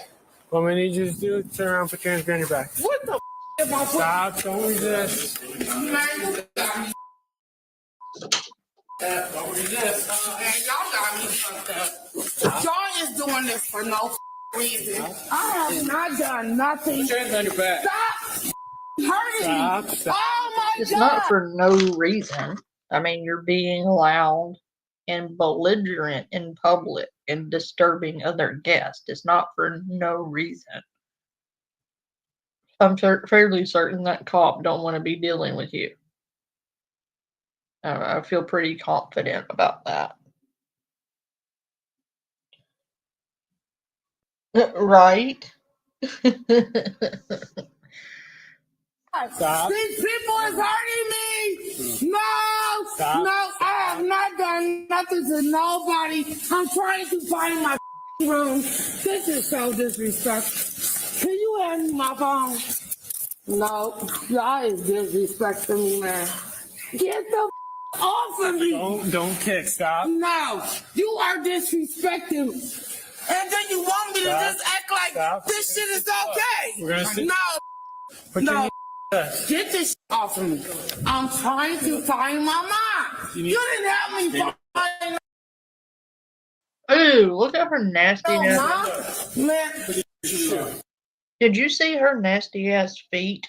What we need you to do is turn around, put your hands behind your back. What the am I Stop, don't resist. Man, don't resist. Man, y'all got me fucked up. Y'all is doing this for no reason. I have not done nothing. Put your hands behind your back. Stop hurting me. Stop. Oh my It's God. not for no reason. I mean, you're being loud and belligerent in public and disturbing other guests. It's not for no reason. I'm fairly certain that cop don't want to be dealing with you. I feel pretty confident about that. Right? Stop. These people is hurting me. No, Stop. no, I have not done nothing to nobody. I'm trying to find my room. This is so disrespectful. Can you hand me my phone? No, y'all is disrespecting me, man. Get the off of me. Don't kick. Stop. No, you are disrespecting me. And then you want me to just act like this shit is okay. We're gonna sit. No, Put your no. knee. Get this shit off of me. I'm trying to find my mom. You didn't help me find Ooh, look at her nasty my ass. mom. Man, Did you see her nasty ass feet?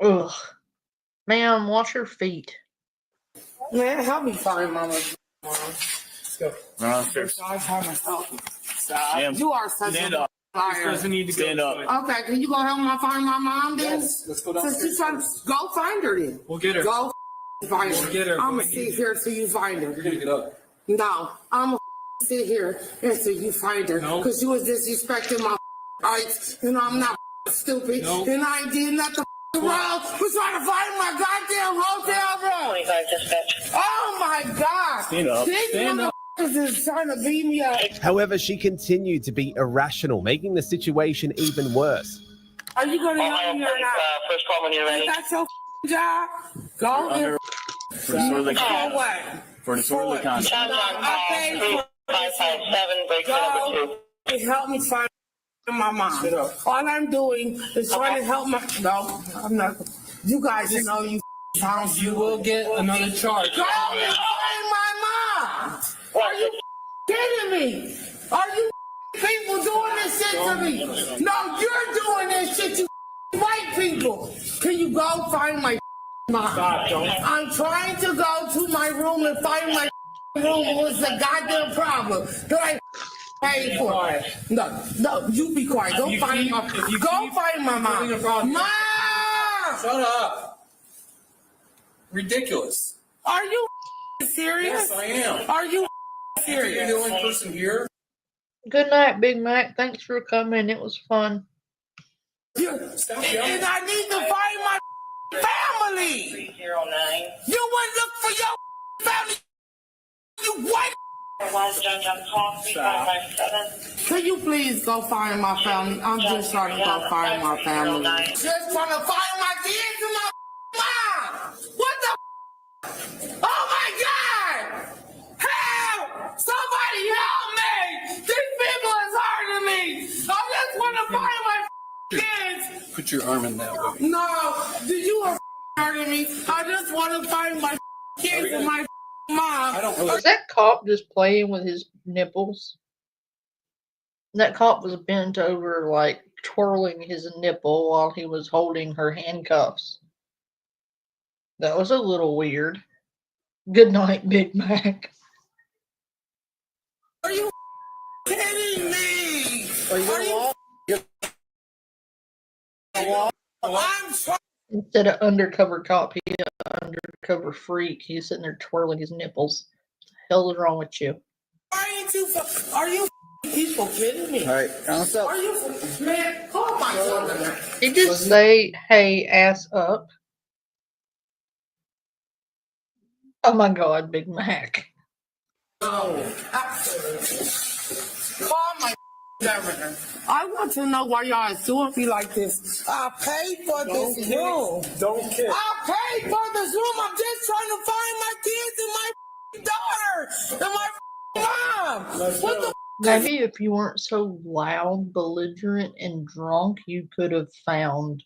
Ugh. Ma'am, wash your feet. man, help me find mama. Let's go. Run upstairs. Stop. You are such Stand a up. liar. Doesn't need to Stand go. up. Okay, can you go help me find my mom then? Yes, let's go Since downstairs. you trying to go find her then. We'll get her. Go find her. We'll get her. I'm gonna sit here till you find her. You're gonna get up. No, I'm gonna sit here until you find her. No. Because you was disrespecting my rights. And I'm not stupid. No. And I ain't did nothing wrong. We're trying to find my goddamn hotel room. Oh my God. Stand up. These Stand up. motherfuckers is trying to beat me up. However, she continued to be irrational, making the situation even worse. Are you gonna help me or not? First call when you're ready. Is that your job? Go and For disorderly go conduct. away. For disorderly conduct. I paid for 557, break go and help me find my mom. All I'm doing is trying to help my. No, I'm not. You guys know you sound. You will get another charge. Go and find my mom. Are you kidding me? Are you people doing this shit to me? No, you're doing this shit to white people. Can you go find my mom? Stop, don't. I'm trying to go to my room and find my room. What's the goddamn problem? That I paid for. No, you be quiet. Go find my. Go find my mom. Mom! Shut up. Ridiculous. Are you serious? Yes, I am. Are you You're serious? the only person here. Good night, Big Mac. Thanks for coming. It was fun. Stop And yelling. I need to find my family. 309. You went look for your family. You white. Can you please go find my family? I'm just trying to go find my family. Just trying to find my kids and my mom. What the? Oh my God! Help! Somebody help me! These people is hurting me. I just want to find my kids. Put your arm in that way. No, you are hurting me. I just want to find my kids and my mom. I don't Was really. that cop just playing with his nipples? That cop was bent over, like twirling his nipple while he was holding her handcuffs. That was a little weird. Good night, Big Mac. Are you kidding me? I'm trying. Instead of undercover cop, he an undercover freak. He's sitting there twirling his nipples. hell is wrong with you? Are you people kidding me? All right, what's up? Are you, man? Call my brother. He just say, "Hey, ass up." Oh my God, Big Mac. Call my governor. I want to know why y'all is doing me like this. I paid for this room. Don't kick. I paid for this room. I'm just trying to find my kids and my daughter and my mom. What the Maybe if you weren't so loud, belligerent, and drunk, you could have found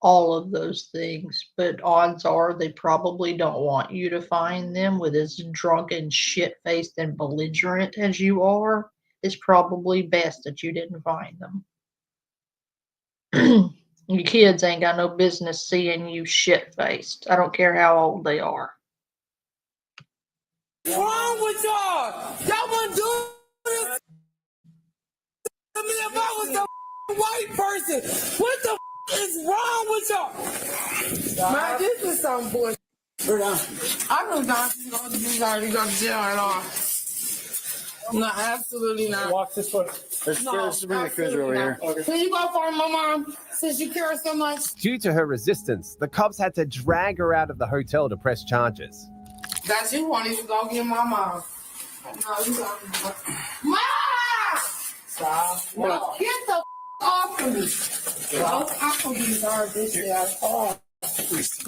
all of those things. But odds are they probably don't want you to find them with as drunk and shit-faced and belligerent as you are. It's probably best that you didn't find them. Your kids ain't got no business seeing you shit-faced. I don't care how old they are. What's wrong with y'all? Y'all wouldn't do this to me if I was the white person. What the is wrong with y'all? Man, this is some bullshit. I know Johnson's going to be already go to jail at all. No, absolutely not. Walk this way. Let's bring the cruiser over here. Can you go find my mom since you care so much? Due to her resistance, the cops had to drag her out of the hotel to press charges. That you wanted to go get my mom. No, you got Mom! Stop. No, get the off of me. Those Applebee's are this year.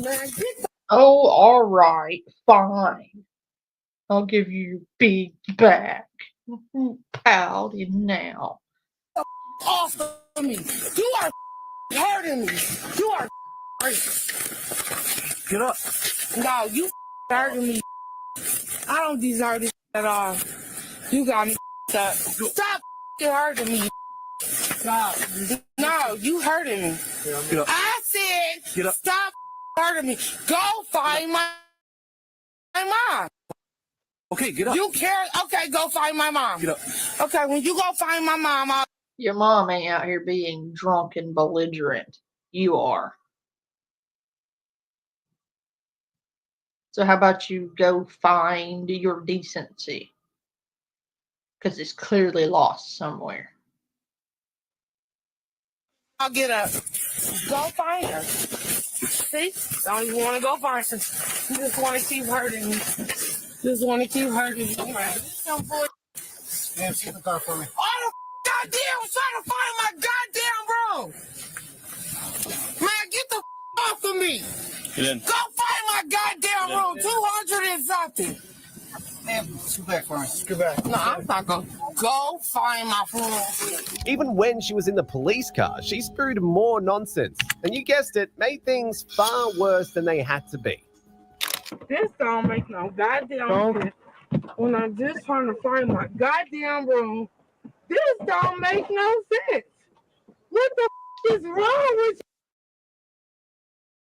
Man, get the Oh, all right, fine. I'll give you your big back. Pouty now. off of me. You are hurting me. You are Get up. No, you hurting me. I don't deserve this at all. You got me up. Stop hurting me. Stop. No, you hurting me. Get up. I said Get up. stop hurting me. Go find my mom. Okay, get up. You care? Okay, go find my mom. Get up. Okay, when you go find my mom, Your mom ain't out here being drunk and belligerent. You are. So how about you go find your decency? Because it's clearly lost somewhere. I'll get up. Go find her. See? Don't even want to go find her. You just want to keep hurting me. Just want to keep hurting me. Man, some boy. Man, see the car for me. All the goddamn was trying to find my goddamn room. Man, get the off of me. Get in. Go find my goddamn room. 200 and something. Man, scoot back for me. Scoot back. No, I'm not going to go find my room. Even when she was in the police car, she spewed more nonsense. And you guessed it, made things far worse than they had to be. This don't make no goddamn sense. When I'm just trying to find my goddamn room, this don't make no sense. What the is wrong with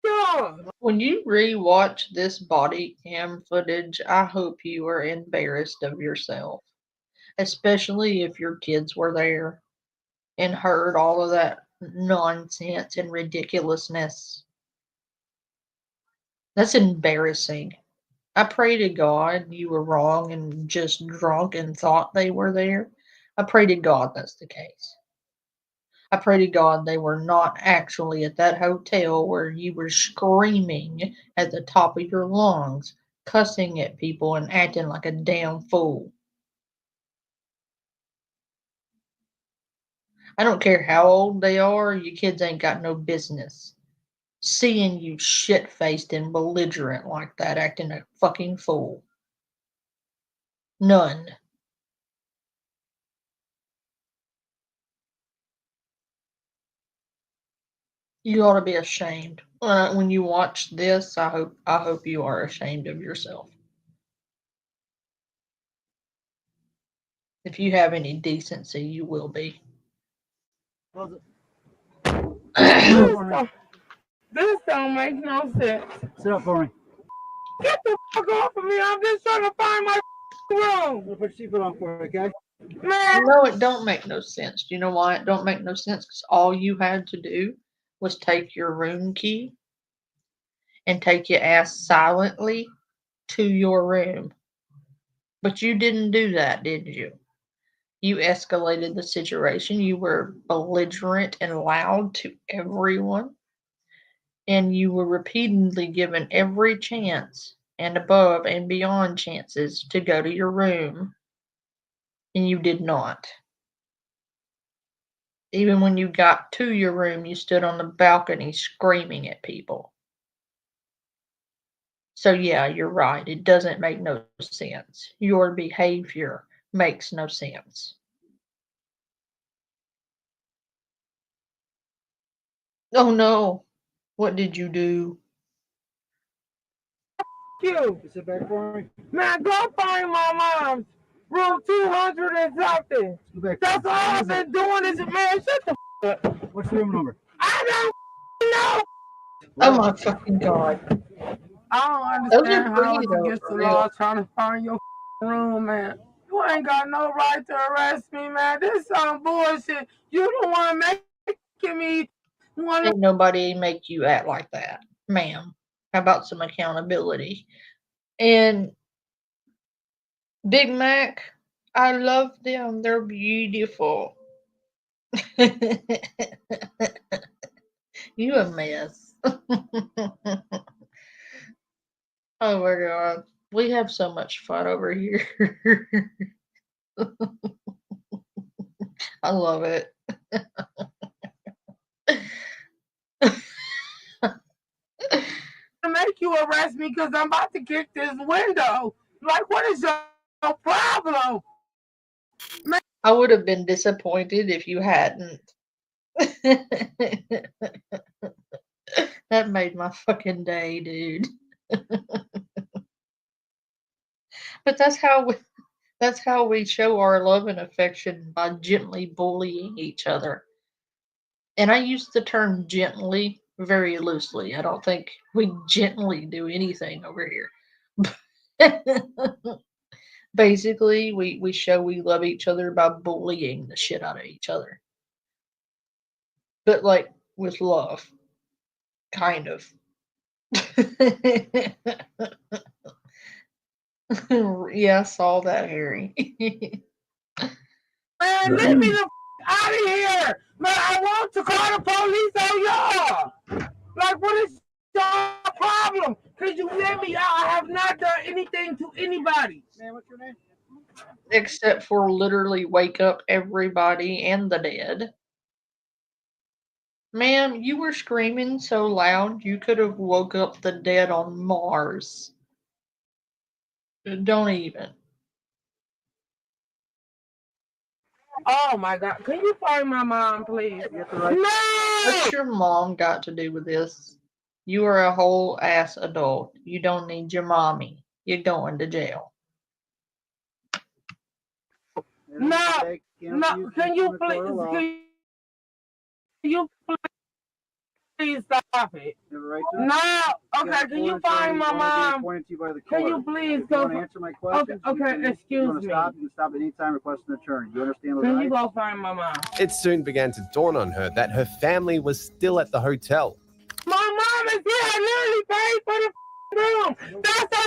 y'all? When you rewatch this body cam footage, I hope you are embarrassed of yourself. Especially if your kids were there and heard all of that nonsense and ridiculousness. That's embarrassing. I pray to God you were wrong and just drunk and thought they were there. I pray to God that's the case. I pray to God they were not actually at that hotel where you were screaming at the top of your lungs, cussing at people and acting like a damn fool. I don't care how old they are, you kids ain't got no business seeing you shit-faced and belligerent like that, acting a fucking fool. None. You ought to be ashamed. When you watch this, I hope you are ashamed of yourself. If you have any decency, you will be. This don't make no sense. Sit up for me. Get the fuck off of me. I'm just trying to find my room. We'll put your seatbelt on for you, okay? Man. No, it don't make no sense. Do you know why it don't make no sense? Because all you had to do was take your room key and take your ass silently to your room. But you didn't do that, did you? You escalated the situation. You were belligerent and loud to everyone. And you were repeatedly given every chance and above and beyond chances to go to your room. And you did not. Even when you got to your room, you stood on the balcony screaming at people. So, yeah, you're right. It doesn't make no sense. Your behavior makes no sense. Oh no. What did you do? You. Sit back for me. Man, go find my mom's room 200 and something. That's all I've been doing is, man, shut the up. What's the room number? I don't know. Oh my fucking god. I don't Those are understand how pretty it's though, against for the real. law trying to find your room, man. You ain't got no right to arrest me, man. This is some bullshit. You don't want to make me want to. Ain't nobody make you act like that, ma'am. How about some accountability? And Big Mac, I love them. They're beautiful. You a mess. Oh my god. We have so much fun over here. I love it. To make you arrest me because I'm about to kick this window. Like, what is your problem? I would have been disappointed if you hadn't. That made my fucking day, dude. But that's how we show our love and affection, by gently bullying each other. And I use the term gently very loosely. I don't think we gently do anything over here. Basically, we show we love each other by bullying the shit out of each other. But like with love. Kind of. Yeah, I saw that, Harry. Man, let me the out of here. Man, I want to call the police on y'all. Like, what is your problem? Could you let me out? I have not done anything to anybody. Man, what's your name? Except for literally wake up everybody and the dead. Ma'am, you were screaming so loud you could have woke up the dead on Mars. Don't even. Oh my God. Can you find my mom, please? No! What's your mom got to do with this? You are a whole ass adult. You don't need your mommy. You're going to jail. No, no. Can you please stop it? No. Okay. Can you find my mom? Can you please go? Answer my question. Okay. Excuse me. You can stop anytime, request an attorney. You understand the Can right? you go find my mom? It soon began to dawn on her that her family was still at the hotel. My mom is here. I literally paid for the room. That's a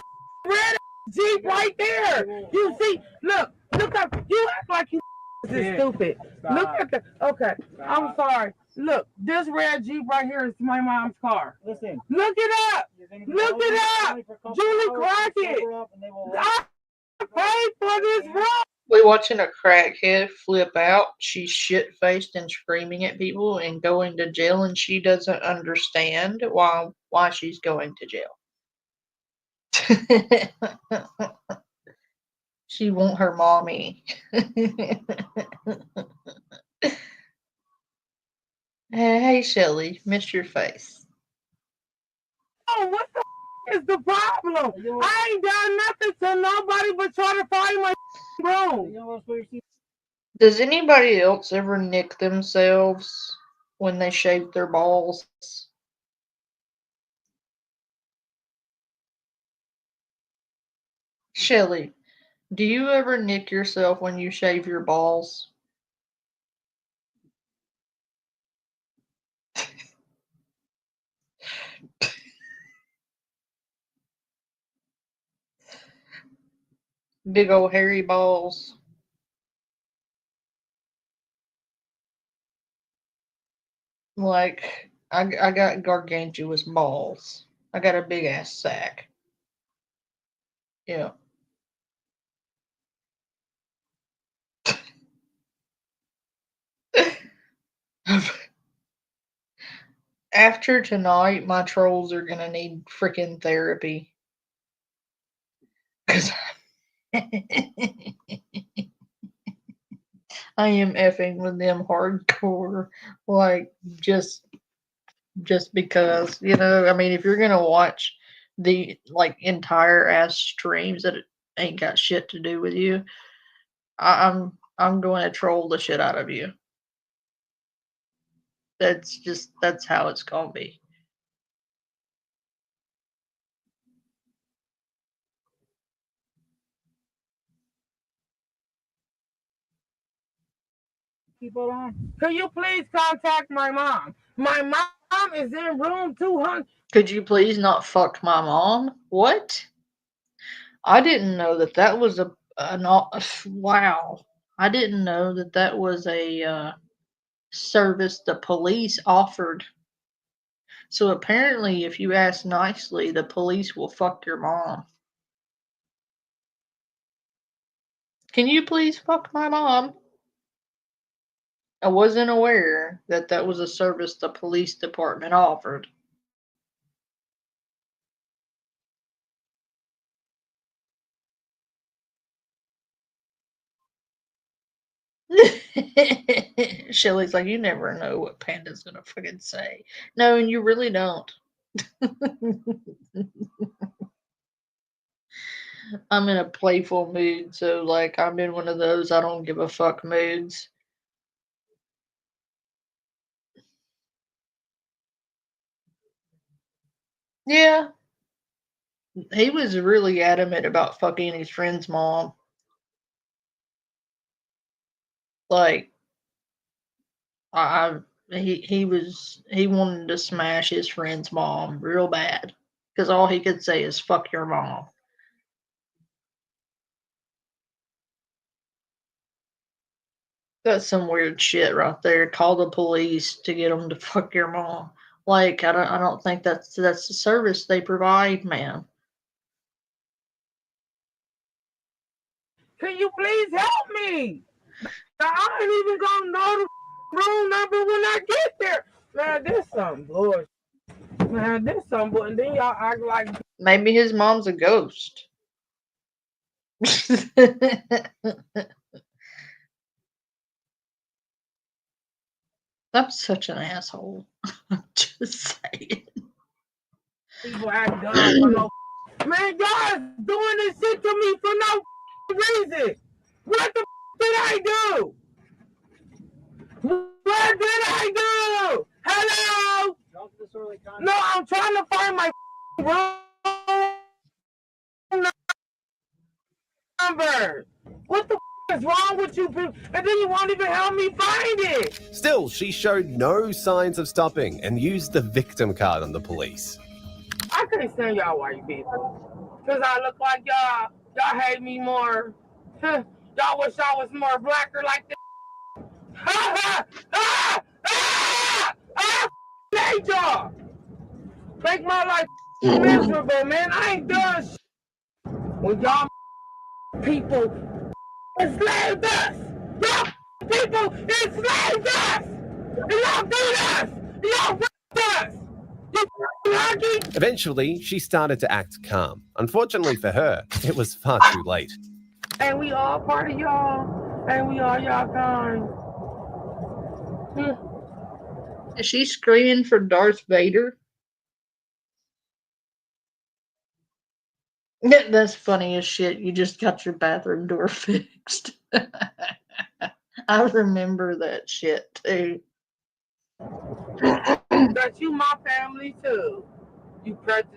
red Jeep right there. You see? Look up. You act like you is stupid. Stop. Look at the. Okay. Stop. I'm sorry. Look, this red Jeep right here is my mom's car. Listen. Look it up. Look it up. Julie Crockett. I paid for this room. We watching a crackhead flip out. She's shit faced and screaming at people and going to jail, and she doesn't understand why she's going to jail. She want her mommy. Hey, Shelly, missed your face. Oh, what the is the problem? I ain't done nothing to nobody but try to find my room. Does anybody else ever nick themselves when they shave their balls? Shelly, do you ever nick yourself when you shave your balls? Big old hairy balls. Like, I got gargantuous balls. I got a big ass sack. Yeah. After tonight, my trolls are gonna need freaking therapy. Cause I am effing with them hardcore. Like, just because, you know, I mean, if you're gonna watch the like entire ass streams that ain't got shit to do with you, I'm going to troll the shit out of you. That's how it's gonna be. People on. Can you please contact my mom? My mom is in room 200. Could you please not fuck my mom? What? I didn't know that that was wow. I didn't know that that was a service the police offered. So apparently, if you ask nicely, the police will fuck your mom. Can you please fuck my mom? I wasn't aware that that was a service the police department offered. Shelly's like, you never know what Panda's gonna fucking say. No, and you really don't. I'm in a playful mood, so like I'm in one of those I don't give a fuck moods. Yeah. He was really adamant about fucking his friend's mom. Like I he wanted to smash his friend's mom real bad because all he could say is "fuck your mom." That's some weird shit right there. Call the police to get them to fuck your mom. Like I don't think that's the service they provide, man. Can you please help me? I ain't even gonna know the room number when I get there. Man, this some bullshit. Man, this some bullshit. Then y'all act like Maybe his mom's a ghost. I'm such an asshole. Just saying. people act dumb for no. Man, y'all is doing this shit to me for no reason. What the did I do? What did I do? Hello? No, I'm trying to find my room number. What the is wrong with you people? And then you won't even help me find it. Still, she showed no signs of stopping and used the victim card on the police. I can't stand y'all white people. Because I look like y'all. Y'all hate me more. Y'all wish I was more blacker like this. Ha ha! I hate y'all. Make my life miserable, man. I ain't done shit. When y'all people enslaved us. Y'all people enslaved us. And y'all beat us. Y'all raped us. Eventually, she started to act calm. Unfortunately for her, it was far too late. And we all part of y'all. And we all y'all kind. Is she screaming for Darth Vader? That's funny as shit. You just got your bathroom door fixed. I remember that shit too. That you my family too. You prejudice.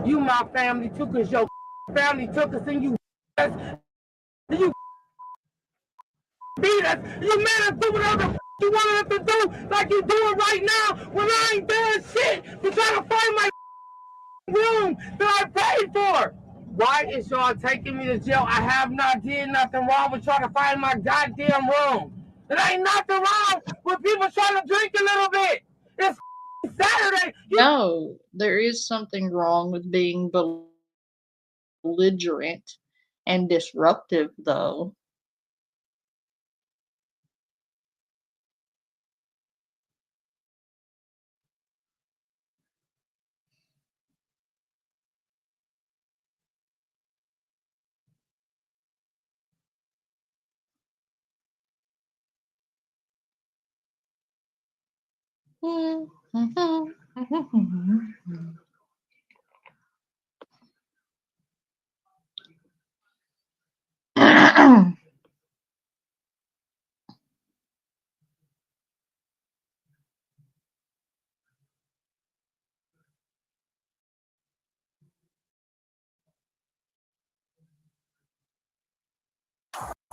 You my family too, cause your family took us and you you beat us. You made us do whatever you wanted us to do, like you doing right now when I ain't doing shit. But trying to find my room that I paid for. Why is y'all taking me to jail? I have not did nothing wrong with trying to find my goddamn room. There ain't nothing wrong with people trying to drink a little bit. It's Saturday. No, there is something wrong with being belligerent and disruptive, though.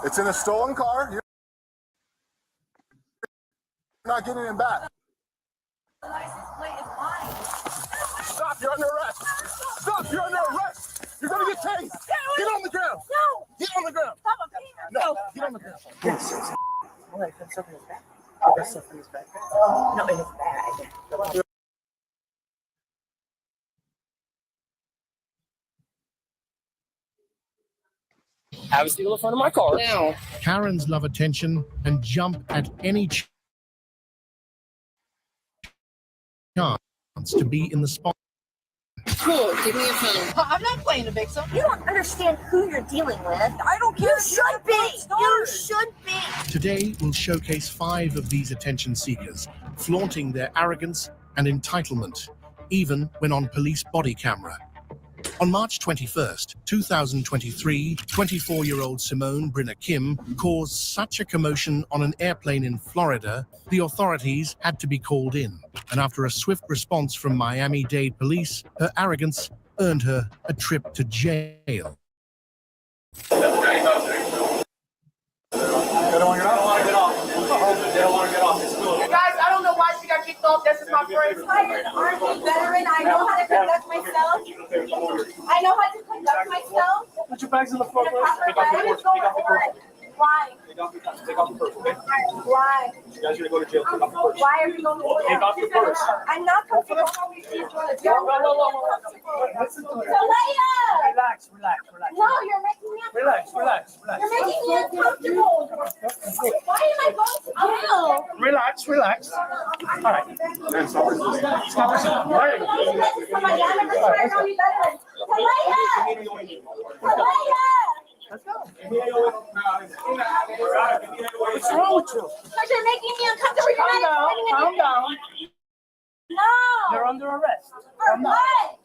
It's in a stolen car. You're not getting it back. The license plate is mine. Stop, you're under arrest. Stop, you're under arrest. You're gonna get tased. Get on the ground. No. Get on the ground. Stop him. No, get on the ground. Yes. All right, put stuff in his bag. Put stuff in his bag. No, in his bag. Have a steal in front of my car. Now. Karens love attention and jump at any chance to be in the spot. Cool, give me a phone. I'm not playing a victim. You don't understand who you're dealing with. I don't care. You should be. You should be. Today, we'll showcase 5 of these attention seekers, flaunting their arrogance and entitlement, even when on police body camera. On March 21st, 2023, 24-year-old Simone Brinner Kim caused such a commotion on an airplane in Florida, the authorities had to be called in. And after a swift response from Miami-Dade police, her arrogance earned her a trip to jail. Guys, I don't know why she got kicked off. This is my first. I'm an Army veteran. I know how to conduct myself. I know how to conduct myself. Put your bags in the front, please. Why? Take off the purse, okay? Why? You guys are gonna go to jail. Take off the purse. Why are we going to jail? Take off the purse. I'm not comfortable. Relax. No, you're making me uncomfortable. Relax. You're making me uncomfortable. Why am I going to jail? Relax. All right. Stop yourself. All right. Let's go. What's wrong with you? Because you're making me uncomfortable. Calm down. No. You're under arrest. For what?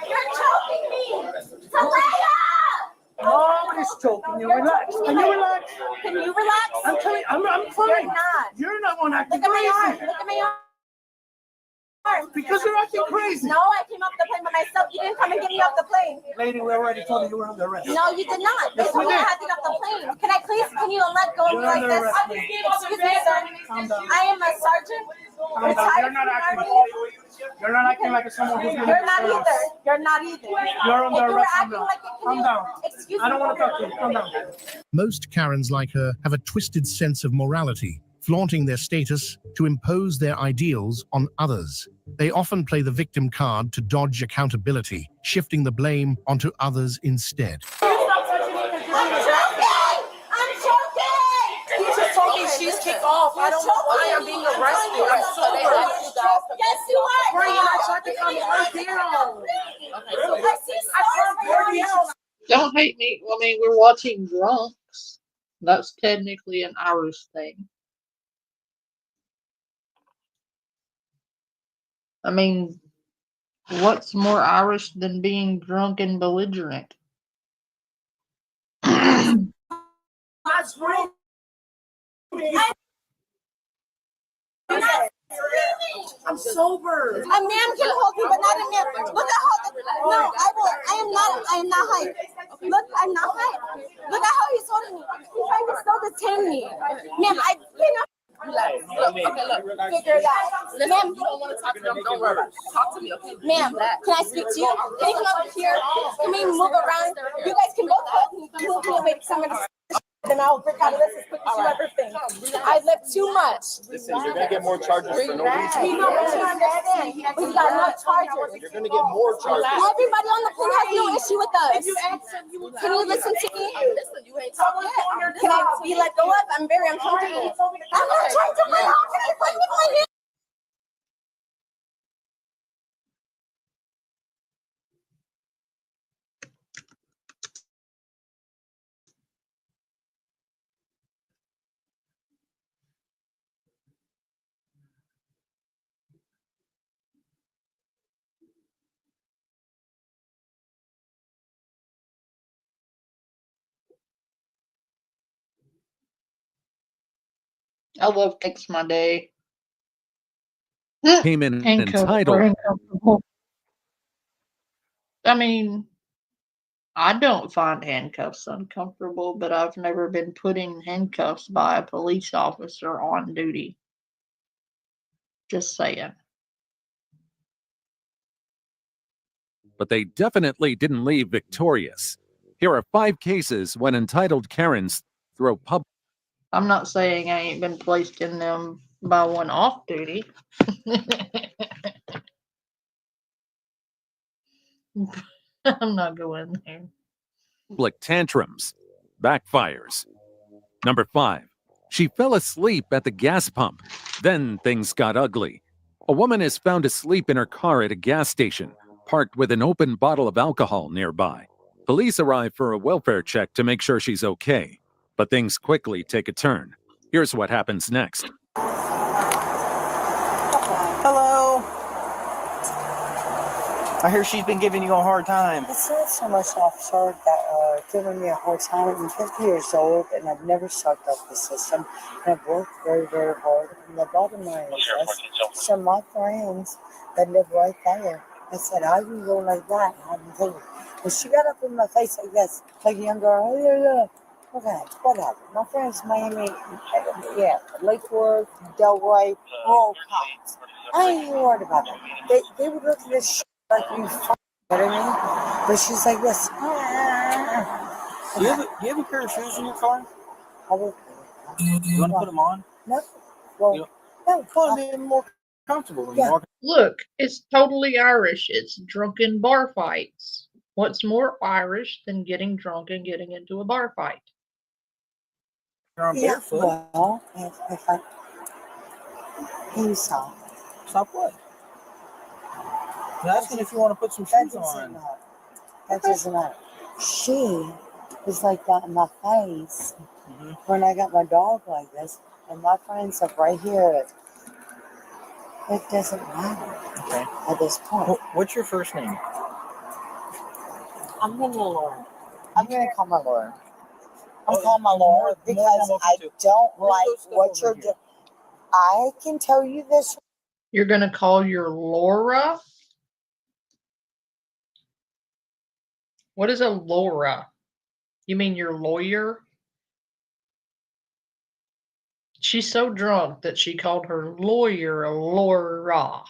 You're choking me. Talaya! Nobody's choking you. Relax. Can you relax? Can you relax? I'm telling you, I'm fine. You're not. You're not one acting Look at my arm. crazy. Look at my arm. Because you're acting crazy. No, I came off the plane by myself. You didn't come and get me off the plane. Lady, we already told you were under arrest. No, you did not. They Yes, told we me I did. had to get off the plane. Can you let go of me You're like under this? arrest, lady. Excuse me, sir. Calm down. I am a sergeant. Calm down. Retired You're not acting like someone who's going to You're not either. You're not either. You're under If you were arrest. Calm acting down. like it, Calm down. Excuse I don't me. want to talk to you. Calm down. Most Karens like her have a twisted sense of morality, flaunting their status to impose their ideals on others. They often play the victim card to dodge accountability, shifting the blame onto others instead. I'm joking. You just told me she's kicked off. I don't know why I'm being arrested. I'm sober. Yes, you are. Bring it. I tried to come right down. I see stars. Don't hate me. I mean, we're watching drunks. That's technically an Irish thing. I mean, what's more Irish than being drunk and belligerent? That's right. I'm sober. A man can hold me, but not a man. Look at how. No, I am not high. Look, I'm not high. Look at how he's holding me. He's trying to still detain me. Ma'am, I cannot. Relax. Look, okay, look. Figure it out. Listen, you don't want to talk to them. Don't worry. Talk to me, okay? Ma'am, can I speak to you? Can you come over here? Can we move around? You guys can both move me away because I'm going to then I'll break out of this and put you through everything. I live too much. Listen, you're gonna get more charges for no reason. We know what you understand. We got no charges. You're gonna get more charges. Everybody on the plane has no issue with us. Can you listen to me? Can I be let go of? I'm very uncomfortable. I'm not trying to run off. Can you put me with my hand? I love Fix My Day. Came in Handcuffs are entitled. uncomfortable. I mean, I don't find handcuffs uncomfortable, but I've never been put in handcuffs by a police officer on duty. Just saying. But they definitely didn't leave victorious. Here are 5 cases when entitled Karens throw public. I'm not saying I ain't been placed in them by one off duty. I'm not going there. Public tantrums. Backfires. Number 5. She fell asleep at the gas pump. Then things got ugly. A woman is found asleep in her car at a gas station, parked with an open bottle of alcohol nearby. Police arrive for a welfare check to make sure she's okay. But things quickly take a turn. Here's what happens next. Hello. I hear she's been giving you a hard time. It's not so much officer that giving me a hard time. I'm 50 years old and I've never sucked up the system. And I've worked very, very hard. And the bottom line is this. Some of my friends that live right there, I said, I can go like that. I haven't taken it. When she got up in my face like this, like a young girl, oh, yeah. Okay, whatever. My friends, Miami, yeah, Lakewood, Delray, all cops. I ain't even worried about them. They would look at this shit like you fucking, you know what I mean? But she's like this. Do you have a pair of shoes in your car? I will. You want to put them on? No. Well, no. Well, they're more comfortable when you walk. Look, it's totally Irish. It's drunken bar fights. What's more Irish than getting drunk and getting into a bar fight? You're on barefoot. Well, if I... Can you stop? Stop what? I'm asking if you want to put some shoes on. That doesn't matter. She was like that in my face when I got my dog like this, and my friends are right here. It doesn't matter at this point. What's your first name? I'm gonna Laura. I'm gonna call my Laura. I'm calling my Laura because I don't like what you're doing. I can tell you this. You're going to call your Laura? What is a Laura? You mean your lawyer? She's so drunk that she called her lawyer a Laura.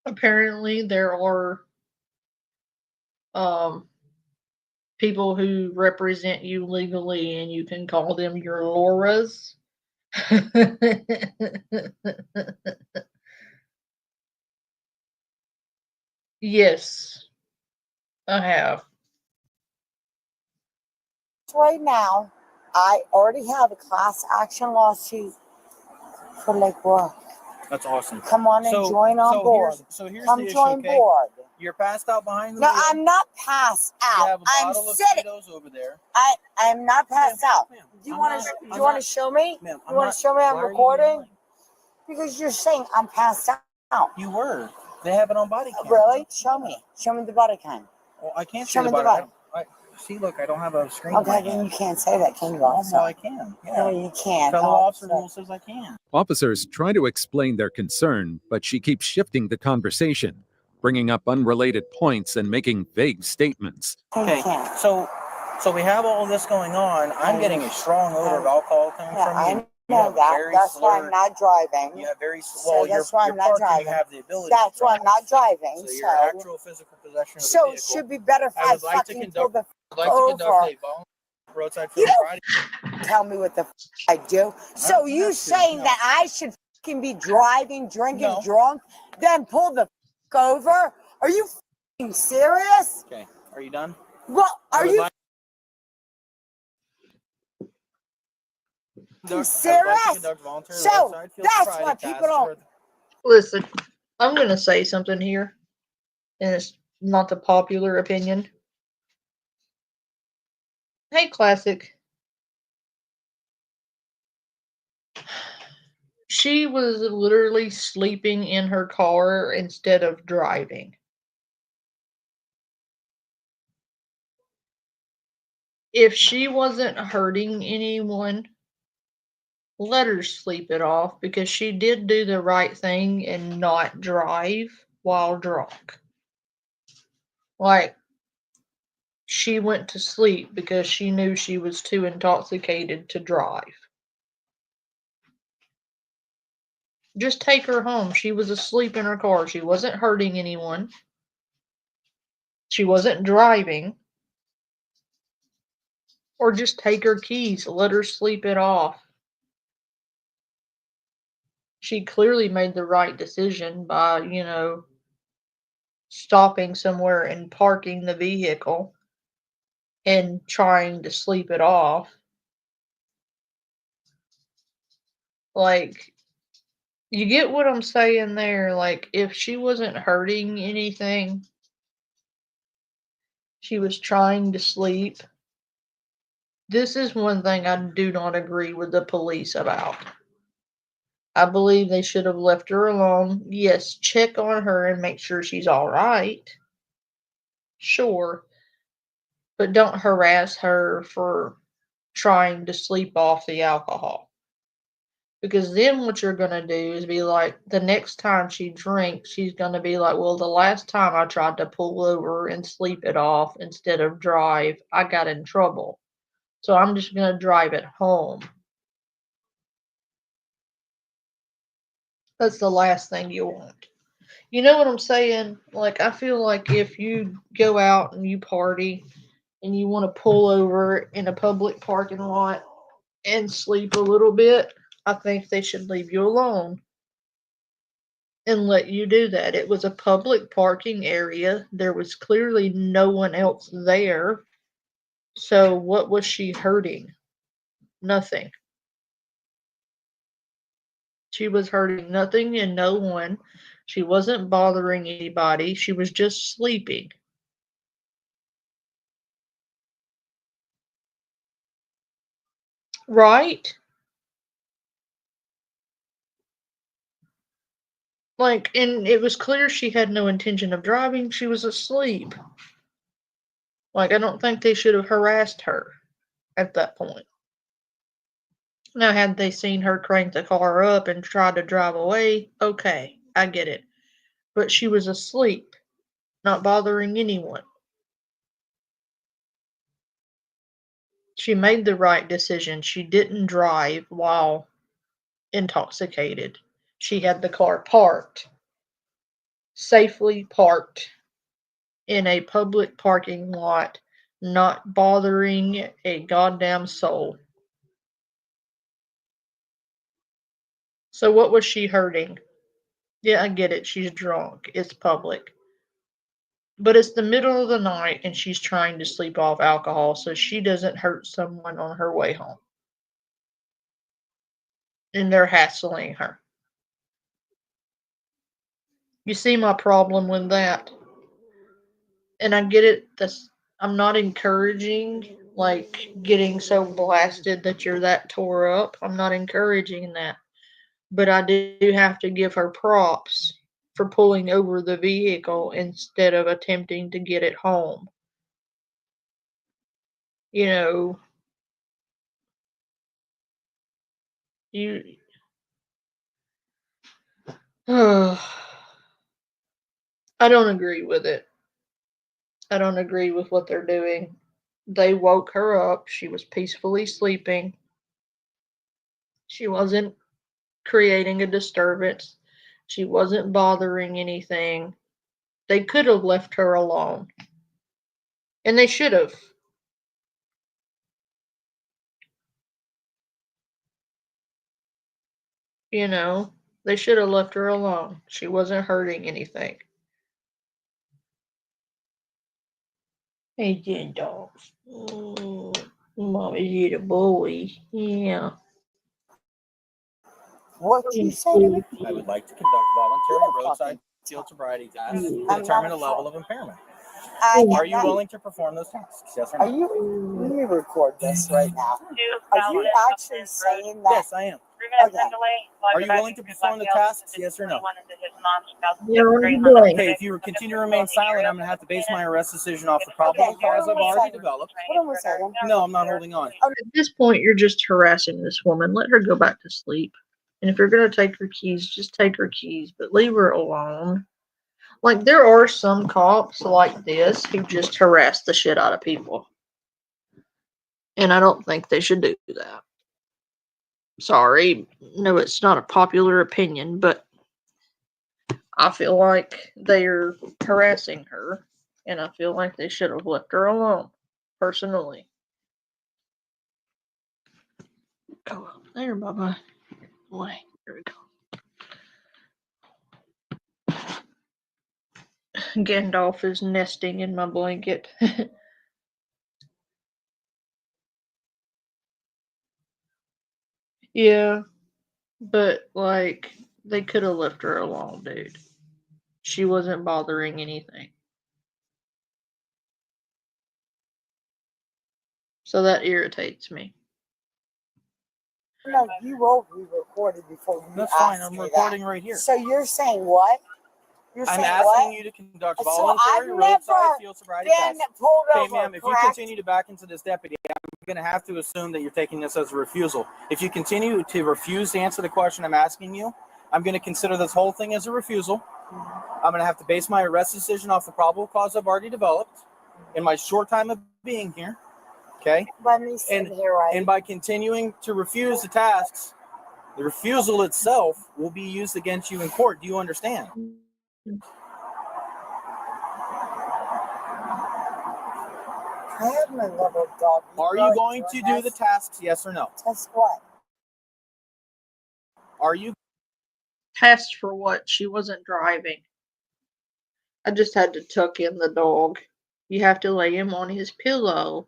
Apparently, there are people who represent you legally, and you can call them your Lauras. Yes, I have. Right now, I already have a class action lawsuit for Lake Work. That's awesome. Come on and join on board. Here's Come the issue, join okay? board. You're passed out behind the No, wheel. I'm not passed out. You have a I'm bottle of sitting. Tito's over there. I'm not passed out. Do you I'm want to? not- Do I'm you want not- to show me? Ma'am, You want to show me I'm why are you recording? yelling? Because you're saying I'm passed out. You were. They have it on body cam. Really? Show me. Show me the body cam. Well, I can't Show see me the the body. body. See, look, I don't have a screen. Okay, then you can't say that, can you, officer? Well, I can. Yeah. No, you can't. Fellow officer officer. rule says I can. Officers try to explain their concern, but she keeps shifting the conversation, bringing up unrelated points and making vague statements. Okay, so we have all this going on. I'm getting a strong odor of alcohol coming from you. know that. That's why I'm not driving. You have very So that's why I'm not driving. You have the ability. That's why I'm not driving. So your actual physical possession of the so vehicle. it should be better if I would like to fucking conduct, pull the I'd like to conduct over. a voluntary roadside You film don't Friday. tell me what the I do. So you saying that I should fucking be driving, drinking, drunk, then pull the over? Are you fucking serious? Okay. Are you done? Well, are you serious? So that's what people don't. Listen, I'm going to say something here, and it's not the popular opinion. Hey, Classic. She was literally sleeping in her car instead of driving. If she wasn't hurting anyone, let her sleep it off because she did do the right thing and not drive while drunk. Like, she went to sleep because she knew she was too intoxicated to drive. Just take her home. She was asleep in her car. She wasn't hurting anyone. She wasn't driving. Or just take her keys. Let her sleep it off. She clearly made the right decision by, stopping somewhere and parking the vehicle and trying to sleep it off. Like, you get what I'm saying there? Like, if she wasn't hurting anything, she was trying to sleep. This is one thing I do not agree with the police about. I believe they should have left her alone. Yes, check on her and make sure she's all right. Sure. But don't harass her for trying to sleep off the alcohol. Because then what you're going to do is be like, the next time she drinks, she's going to be like, well, the last time I tried to pull over and sleep it off instead of drive, I got in trouble. So I'm just going to drive it home. That's the last thing you want. You know what I'm saying? Like, I feel like if you go out and you party and you want to pull over in a public parking lot and sleep a little bit, I think they should leave you alone and let you do that. It was a public parking area. There was clearly no one else there. So what was she hurting? Nothing. She was hurting nothing and no one. She wasn't bothering anybody. She was just sleeping. Right? Like, and it was clear she had no intention of driving. She was asleep. Like, I don't think they should have harassed her at that point. Now, had they seen her crank the car up and try to drive away, okay, I get it. But she was asleep, not bothering anyone. She made the right decision. She didn't drive while intoxicated. She had the car parked, safely parked in a public parking lot, not bothering a goddamn soul. So what was she hurting? Yeah, I get it. She's drunk. It's public. But it's the middle of the night and she's trying to sleep off alcohol so she doesn't hurt someone on her way home. And they're hassling her. You see my problem with that? And I get it. I'm not encouraging like getting so blasted that you're that tore up. I'm not encouraging that. But I do have to give her props for pulling over the vehicle instead of attempting to get it home. You know, you I don't agree with it. I don't agree with what they're doing. They woke her up. She was peacefully sleeping. She wasn't creating a disturbance. She wasn't bothering anything. They could have left her alone. And they should have. You know, they should have left her alone. She wasn't hurting anything. Hey, good dogs. Mommy's eat a boy. Yeah. What you say to me? I would like to conduct voluntary roadside field sobriety tests to determine a level of impairment. Are you willing to perform those tasks? Yes or no? Are you? Let me record this right now. Are you actually saying that? Yes, I am. Okay. Are you willing to perform the tasks? Yes or no? Yeah, Okay, if you continue to remain silent, I'm going to have to base my arrest decision off the probable cause I've already developed. Hold on a second. No, I'm not holding on. At this point, you're just harassing this woman. Let her go back to sleep. And if you're going to take her keys, just take her keys, but leave her alone. Like, there are some cops like this who just harass the shit out of people. And I don't think they should do that. Sorry. No, it's not a popular opinion, but I feel like they're harassing her. And I feel like they should have left her alone, personally. Go up there, Bubba. Boy, here we go. Gandalf is nesting in my blanket. Yeah, but like they could have left her alone, dude. She wasn't bothering anything. So that irritates me. No, you will be recorded before you That's ask fine. I'm me recording that. right here. So you're saying what? You're I'm saying asking what? you to conduct So voluntary I've roadside never field sobriety been tests. pulled Okay, over, ma'am, if you correct? continue to back into this deputy, I'm going to have to assume that you're taking this as a refusal. If you continue to refuse to answer the question I'm asking you, I'm going to consider this whole thing as a refusal. I'm going to have to base my arrest decision off the probable cause I've already developed in my short time of being here. Okay? By me sitting here, right? And by continuing to refuse the tasks, the refusal itself will be used against you in court. Do you understand? I have my little dog. Are you going to do the tasks, yes or no? Test what? Are you? Test for what? She wasn't driving. I just had to tuck in the dog. You have to lay him on his pillow.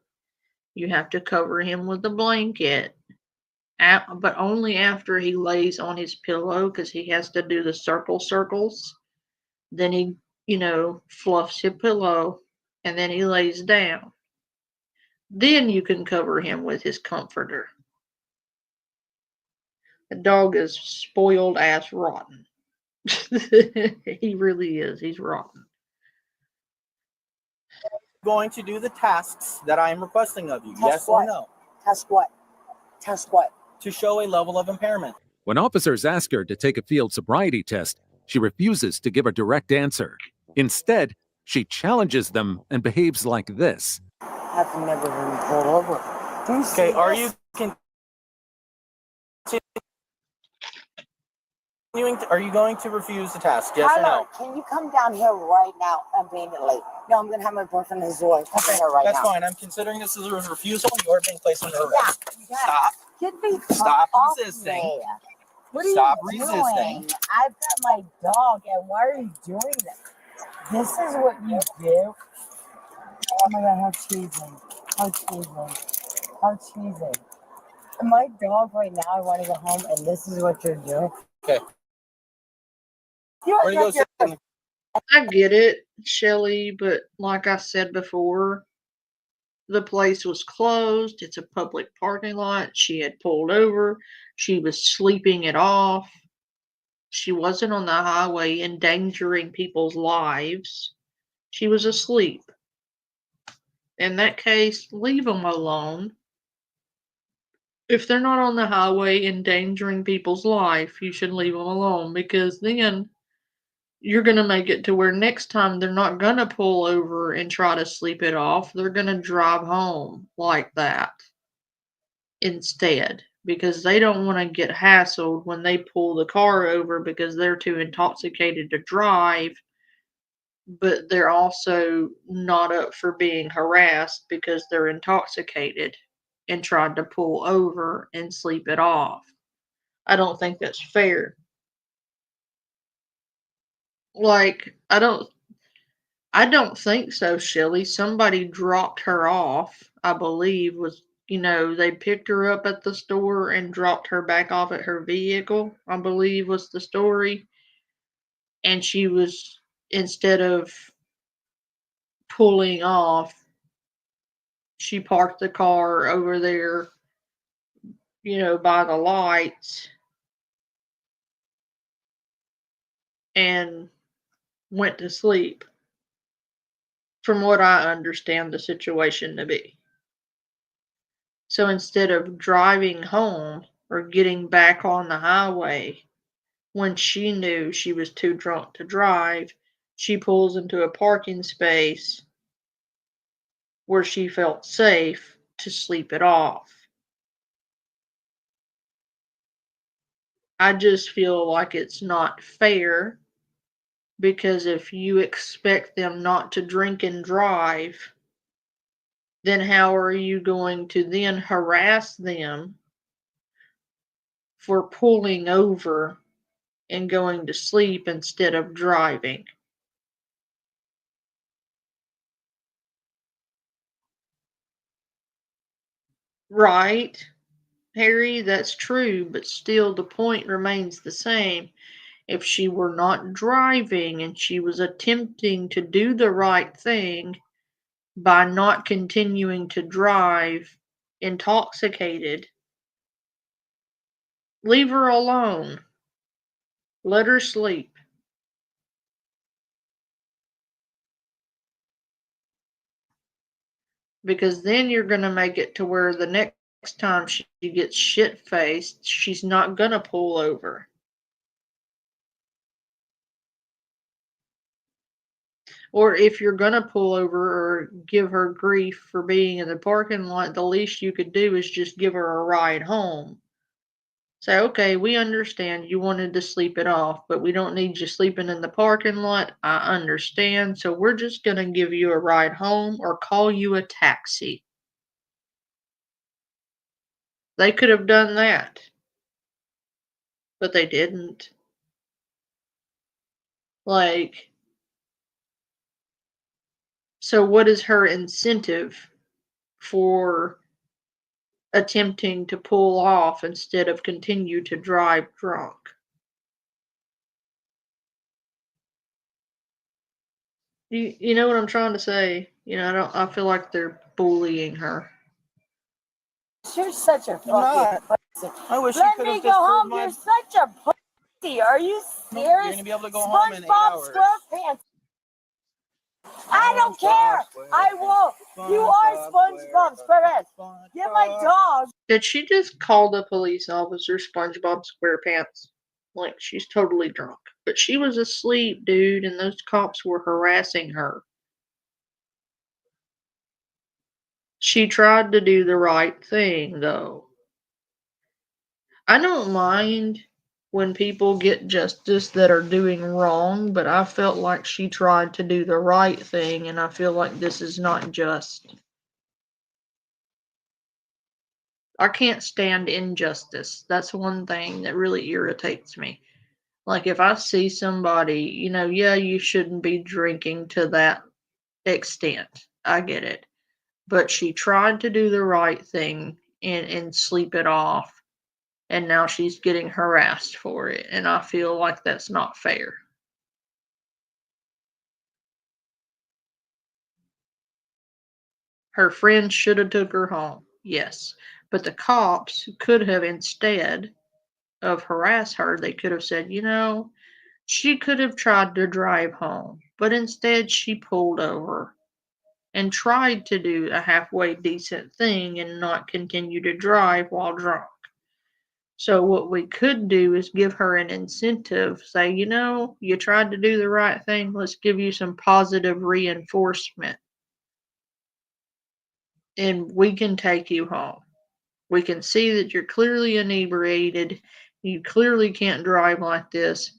You have to cover him with a blanket. But only after he lays on his pillow, because he has to do the circles. Then he, fluffs his pillow, and then he lays down. Then you can cover him with his comforter. The dog is spoiled ass rotten. He really is. He's rotten. Going to do the tasks that I am requesting of you, Test yes what? or no? Test what? Test what? To show a level of impairment. When officers ask her to take a field sobriety test, she refuses to give a direct answer. Instead, she challenges them and behaves like this. I've never been pulled over. Do you see Okay, are this? Are you going to refuse the task, yes or Tyler, no? can you come down here right now immediately? No, I'm going to have my boyfriend and his lawyer come here right That's now. fine. I'm considering this as a refusal. You are being placed under arrest. Yeah. Stop. Get me Stop off resisting. me. What are Stop you resisting. doing? I've got my dog, and why are you doing this? This is what you do? Oh my God, how cheesy. How cheesy. How cheesy. My dog right now, I want to go home, and this is what you're doing? Okay. Where do you go? I get it, Shelly, but like I said before, the place was closed. It's a public parking lot. She had pulled over. She was sleeping it off. She wasn't on the highway endangering people's lives. She was asleep. In that case, leave them alone. If they're not on the highway endangering people's life, you should leave them alone, because then you're going to make it to where next time they're not going to pull over and try to sleep it off. They're going to drive home like that instead. because they don't want to get hassled when they pull the car over because they're too intoxicated to drive, but they're also not up for being harassed because they're intoxicated and tried to pull over and sleep it off. I don't think that's fair. Like, I don't think so, Shelly. Somebody dropped her off, I believe, they picked her up at the store and dropped her back off at her vehicle, I believe was the story. And she was, instead of pulling off, she parked the car over there, by the lights and went to sleep, from what I understand the situation to be. So instead of driving home or getting back on the highway when she knew she was too drunk to drive, she pulls into a parking space where she felt safe to sleep it off. I just feel like it's not fair because if you expect them not to drink and drive, then how are you going to then harass them for pulling over and going to sleep instead of driving? Right, Harry, that's true, but still the point remains the same. If she were not driving and she was attempting to do the right thing by not continuing to drive intoxicated, leave her alone. Let her sleep. Because then you're going to make it to where the next time she gets shit faced, she's not going to pull over. Or if you're going to pull over or give her grief for being in the parking lot, the least you could do is just give her a ride home. Say, okay, we understand you wanted to sleep it off, but we don't need you sleeping in the parking lot. I understand. So we're just going to give you a ride home or call you a taxi. They could have done that, but they didn't. Like, so what is her incentive for attempting to pull off instead of continue to drive drunk? You know what I'm trying to say? I feel like they're bullying her. You're such a fucking pussy. I wish Let you could me have go just home. heard my. You're such a pussy. Are you serious? You're gonna be able to go home in 8 hours. SpongeBob SquarePants. I don't care. I won't. You are SpongeBob SquarePants. Get my dog. Did she just call the police officer SpongeBob SquarePants? Like, she's totally drunk. But she was asleep, dude, and those cops were harassing her. She tried to do the right thing, though. I don't mind when people get justice that are doing wrong, but I felt like she tried to do the right thing, and I feel like this is not just. I can't stand injustice. That's one thing that really irritates me. Like, if I see somebody, yeah, you shouldn't be drinking to that extent. I get it. But she tried to do the right thing and sleep it off. And now she's getting harassed for it. And I feel like that's not fair. Her friends should have took her home. Yes. But the cops could have, instead of harass her, they could have said, she could have tried to drive home, but instead she pulled over and tried to do a halfway decent thing and not continue to drive while drunk. So what we could do is give her an incentive, say, you tried to do the right thing, let's give you some positive reinforcement and we can take you home. We can see that you're clearly inebriated. You clearly can't drive like this.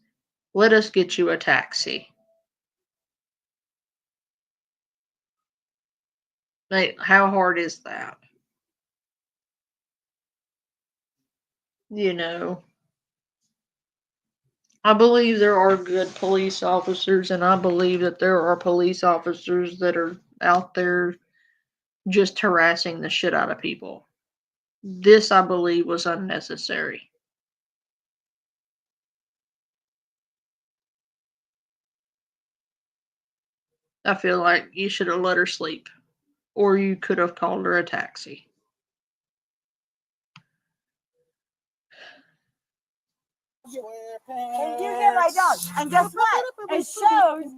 Let us get you a taxi. Mate, how hard is that? You know, I believe there are good police officers, and I believe that there are police officers that are out there just harassing the shit out of people. This, I believe, was unnecessary. I feel like you should have let her sleep, or you could have called her a taxi. And you get my dog. And guess what? It shows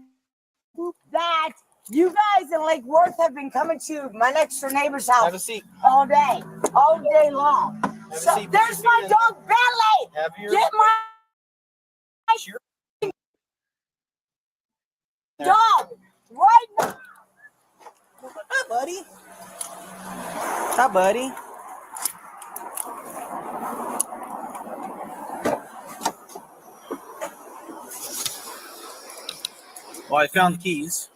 that you guys in Lake Worth have been coming to my next door neighbor's house Have a seat. all day long. So there's my dog Bentley. Get my dog right now. Hi, buddy. Hi, buddy. Well, I found the keys.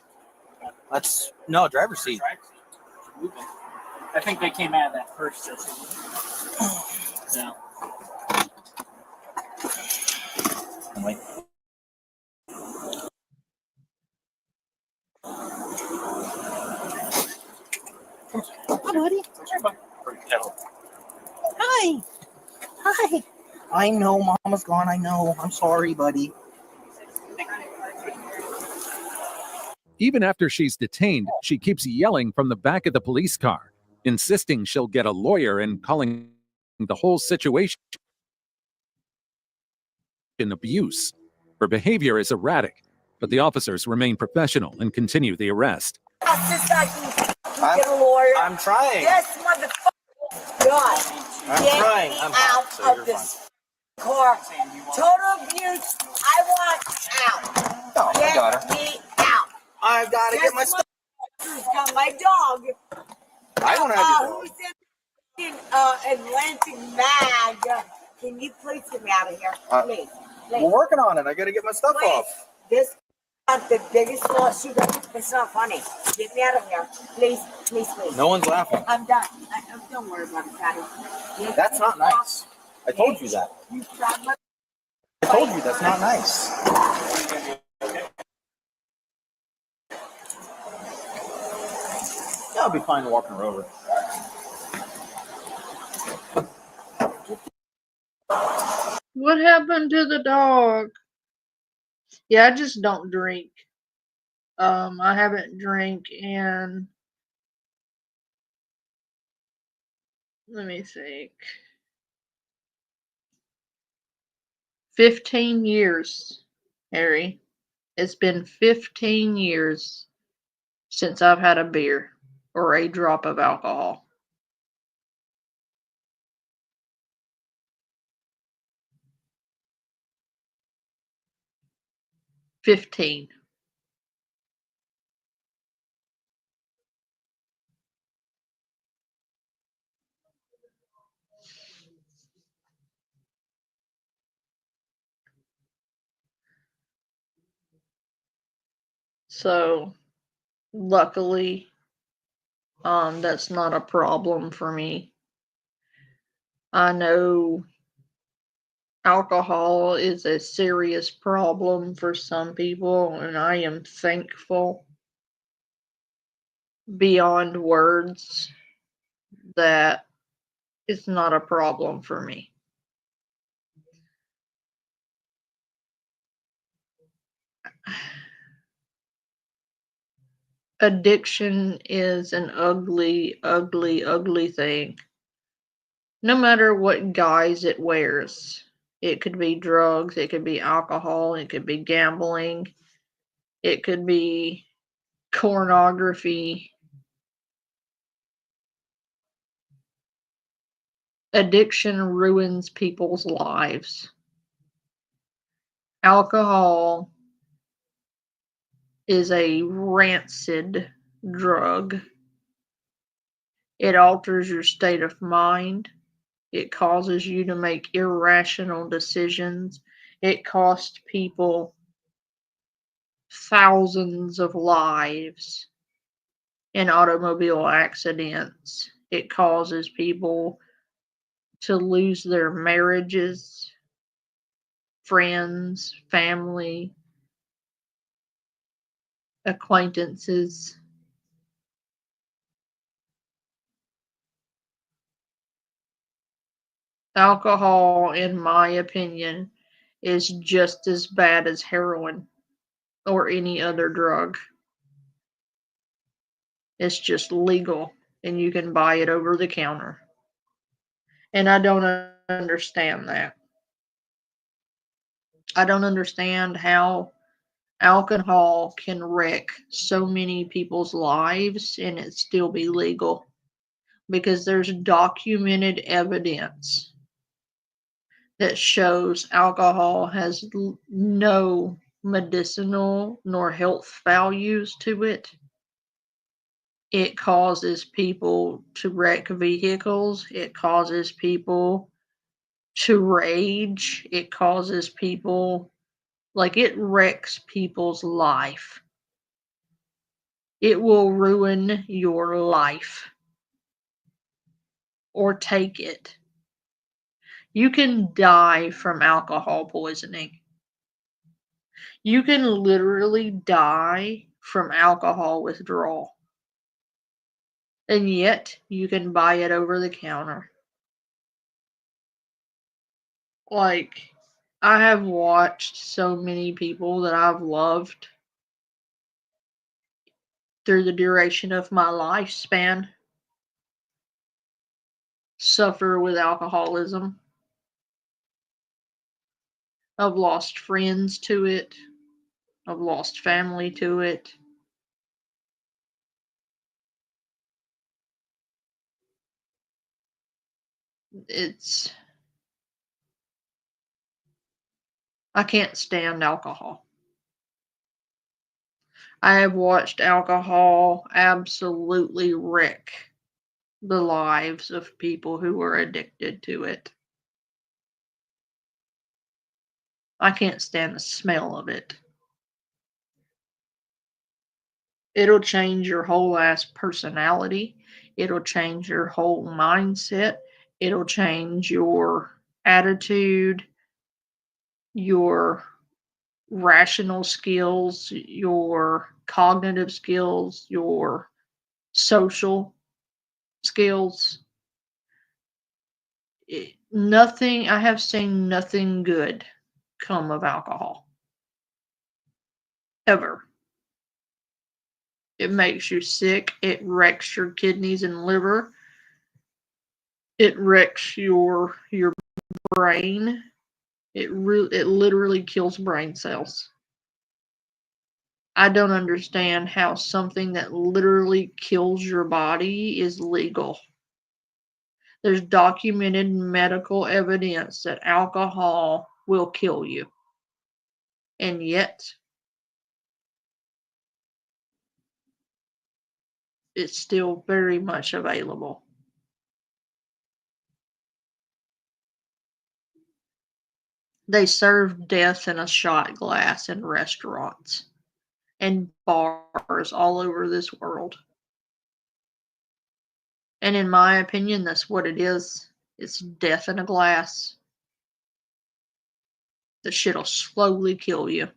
No, driver's seat. I think they came out of that first system. So. Wait. Hi, buddy. Hi. Hi. I know Mama's gone. I know. I'm sorry, buddy. Even after she's detained, she keeps yelling from the back of the police car, insisting she'll get a lawyer and calling the whole situation abuse. Her behavior is erratic, but the officers remain professional and continue the arrest. Get a lawyer. I'm trying. Yes, motherfucker. God. I'm trying. Me I'm out so of this car. Total abuse. I want out. Oh, I got her. Get me out. I've got to get my stuff. Got my dog. I don't have your dog. Who's in Atlantic Mag? Can you please get me out of here? Please. We're working on it. I got to get my stuff off. This is the biggest lawsuit. It's not funny. Get me out of here. Please, please, please. No one's laughing. I'm done. Don't worry about it, Patty. Yes. That's not nice. I told you that. I told you that's not nice. I'll be fine walking her over. What happened to the dog? Yeah, I just don't drink. I haven't drank in, let me think, 15 years, Harry. It's been 15 years since I've had a beer or a drop of alcohol. $15. So, luckily, that's not a problem for me. I know alcohol is a serious problem for some people, and I am thankful beyond words that it's not a problem for me. Addiction is an ugly, ugly, ugly thing. No matter what guise it wears. It could be drugs, it could be alcohol, it could be gambling, it could be pornography. Addiction ruins people's lives. Alcohol is a rancid drug. It alters your state of mind. It causes you to make irrational decisions. It costs people thousands of lives in automobile accidents. It causes people to lose their marriages, friends, family, acquaintances. Alcohol, in my opinion, is just as bad as heroin or any other drug. It's just legal and you can buy it over the counter. And I don't understand that. I don't understand how alcohol can wreck so many people's lives and it still be legal, because there's documented evidence that shows alcohol has no medicinal nor health values to it. It causes people to wreck vehicles. It causes people to rage. It causes people, like, it wrecks people's life. It will ruin your life or take it. You can die from alcohol poisoning. You can literally die from alcohol withdrawal. And yet, you can buy it over the counter. Like, I have watched so many people that I've loved through the duration of my lifespan suffer with alcoholism. I've lost friends to it. I've lost family to it. I can't stand alcohol. I have watched alcohol absolutely wreck the lives of people who are addicted to it. I can't stand the smell of it. It'll change your whole ass personality. It'll change your whole mindset. It'll change your attitude, your rational skills, your cognitive skills, your social skills. Nothing, I have seen nothing good come of alcohol. Ever. It makes you sick. It wrecks your kidneys and liver. It wrecks your brain. It literally kills brain cells. I don't understand how something that literally kills your body is legal. There's documented medical evidence that alcohol will kill you. And yet, it's still very much available. They serve death in a shot glass in restaurants and bars all over this world. And in my opinion, that's what it is. It's death in a glass. The shit'll slowly kill you.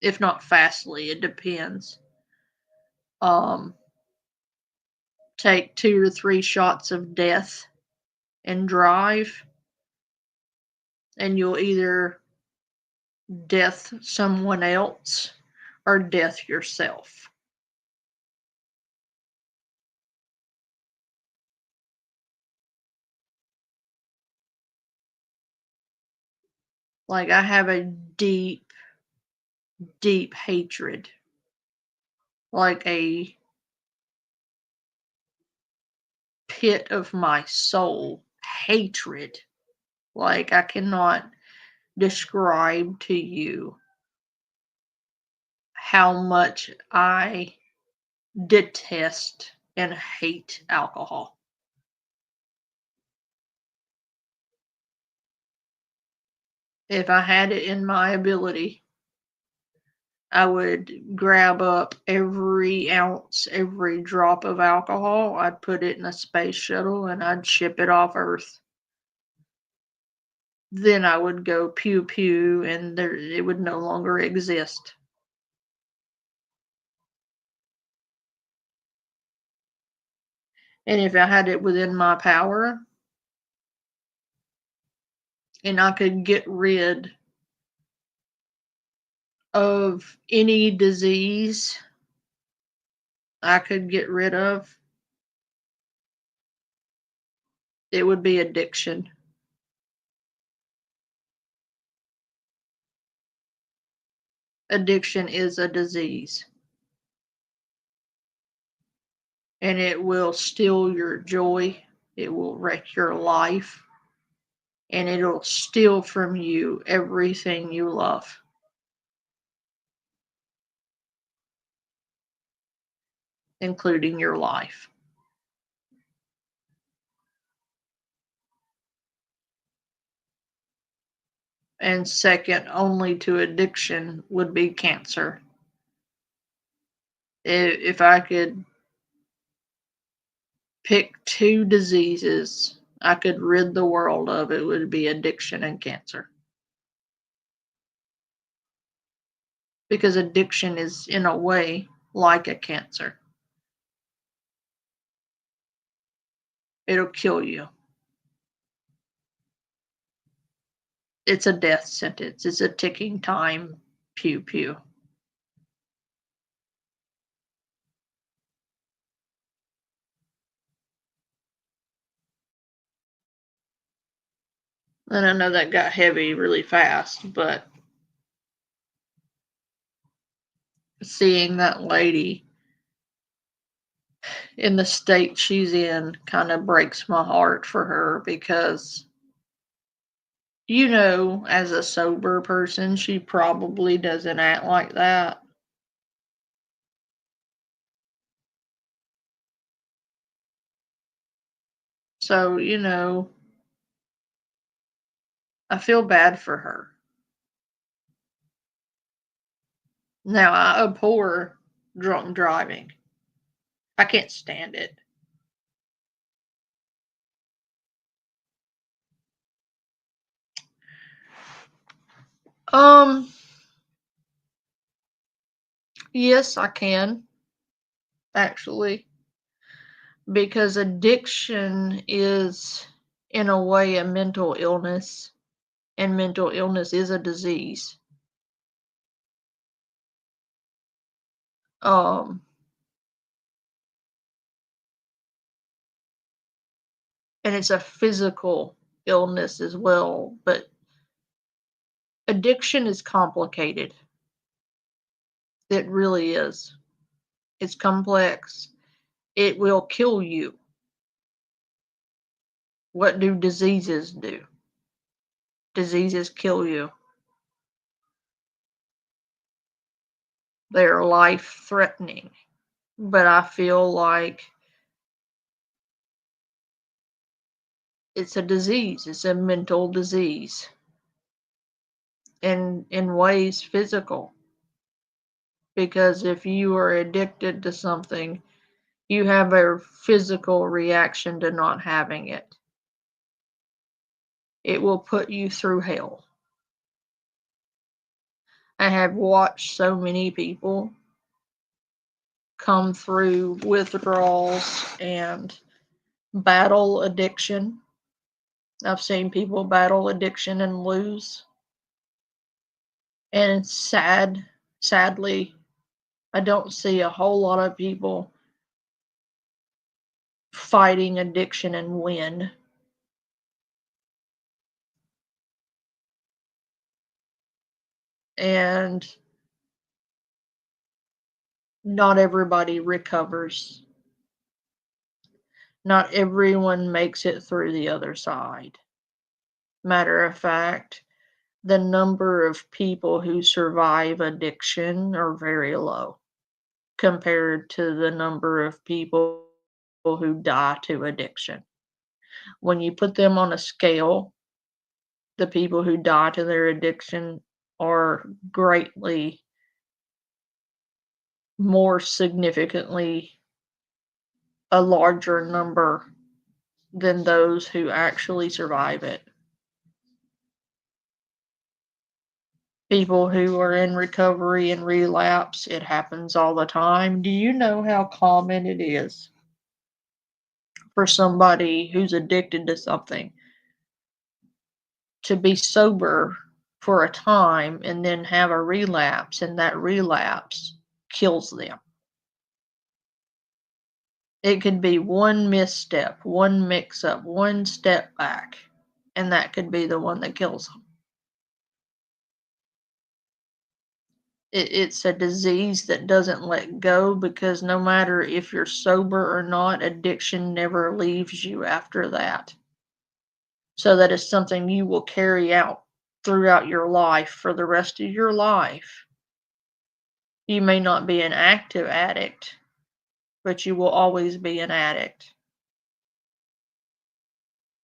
If not fastly, it depends. Take 2 or 3 shots of death and drive, and you'll either death someone else or death yourself. Like, I have a deep, deep hatred. Like a pit of my soul hatred. Like, I cannot describe to you how much I detest and hate alcohol. If I had it in my ability, I would grab up every ounce, every drop of alcohol. I'd put it in a space shuttle and I'd ship it off Earth. Then I would go pew pew and it would no longer exist. And if I had it within my power and I could get rid of any disease I could get rid of, it would be addiction. Addiction is a disease. And it will steal your joy. It will wreck your life. And it'll steal from you everything you love. Including your life. And second only to addiction would be cancer. If I could pick two diseases I could rid the world of, it would be addiction and cancer. Because addiction is, in a way, like a cancer. It'll kill you. It's a death sentence. It's a ticking time. Pew pew. And I know that got heavy really fast, but seeing that lady in the state she's in kind of breaks my heart for her because, you know, as a sober person, she probably doesn't act like that. So, you know, I feel bad for her. Now, I abhor drunk driving. I can't stand it. Yes, I can. Actually. Because addiction is, in a way, a mental illness. And mental illness is a disease. And it's a physical illness as well, but addiction is complicated. It really is. It's complex. It will kill you. What do diseases do? Diseases kill you. They're life-threatening. But I feel like it's a disease. It's a mental disease. And in ways physical. Because if you are addicted to something, you have a physical reaction to not having it. It will put you through hell. I have watched so many people come through withdrawals and battle addiction. I've seen people battle addiction and lose. And it's sadly, I don't see a whole lot of people fighting addiction and win. And not everybody recovers. Not everyone makes it through the other side. Matter of fact, the number of people who survive addiction are very low compared to the number of people who die to addiction. When you put them on a scale, the people who die to their addiction are greatly more significantly a larger number than those who actually survive it. People who are in recovery and relapse, it happens all the time. Do you know how common it is for somebody who's addicted to something to be sober for a time and then have a relapse, and that relapse kills them? It could be one misstep, one mix up, one step back, and that could be the one that kills them. It's a disease that doesn't let go, because no matter if you're sober or not, addiction never leaves you after that. So that is something you will carry out throughout your life for the rest of your life. You may not be an active addict, but you will always be an addict.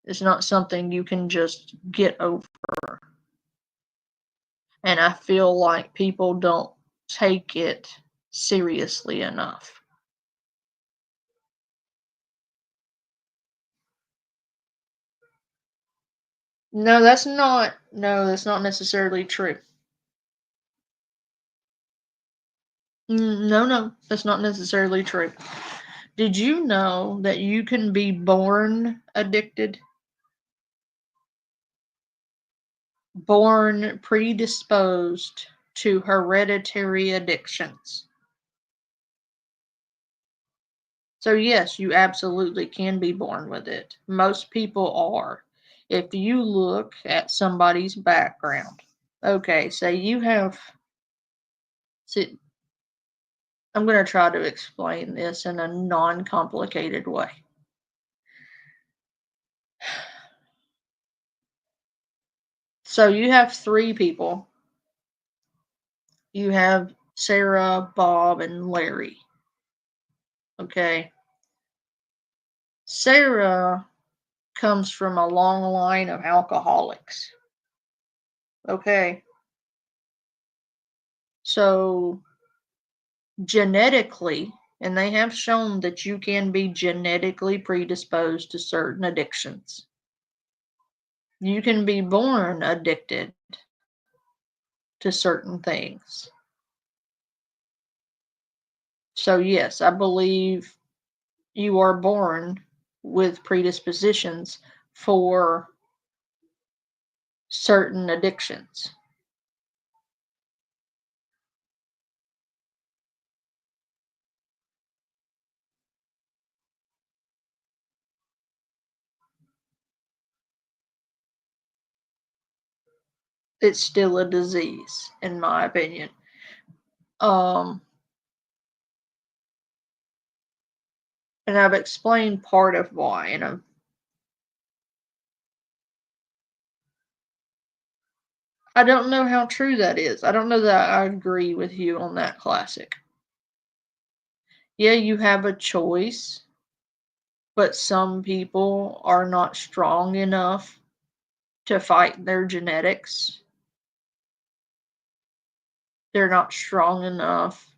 It's not something you can just get over. And I feel like people don't take it seriously enough. No, that's not necessarily true. No, that's not necessarily true. Did you know that you can be born addicted? Born predisposed to hereditary addictions. So yes, you absolutely can be born with it. Most people are. If you look at somebody's background. Okay, say you have. See, I'm going to try to explain this in a non-complicated way. So you have three people. You have Sarah, Bob, and Larry. Okay. Sarah comes from a long line of alcoholics. Okay. So genetically, and they have shown that you can be genetically predisposed to certain addictions. You can be born addicted to certain things. So yes, I believe you are born with predispositions for certain addictions. It's still a disease, in my opinion. And I've explained part of why, and I don't know how true that is. I don't know that I agree with you on that, Classic. Yeah, you have a choice, but some people are not strong enough to fight their genetics. They're not strong enough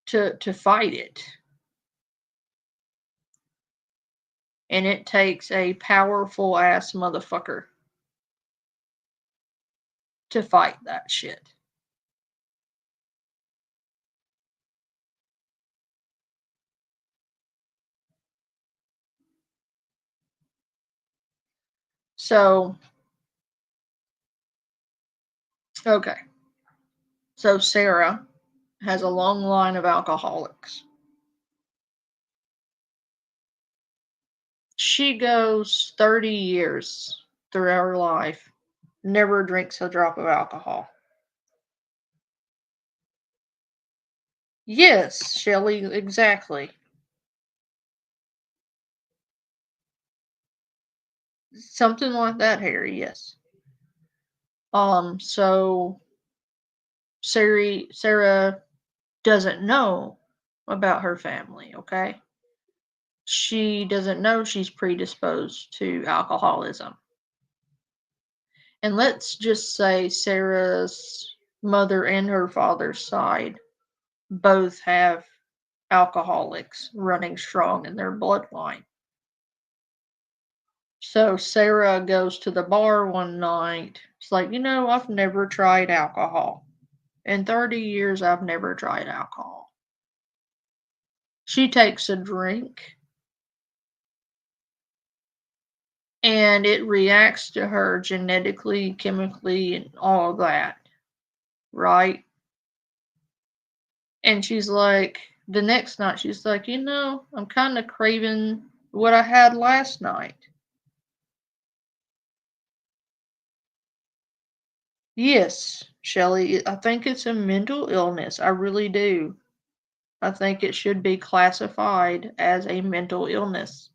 to fight it. And it takes a powerful ass motherfucker to fight that shit. So, okay. So Sarah has a long line of alcoholics. She goes 30 years through her life, never drinks a drop of alcohol. Yes, Shelley, exactly. Something like that, Harry, yes. So Sarah doesn't know about her family, okay? she doesn't know she's predisposed to alcoholism. And let's just say Sarah's mother and her father's side both have alcoholics running strong in their bloodline. So Sarah goes to the bar one night. It's like, I've never tried alcohol. In 30 years, I've never tried alcohol. She takes a drink and it reacts to her genetically, chemically, and all of that. Right? And she's like, the next night, she's like, I'm kind of craving what I had last night. Yes, Shelley, I think it's a mental illness. I really do. I think it should be classified as a mental illness.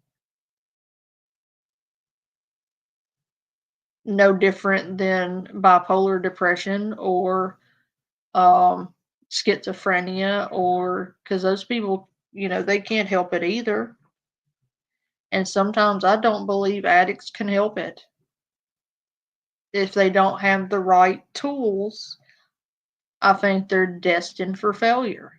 No different than bipolar depression or schizophrenia, or because those people, they can't help it either. And sometimes I don't believe addicts can help it. If they don't have the right tools, I think they're destined for failure.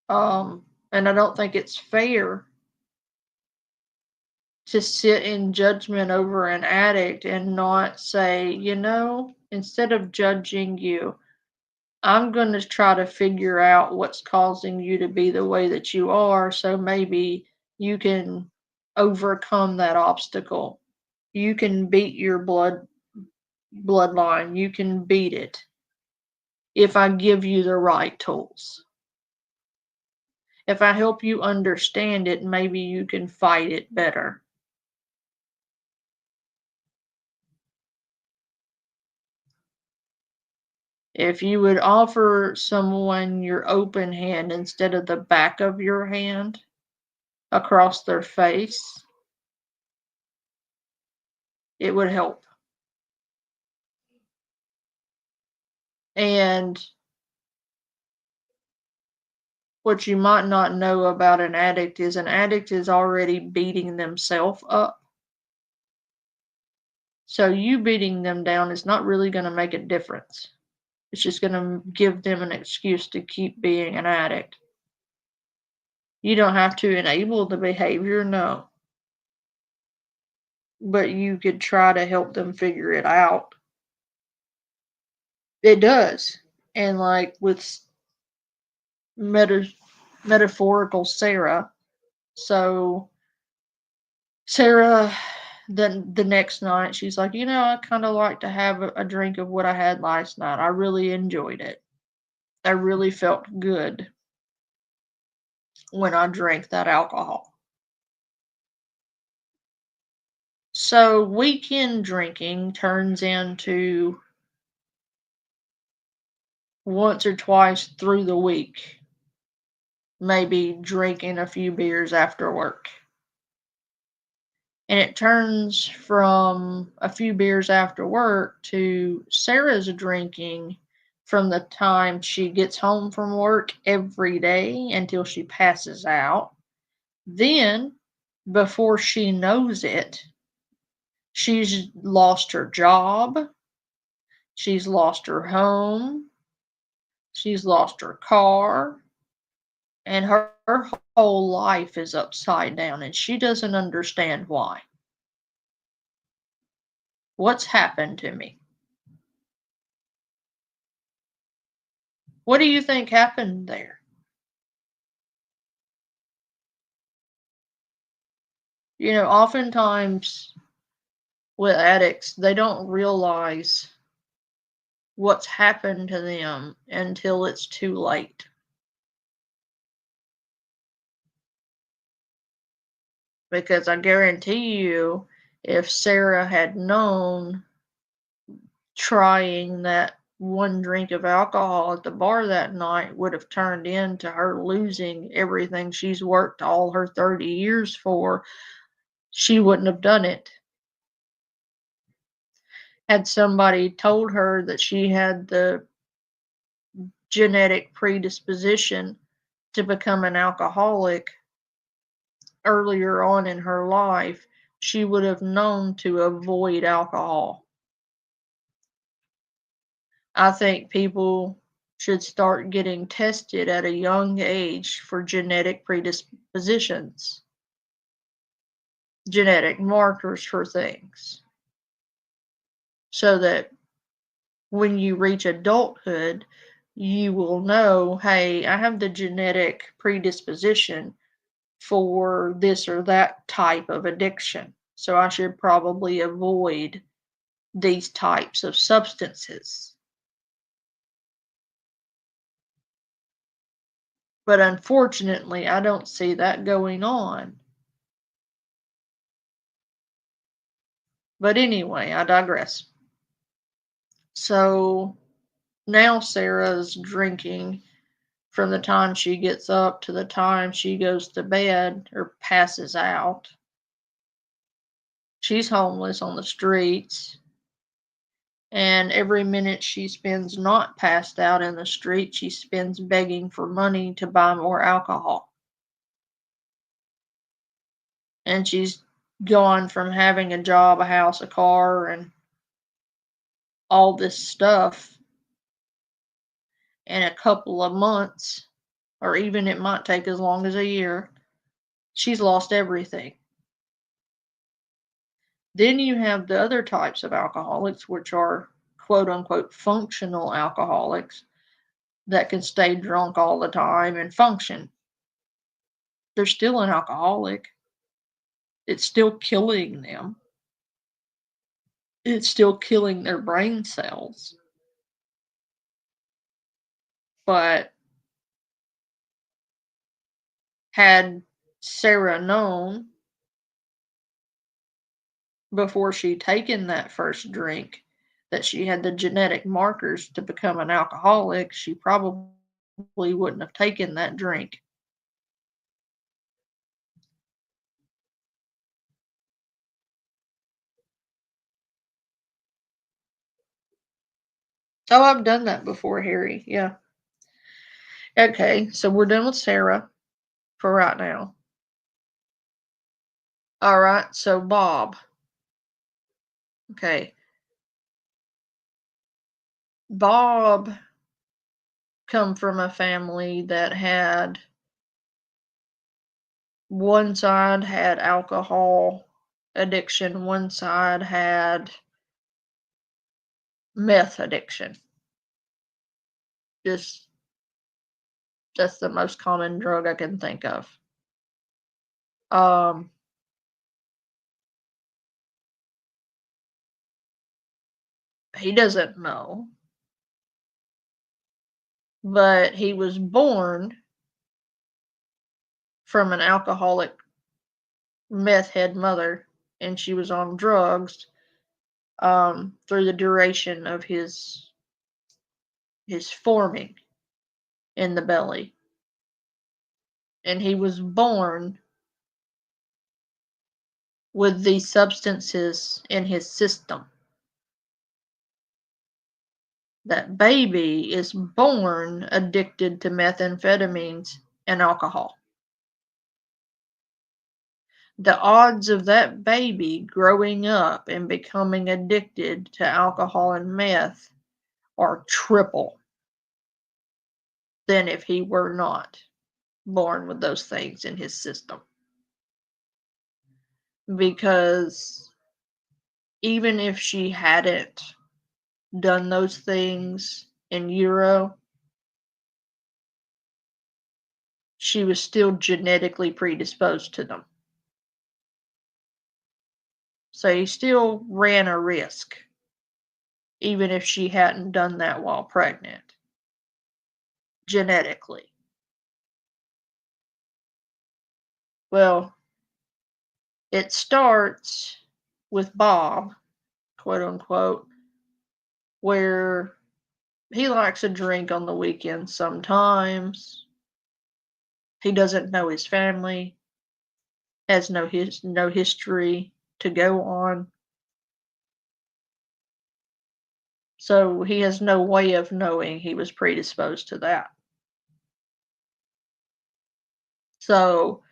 And I don't think it's fair to sit in judgment over an addict and not say, instead of judging you, I'm going to try to figure out what's causing you to be the way that you are, so maybe you can overcome that obstacle. You can beat your bloodline. You can beat it if I give you the right tools. If I help you understand it, maybe you can fight it better. If you would offer someone your open hand instead of the back of your hand across their face, it would help. And what you might not know about an addict is already beating themselves up. So you beating them down is not really going to make a difference. It's just going to give them an excuse to keep being an addict. You don't have to enable the behavior, no. But you could try to help them figure it out. It does. And like with metaphorical Sarah, so Sarah, then the next night, she's like, I kind of like to have a drink of what I had last night. I really enjoyed it. I really felt good when I drank that alcohol. So weekend drinking turns into once or twice through the week, maybe drinking a few beers after work. And it turns from a few beers after work to Sarah's drinking from the time she gets home from work every day until she passes out. Then, before she knows it, she's lost her job, she's lost her home, she's lost her car, and her whole life is upside down, and she doesn't understand why. What's happened to me? What do you think happened there? Oftentimes with addicts, they don't realize what's happened to them until it's too late. Because I guarantee you, if Sarah had known trying that one drink of alcohol at the bar that night would have turned into her losing everything she's worked all her 30 years for, she wouldn't have done it. Had somebody told her that she had the genetic predisposition to become an alcoholic earlier on in her life, she would have known to avoid alcohol. I think people should start getting tested at a young age for genetic predispositions, genetic markers for things, so that when you reach adulthood, you will know, hey, I have the genetic predisposition for this or that type of addiction, so I should probably avoid these types of substances. But unfortunately, I don't see that going on. But anyway, I digress. So now Sarah's drinking from the time she gets up to the time she goes to bed or passes out. She's homeless on the streets. And every minute she spends not passed out in the street, she spends begging for money to buy more alcohol. And she's gone from having a job, a house, a car, and all this stuff in a couple of months, or even it might take as long as a year. She's lost everything. Then you have the other types of alcoholics, which are quote unquote functional alcoholics that can stay drunk all the time and function. They're still an alcoholic. It's still killing them. It's still killing their brain cells. But had Sarah known before she taken that first drink that she had the genetic markers to become an alcoholic, she probably wouldn't have taken that drink. Oh, I've done that before, Harry. Yeah. Okay, so we're done with Sarah for right now. All right, so Bob. Okay. Bob come from a family that had one side had alcohol addiction, one side had meth addiction. Just that's the most common drug I can think of. He doesn't know, but he was born from an alcoholic meth head mother, and she was on drugs through the duration of his forming in the belly. And he was born with these substances in his system. That baby is born addicted to methamphetamines and alcohol. The odds of that baby growing up and becoming addicted to alcohol and meth are triple than if he were not born with those things in his system. Because even if she hadn't done those things in utero, she was still genetically predisposed to them. So he still ran a risk, even if she hadn't done that while pregnant, genetically. Well, it starts with Bob, quote unquote, where he likes a drink on the weekends sometimes. He doesn't know his family, has no history to go on. So he has no way of knowing he was predisposed to that. So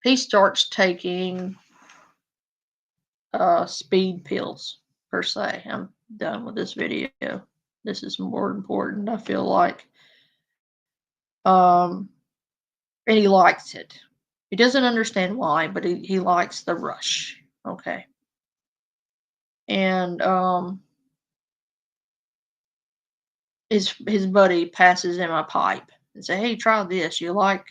he starts taking speed pills, per se. I'm done with this video. This is more important, I feel like. And he likes it. He doesn't understand why, but he likes the rush. Okay. And his buddy passes him a pipe and say, "Hey, try this. You like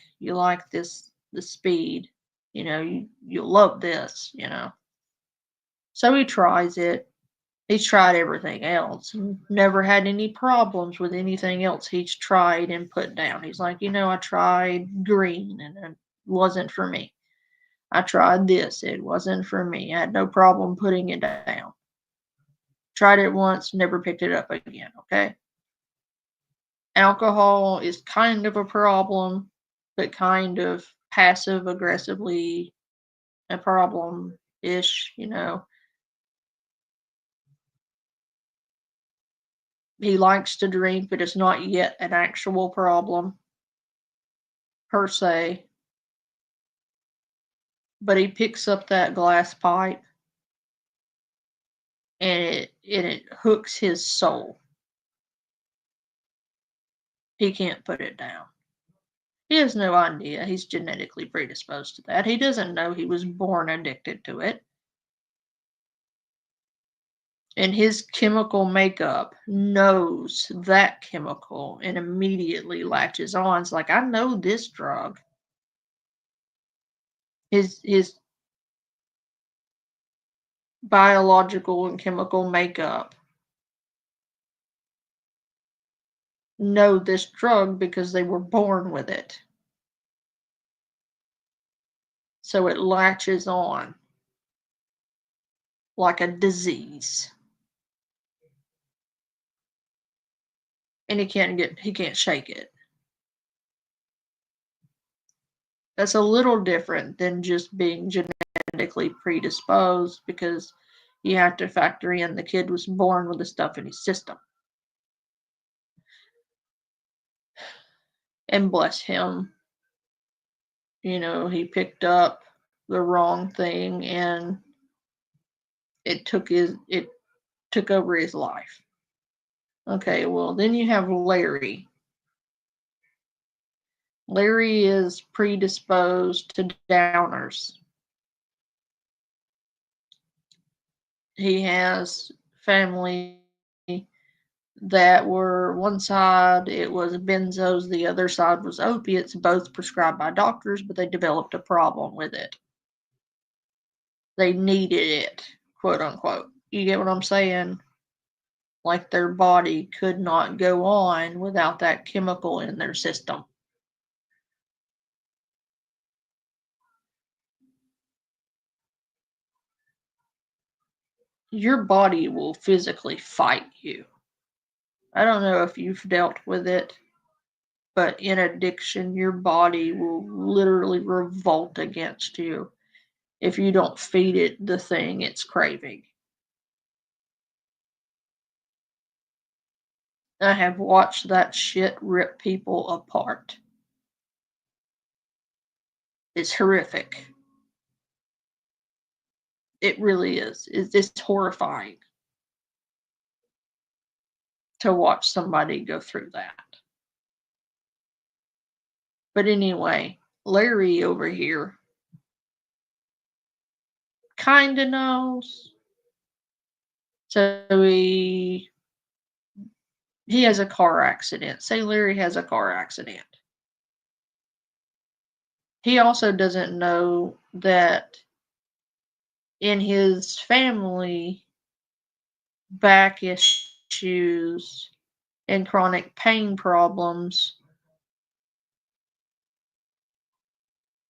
this the speed. You know, you'll love this, you know." So he tries it. He's tried everything else and never had any problems with anything else he's tried and put down. He's like, I tried green and it wasn't for me. I tried this, it wasn't for me. I had no problem putting it down. Tried it once, never picked it up again, okay? Alcohol is kind of a problem, but kind of passive aggressively a problem-ish, He likes to drink, but it's not yet an actual problem, per se. But he picks up that glass pipe, and it hooks his soul. He can't put it down. He has no idea he's genetically predisposed to that. He doesn't know he was born addicted to it. And his chemical makeup knows that chemical and immediately latches on. It's like, I know this drug. His biological and chemical makeup know this drug because they were born with it. So it latches on like a disease. And he can't shake it. That's a little different than just being genetically predisposed, because you have to factor in the kid was born with the stuff in his system. And bless him, he picked up the wrong thing and it took over his life. Okay, well, then you have Larry. Larry is predisposed to downers. He has family that were, one side it was benzos, the other side was opiates, both prescribed by doctors, but they developed a problem with it. They needed it, quote unquote. You get what I'm saying? Like their body could not go on without that chemical in their system. Your body will physically fight you. I don't know if you've dealt with it, but in addiction, your body will literally revolt against you if you don't feed it the thing it's craving. I have watched that shit rip people apart. It's horrific. It really is. It's horrifying to watch somebody go through that. But anyway, Larry over here kind of knows. So he has a car accident. Say Larry has a car accident. He also doesn't know that in his family, back issues and chronic pain problems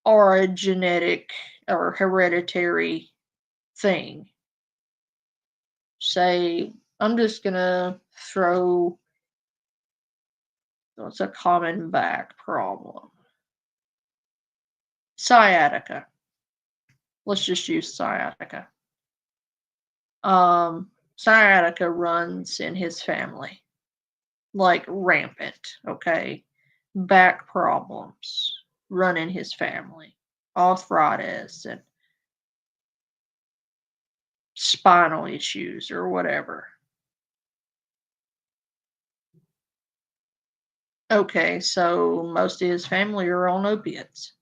are a genetic or hereditary thing. Say, I'm just going to throw what's a common back problem? Sciatica. Let's just use sciatica. sciatica runs in his family, like rampant, okay? Back problems run in his family, arthritis and spinal issues or whatever. Okay, so most of his family are on opiates,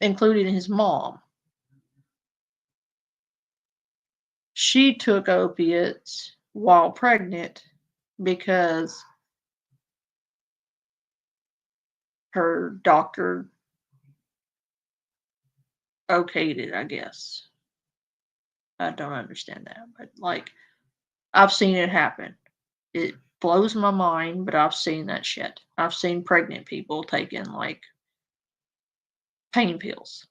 including his mom. She took opiates while pregnant because her doctor okayed it, I guess. I don't understand that, but like, I've seen it happen. It blows my mind, but I've seen that shit. I've seen pregnant people taking like pain pills.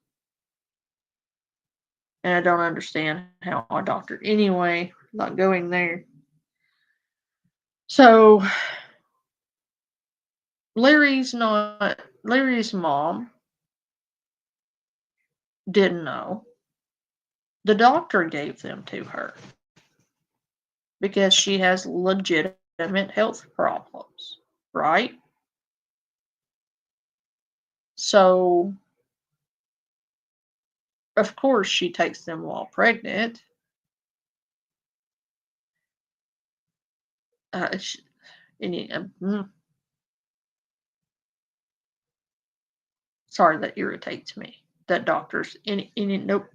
And I don't understand how a doctor, anyway, not going there. So Larry's mom didn't know. The doctor gave them to her because she has legitimate health problems, right? So, of course, she takes them while pregnant. Any, sorry, that irritates me. That doctors, nope,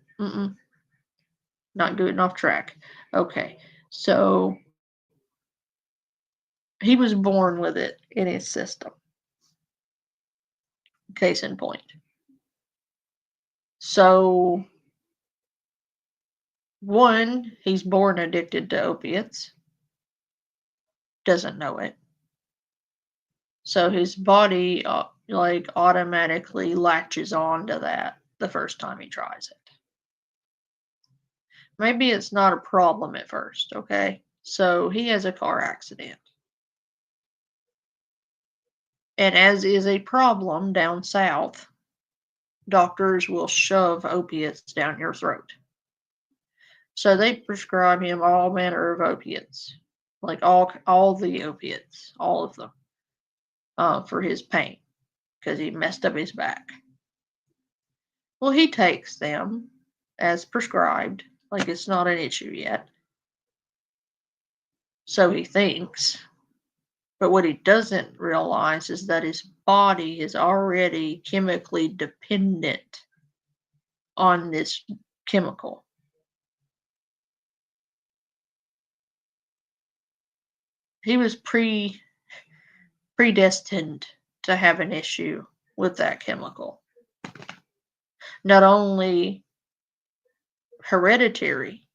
not getting off track. Okay, so he was born with it in his system. Case in point. So, one, he's born addicted to opiates, doesn't know it. So his body like automatically latches on to that the first time he tries it. Maybe it's not a problem at first, okay? So he has a car accident. And as is a problem down south, doctors will shove opiates down your throat. So they prescribe him all manner of opiates, like all the opiates, all of them, for his pain, because he messed up his back. Well, he takes them as prescribed, like it's not an issue yet. So he thinks. But what he doesn't realize is that his body is already chemically dependent on this chemical. He was predestined to have an issue with that chemical. Not only hereditary,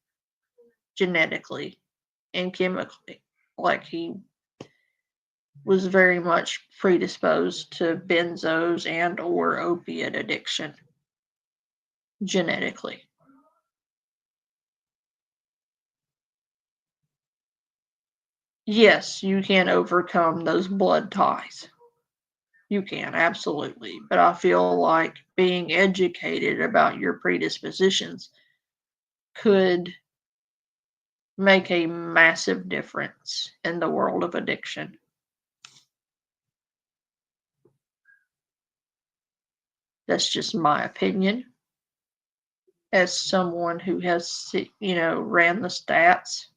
genetically, and chemically, like he was very much predisposed to benzos and or opiate addiction genetically. Yes, you can overcome those blood ties. You can, absolutely. But I feel like being educated about your predispositions could make a massive difference in the world of addiction. That's just my opinion. As someone who has, ran the stats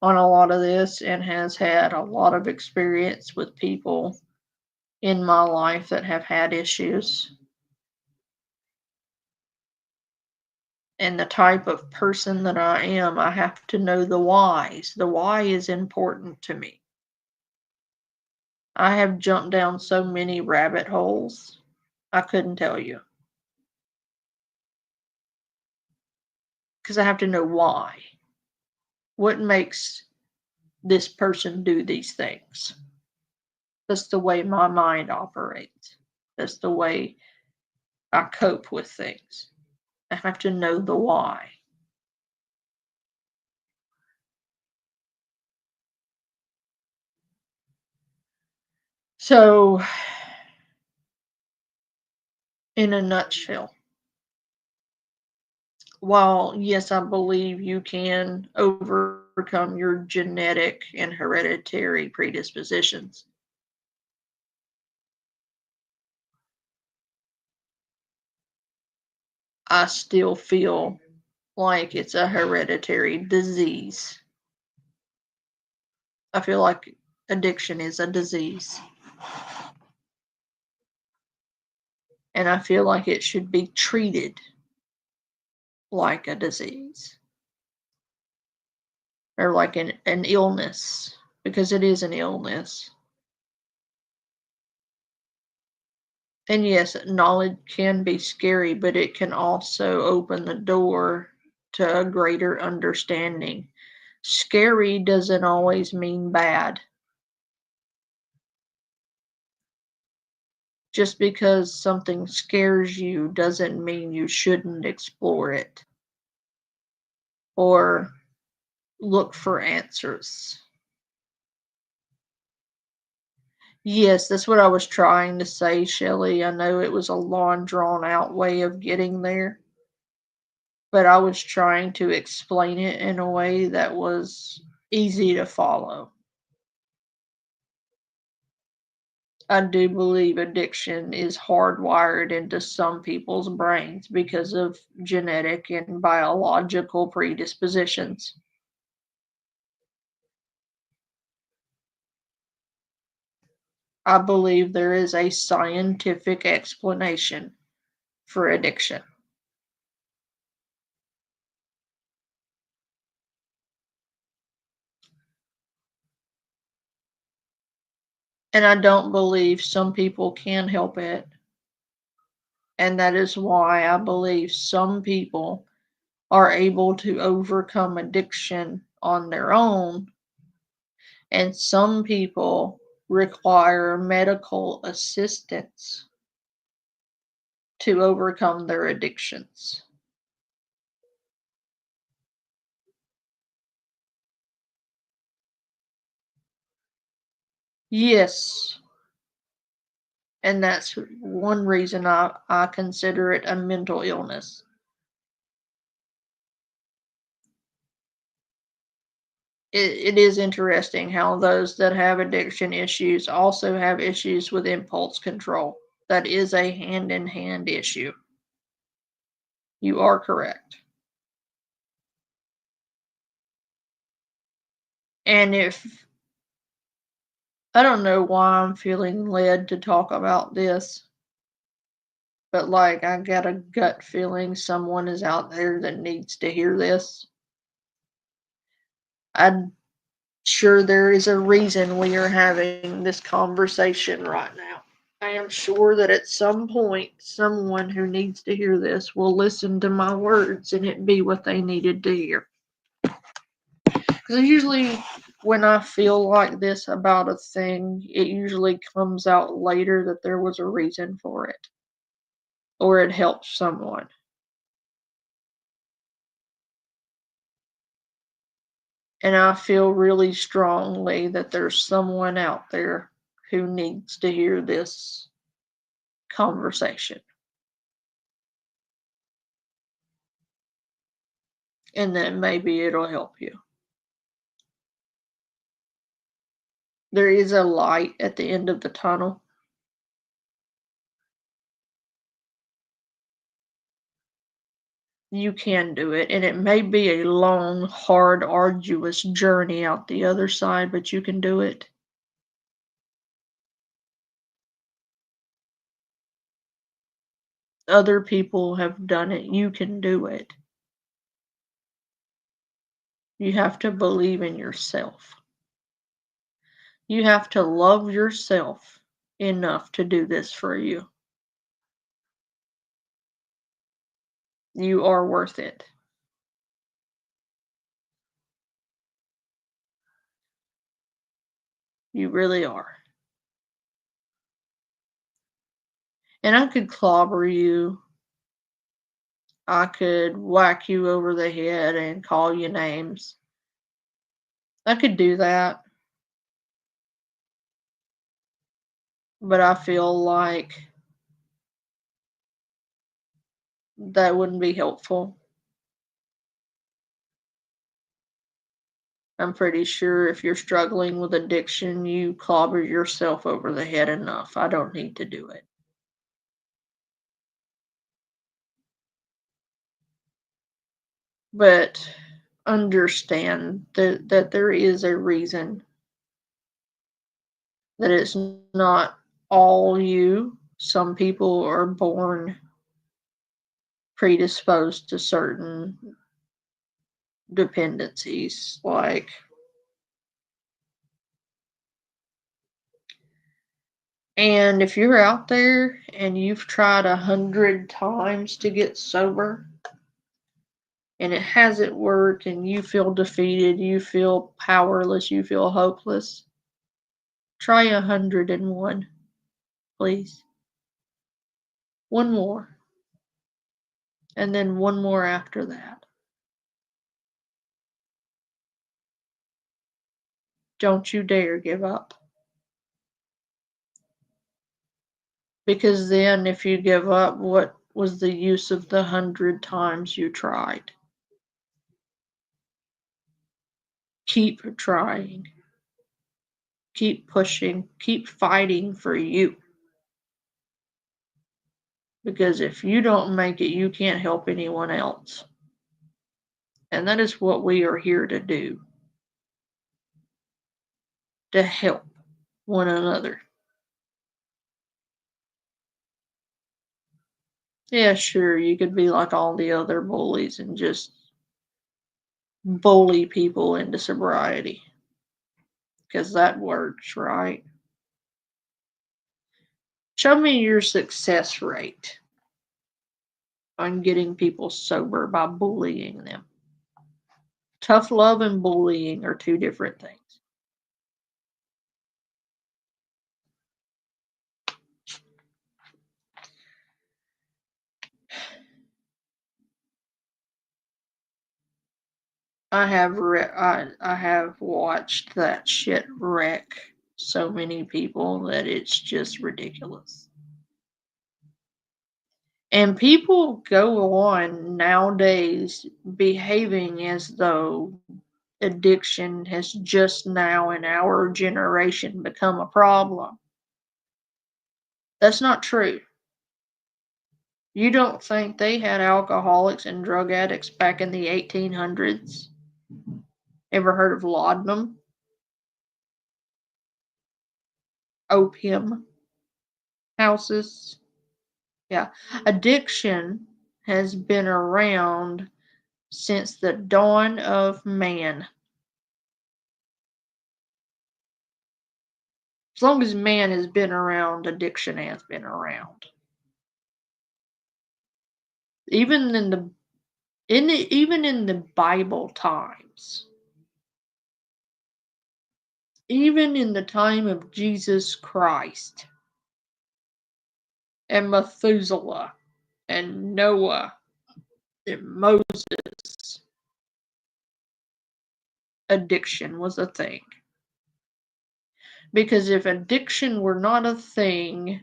on a lot of this and has had a lot of experience with people in my life that have had issues. And the type of person that I am, I have to know the whys. The why is important to me. I have jumped down so many rabbit holes, I couldn't tell you. Because I have to know why. What makes this person do these things? That's the way my mind operates. That's the way I cope with things. I have to know the why. So, in a nutshell, while yes, I believe you can overcome your genetic and hereditary predispositions, I still feel like it's a hereditary disease. I feel like addiction is a disease. And I feel like it should be treated like a disease or like an illness, because it is an illness. And yes, knowledge can be scary, but it can also open the door to a greater understanding. Scary doesn't always mean bad. Just because something scares you doesn't mean you shouldn't explore it or look for answers. Yes, that's what I was trying to say, Shelley. I know it was a long, drawn out way of getting there, but I was trying to explain it in a way that was easy to follow. I do believe addiction is hardwired into some people's brains because of genetic and biological predispositions. I believe there is a scientific explanation for addiction. And I don't believe some people can help it. And that is why I believe some people are able to overcome addiction on their own, and some people require medical assistance to overcome their addictions. Yes, and that's one reason I consider it a mental illness. It is interesting how those that have addiction issues also have issues with impulse control. That is a hand in hand issue. You are correct. And if I don't know why I'm feeling led to talk about this, but like I got a gut feeling someone is out there that needs to hear this. I'm sure there is a reason we are having this conversation right now. I am sure that at some point, someone who needs to hear this will listen to my words and it be what they needed to hear. Because usually, when I feel like this about a thing, it usually comes out later that there was a reason for it or it helps someone. And I feel really strongly that there's someone out there who needs to hear this conversation. And then maybe it'll help you. There is a light at the end of the tunnel. You can do it, and it may be a long, hard, arduous journey out the other side, but you can do it. Other people have done it. You can do it. You have to believe in yourself. You have to love yourself enough to do this for you. You are worth it. You really are. And I could clobber you. I could whack you over the head and call you names. I could do that. But I feel like that wouldn't be helpful. I'm pretty sure if you're struggling with addiction, you clobber yourself over the head enough. I don't need to do it. But understand that there is a reason that it's not all you. Some people are born predisposed to certain dependencies, like and if you're out there and you've tried 100 times to get sober and it hasn't worked and you feel defeated, you feel powerless, you feel hopeless, try 101, please. One more. And then one more after that. Don't you dare give up. Because then if you give up, what was the use of the 100 times you tried? Keep trying. Keep pushing. Keep fighting for you. Because if you don't make it, you can't help anyone else. And that is what we are here to do. To help one another. Yeah, sure, you could be like all the other bullies and just bully people into sobriety. Because that works, right? Show me your success rate on getting people sober by bullying them. Tough love and bullying are two different things. I have watched that shit wreck so many people that it's just ridiculous. And people go on nowadays behaving as though addiction has just now in our generation become a problem. That's not true. You don't think they had alcoholics and drug addicts back in the 1800s? Ever heard of laudanum? Opium houses? Yeah. Addiction has been around since the dawn of man. As long as man has been around, addiction has been around. Even in the Bible times. Even in the time of Jesus Christ and Methuselah and Noah and Moses, addiction was a thing. Because if addiction were not a thing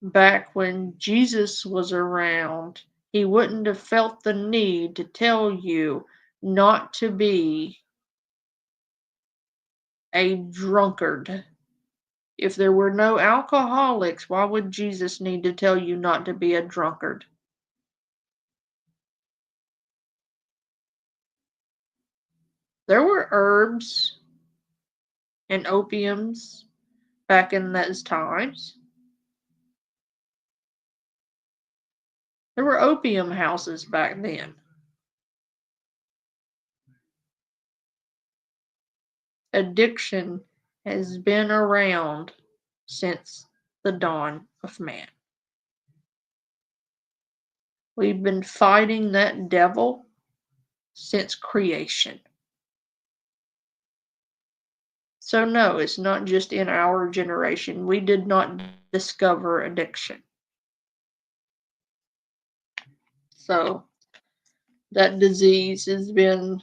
back when Jesus was around, he wouldn't have felt the need to tell you not to be a drunkard. If there were no alcoholics, why would Jesus need to tell you not to be a drunkard? There were herbs and opiums back in those times. There were opium houses back then. Addiction has been around since the dawn of man. We've been fighting that devil since creation. So no, it's not just in our generation. We did not discover addiction. So that disease has been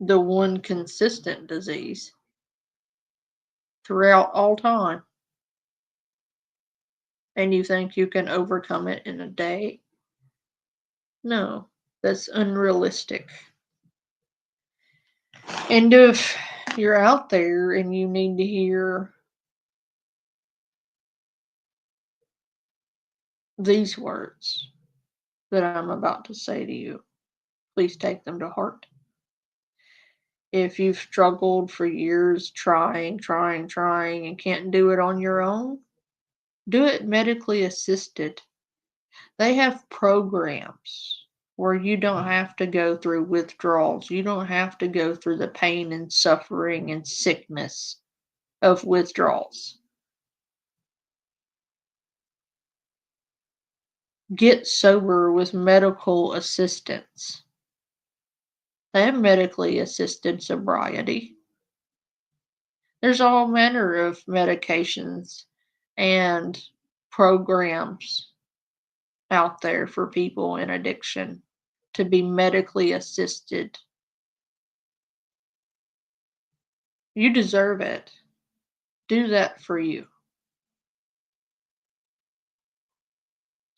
the one consistent disease throughout all time. And you think you can overcome it in a day? No, that's unrealistic. And if you're out there and you need to hear these words that I'm about to say to you, please take them to heart. If you've struggled for years trying, and can't do it on your own, do it medically assisted. They have programs where you don't have to go through withdrawals. You don't have to go through the pain and suffering and sickness of withdrawals. Get sober with medical assistance. They have medically assisted sobriety. There's all manner of medications and programs out there for people in addiction to be medically assisted. You deserve it. Do that for you.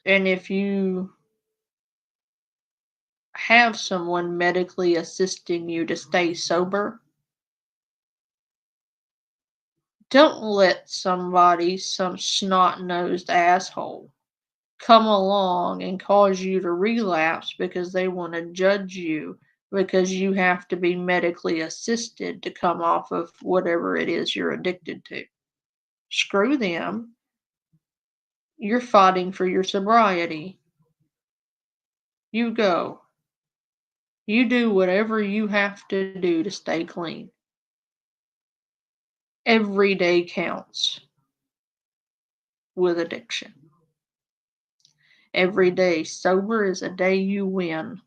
And if you have someone medically assisting you to stay sober, don't let somebody, some snot-nosed asshole, come along and cause you to relapse because they want to judge you because you have to be medically assisted to come off of whatever it is you're addicted to. Screw them. You're fighting for your sobriety. You go. You do whatever you have to do to stay clean. Every day counts with addiction. Every day sober is a day you win.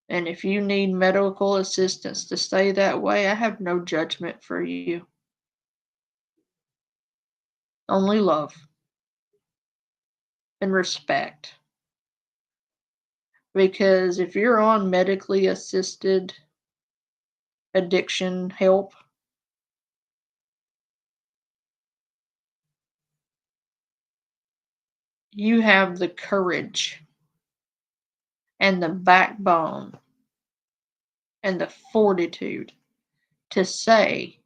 And if you need medical assistance to stay that way, I have no judgment for you. Only love and respect. Because if you're on medically assisted addiction help, you have the courage and the backbone and the fortitude to say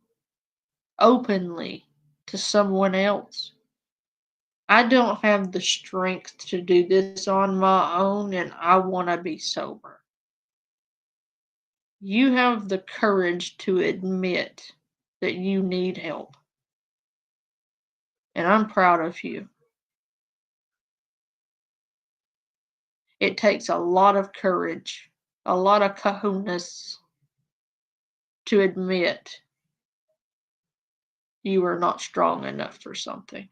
openly to someone else, I don't have the strength to do this on my own and I want to be sober. You have the courage to admit that you need help. And I'm proud of you. It takes a lot of courage, a lot of kahunas to admit you are not strong enough for something.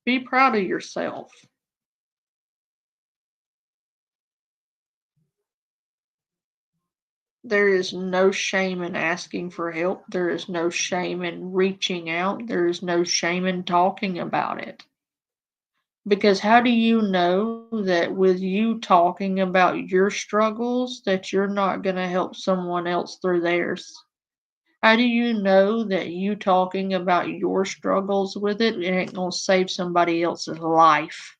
Be proud of yourself. There is no shame in asking for help. There is no shame in reaching out. There is no shame in talking about it. Because how do you know that with you talking about your struggles that you're not going to help someone else through theirs? How do you know that you talking about your struggles with it ain't going to save somebody else's life?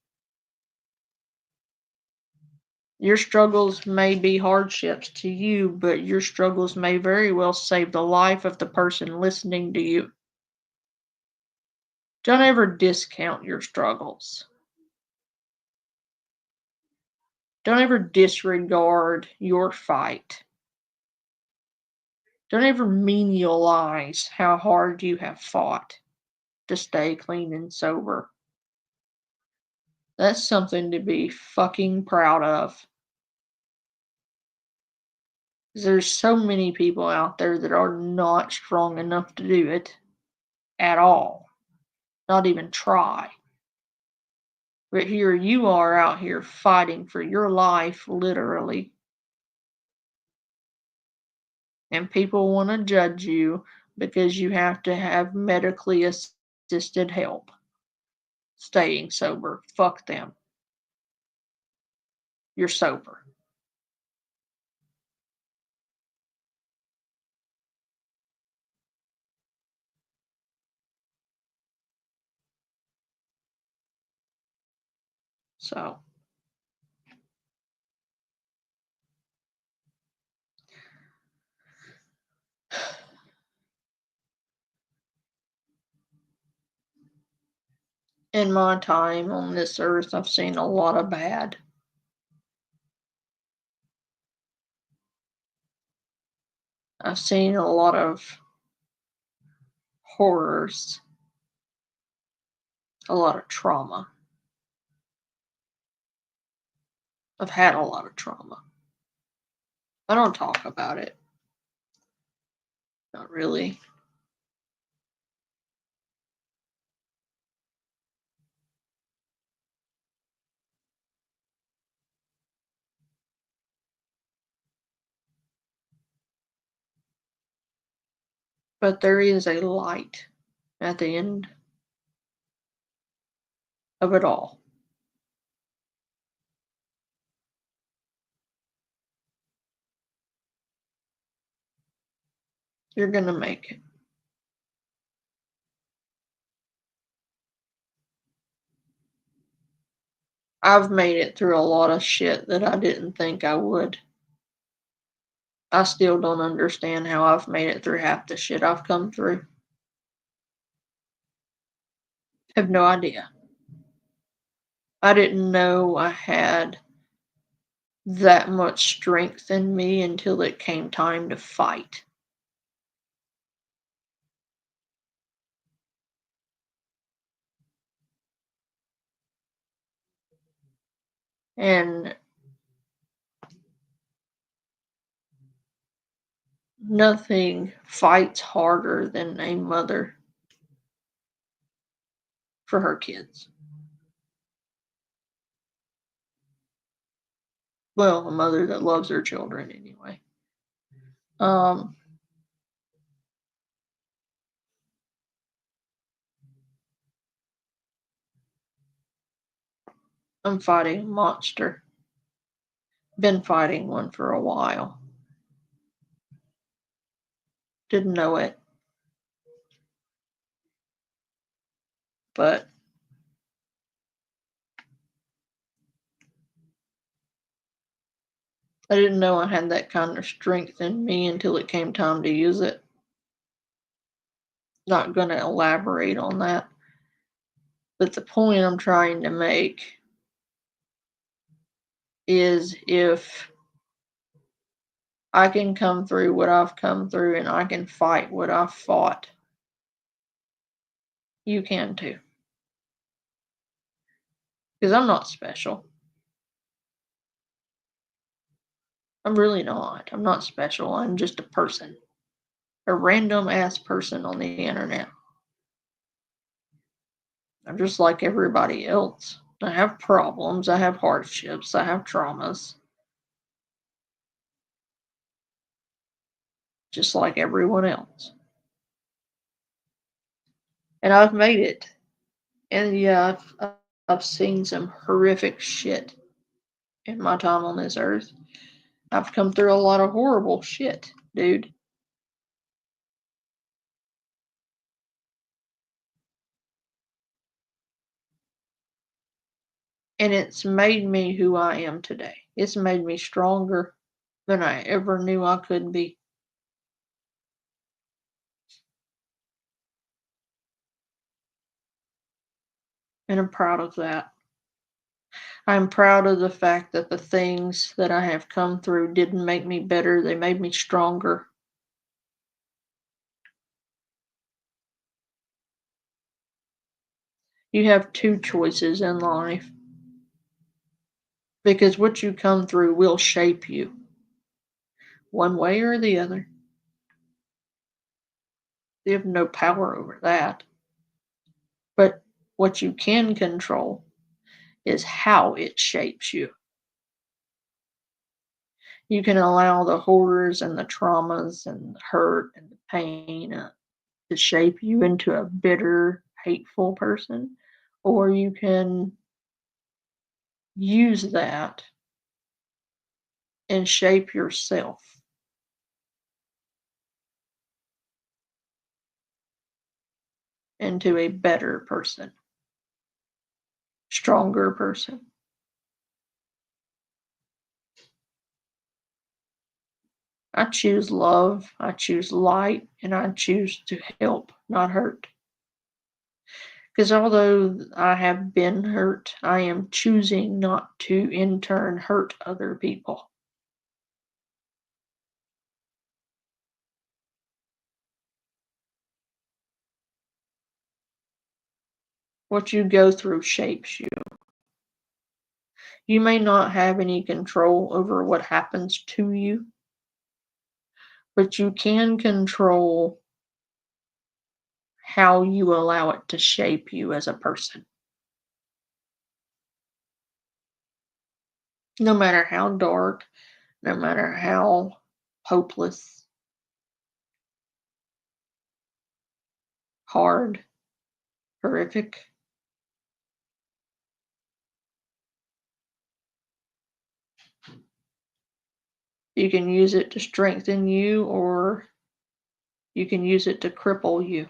Your struggles may be hardships to you, but your struggles may very well save the life of the person listening to you. Don't ever discount your struggles. Don't ever disregard your fight. Don't ever menialize how hard you have fought to stay clean and sober. That's something to be fucking proud of. There's so many people out there that are not strong enough to do it at all. Not even try. But here you are out here fighting for your life, literally. And people want to judge you because you have to have medically assisted help staying sober. Fuck them. You're sober. So In my time on this earth, I've seen a lot of bad. I've seen a lot of horrors, a lot of trauma. I've had a lot of trauma. I don't talk about it. Not really. But there is a light at the end of it all. You're gonna make it. I've made it through a lot of shit that I didn't think I would. I still don't understand how I've made it through half the shit I've come through. Have no idea. I didn't know I had that much strength in me until it came time to fight. And nothing fights harder than a mother for her kids. Well, a mother that loves her children anyway. I'm fighting a monster. Been fighting one for a while. Didn't know it. But I didn't know I had that kind of strength in me until it came time to use it. Not going to elaborate on that. But the point I'm trying to make is if I can come through what I've come through and I can fight what I've fought, you can too. Because I'm not special. I'm really not. I'm not special. I'm just a person. A random ass person on the internet. I'm just like everybody else. I have problems. I have hardships. I have traumas. Just like everyone else. And I've made it. And yeah, I've seen some horrific shit in my time on this earth. I've come through a lot of horrible shit, dude. And it's made me who I am today. It's made me stronger than I ever knew I could be. And I'm proud of that. I'm proud of the fact that the things that I have come through didn't make me better, they made me stronger. You have two choices in life because what you come through will shape you one way or the other. You have no power over that. But what you can control is how it shapes you. You can allow the horrors and the traumas and the hurt and the pain to shape you into a bitter, hateful person, or you can use that and shape yourself into a better person, stronger person. I choose love, I choose light, and I choose to help, not hurt. Because although I have been hurt, I am choosing not to in turn hurt other people. What you go through shapes you. You may not have any control over what happens to you, but you can control how you allow it to shape you as a person. No matter how dark, no matter how hopeless, hard, horrific. You can use it to strengthen you, or you can use it to cripple you.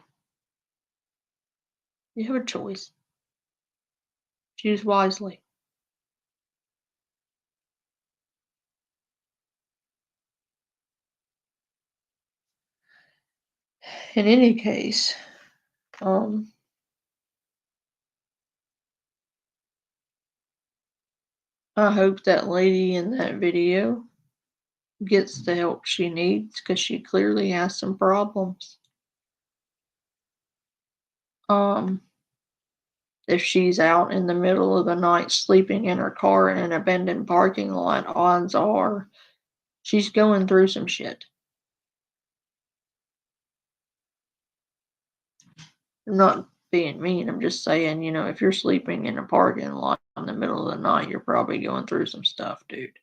You have a choice. Choose wisely. In any case, I hope that lady in that video gets the help she needs, because she clearly has some problems. If she's out in the middle of the night sleeping in her car in an abandoned parking lot, odds are she's going through some shit. I'm not being mean, I'm just saying, if you're sleeping in a parking lot in the middle of the night, you're probably going through some stuff, dude.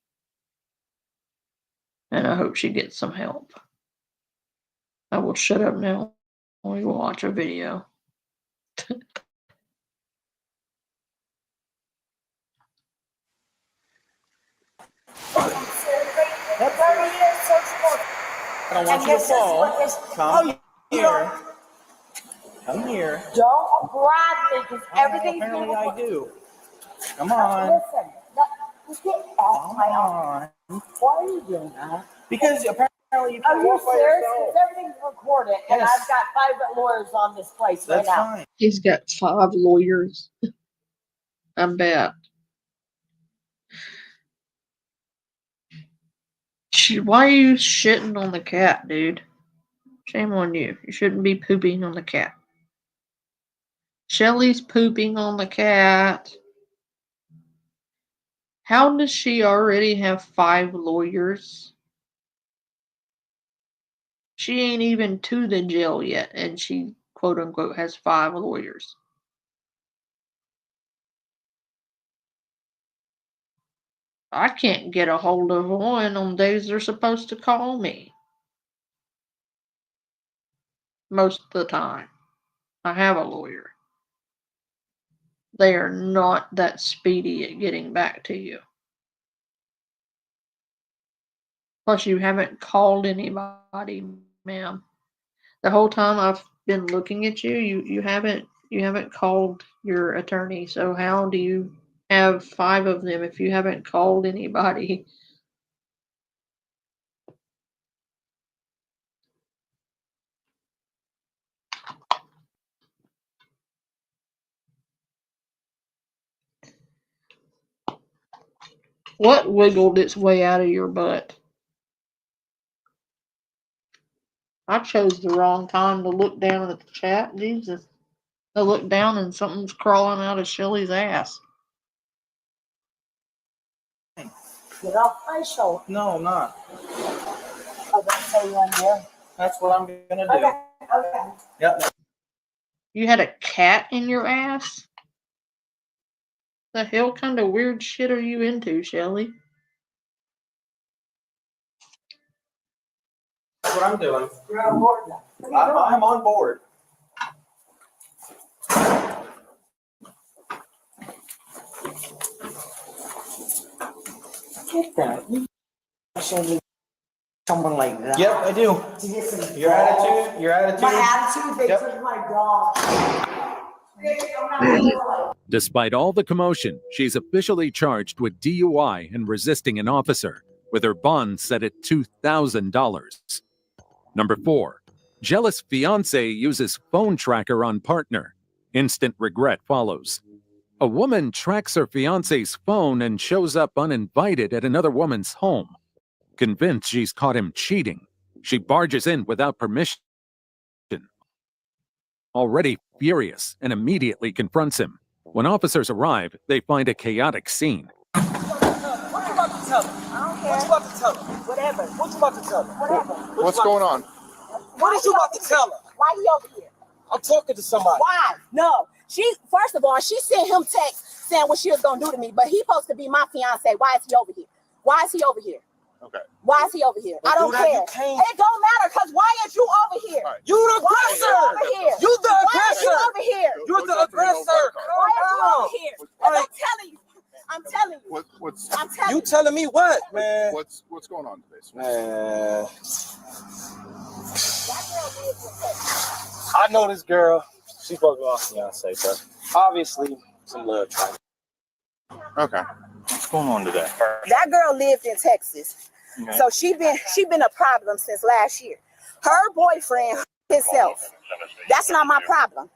And I hope she gets some help. I will shut up now. We will watch a video. I don't want you to fall. Come here. Come here. Don't grab me, because everything's apparently gonna I do. Come on. Listen, just get off my arm. Why are you doing that? Because apparently you Are can't you walk by serious? yourself. Because everything's recorded, and Yes. I've got 5 lawyers on this place right That's now. fine. He's got 5 lawyers. I bet. Why are you shitting on the cat, dude? Shame on you. You shouldn't be pooping on the cat. Shelly's pooping on the cat. How does she already have 5 lawyers? She ain't even to the jail yet, and she, quote unquote, has 5 lawyers. I can't get a hold of one on days they're supposed to call me. Most of the time. I have a lawyer. They are not that speedy at getting back to you. Plus, you haven't called anybody, ma'am. The whole time I've been looking at you, you haven't called your attorney. So how do you have 5 of them if you haven't called anybody? What wiggled its way out of your butt? I chose the wrong time to look down at the chat. Jesus. I look down and something's crawling out of Shelly's ass. Get off my shoulder. No, I'm not. Oh, that's how you undo? That's what I'm gonna do. Okay. Yep. You had a cat in your ass? The hell kind of weird shit are you into, Shelly? That's what I'm doing. You're on board now. I'm on board. Get that. You should be someone like that. Yep, I do. To get some Your dogs. attitude. Your attitude. My attitude, they Yep. took my dog. I'm not Despite all the commotion, she's officially charged with DUI and resisting an officer, with her bond set at $2,000. Number 4. Jealous fiancé uses phone tracker on partner. Instant regret follows. A woman tracks her fiancé's phone and shows up uninvited at another woman's home. Convinced she's caught him cheating, she barges in without permission. Already furious, and immediately confronts him. When officers arrive, they find a chaotic scene. What you about to tell her? I don't care. What you about to tell her? Whatever. What you about to tell her? Whatever. What's going on? What is you about to tell her? Why he over here? I'm talking to somebody. Why? No. First of all, she sent him text saying what she was gonna do to me, but he supposed to be my fiance. Why is he over here? Why is he over here? Okay. Why is he over here? Well, I don't do that, care. you can't- It don't matter, because why is you over here? All right. You the Why is you aggressor. over here? You the Why is aggressor. you over here? You're the aggressor. Why is you over here? 'Cause I'm telling you. I'm telling you. What's I'm telling You telling me what, man? what's going on today? Man, I know this girl. She's supposed to be my fiance, but obviously some love triangle. Okay. What's going on today? That girl lived in Texas. Okay. So she been a problem since last year. Her boyfriend himself. That's not my problem.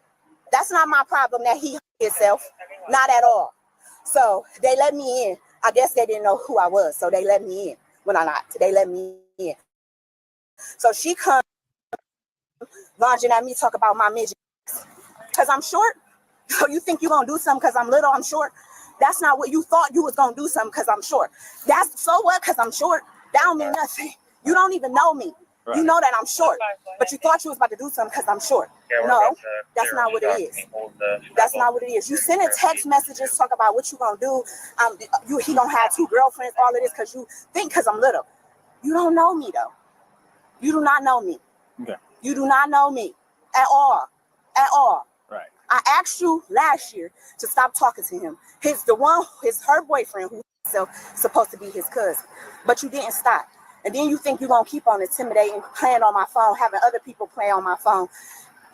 That's not my problem that he himself. Not at all. So they let me in. I guess they didn't know who I was, so they let me in. Well, not. They let me in. So she comes lunging at me, talk about my midget. Because I'm short. So you think you're gonna do something because I'm little, I'm short? That's not what you thought you was gonna do something because I'm short. That's so what? Because I'm short. That don't mean nothing. You don't even know me. Right. You know that I'm short, but you thought you was about to do something because I'm short. No, that's not what it is. That's not what it is. You sending text messages, talk about what you gonna do. He don't have 2 girlfriends, all of this because you think because I'm little. You don't know me though. You do not know me. Okay. You do not know me at all. At all. Right. I asked you last year to stop talking to him. Her boyfriend who's supposed to be his cousin, but you didn't stop. And then you think you're gonna keep on intimidating, playing on my phone, having other people play on my phone,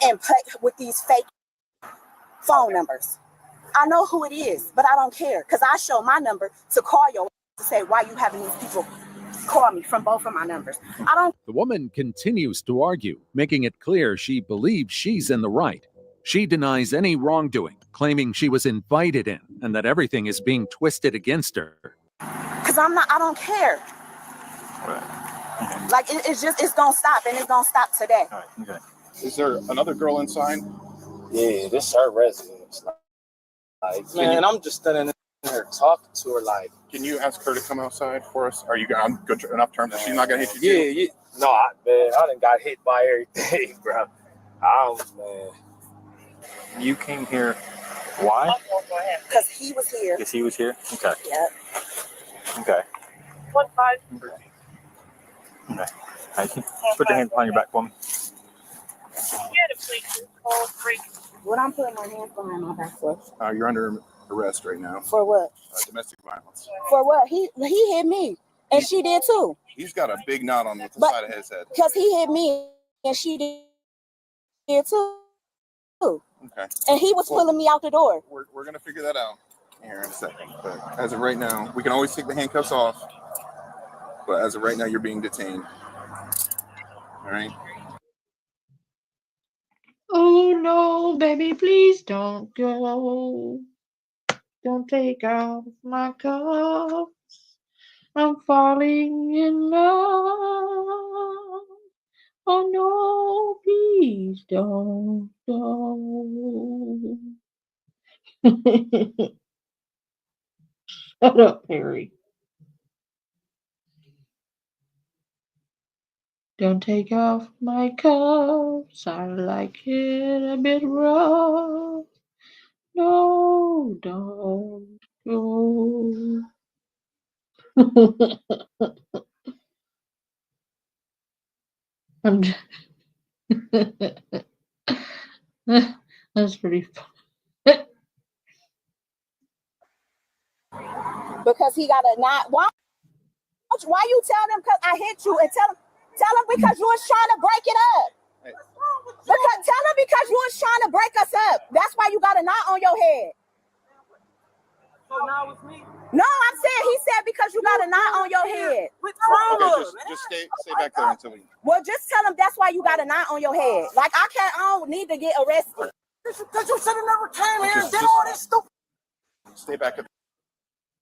and play with these fake phone numbers. I know who it is, but I don't care because I show my number to call you to say why you having these people call me from both of my numbers. I don't. The woman continues to argue, making it clear she believes she's in the right. She denies any wrongdoing, claiming she was invited in and that everything is being twisted against her. Because I don't care. Right. Like, it's gonna stop, and it's gonna stop today. All right. Okay. Is there another girl inside? Yeah, this is her residence. Like, man, I'm just standing in there talking to her. Like, can you ask her to come outside for us? Are you on good enough terms that she's not gonna hit you? Yeah. No, I done got hit by everything, bro. Man. You came here. Why? Because he was here. Because he was here. Okay. Yep. Okay. 1-5. Okay. Thank you. Put your hand behind your back for me. What I'm putting my hands behind my back for? You're under arrest right now. For what? Domestic violence. For what? He hit me, and she did too. He's got a big knot on the side of his head. Because he hit me, and she did too. Okay. And he was pulling me out the door. We're gonna figure that out here in a second. But as of right now, we can always take the handcuffs off. But as of right now, you're being detained. All right. Oh no, baby, please don't go. Don't take off my cuffs. I'm falling in love. Oh no, please don't go. Shut up, Harry. Don't take off my cuffs. I like it a bit rough. No, don't go. I'm just That's pretty fun. Because he got a knot. Why you tell them? Because I hit you, and tell them because you was trying to break it up. Tell them because you was trying to break us up. That's why you got a knot on your head. So now it's me. No, I'm saying he said because you got a knot on your head. Okay, just stay back there until we. Well, just tell him that's why you got a knot on your head. Like I don't need to get arrested. Because you should have never came here and did all this stupid. Stay back up.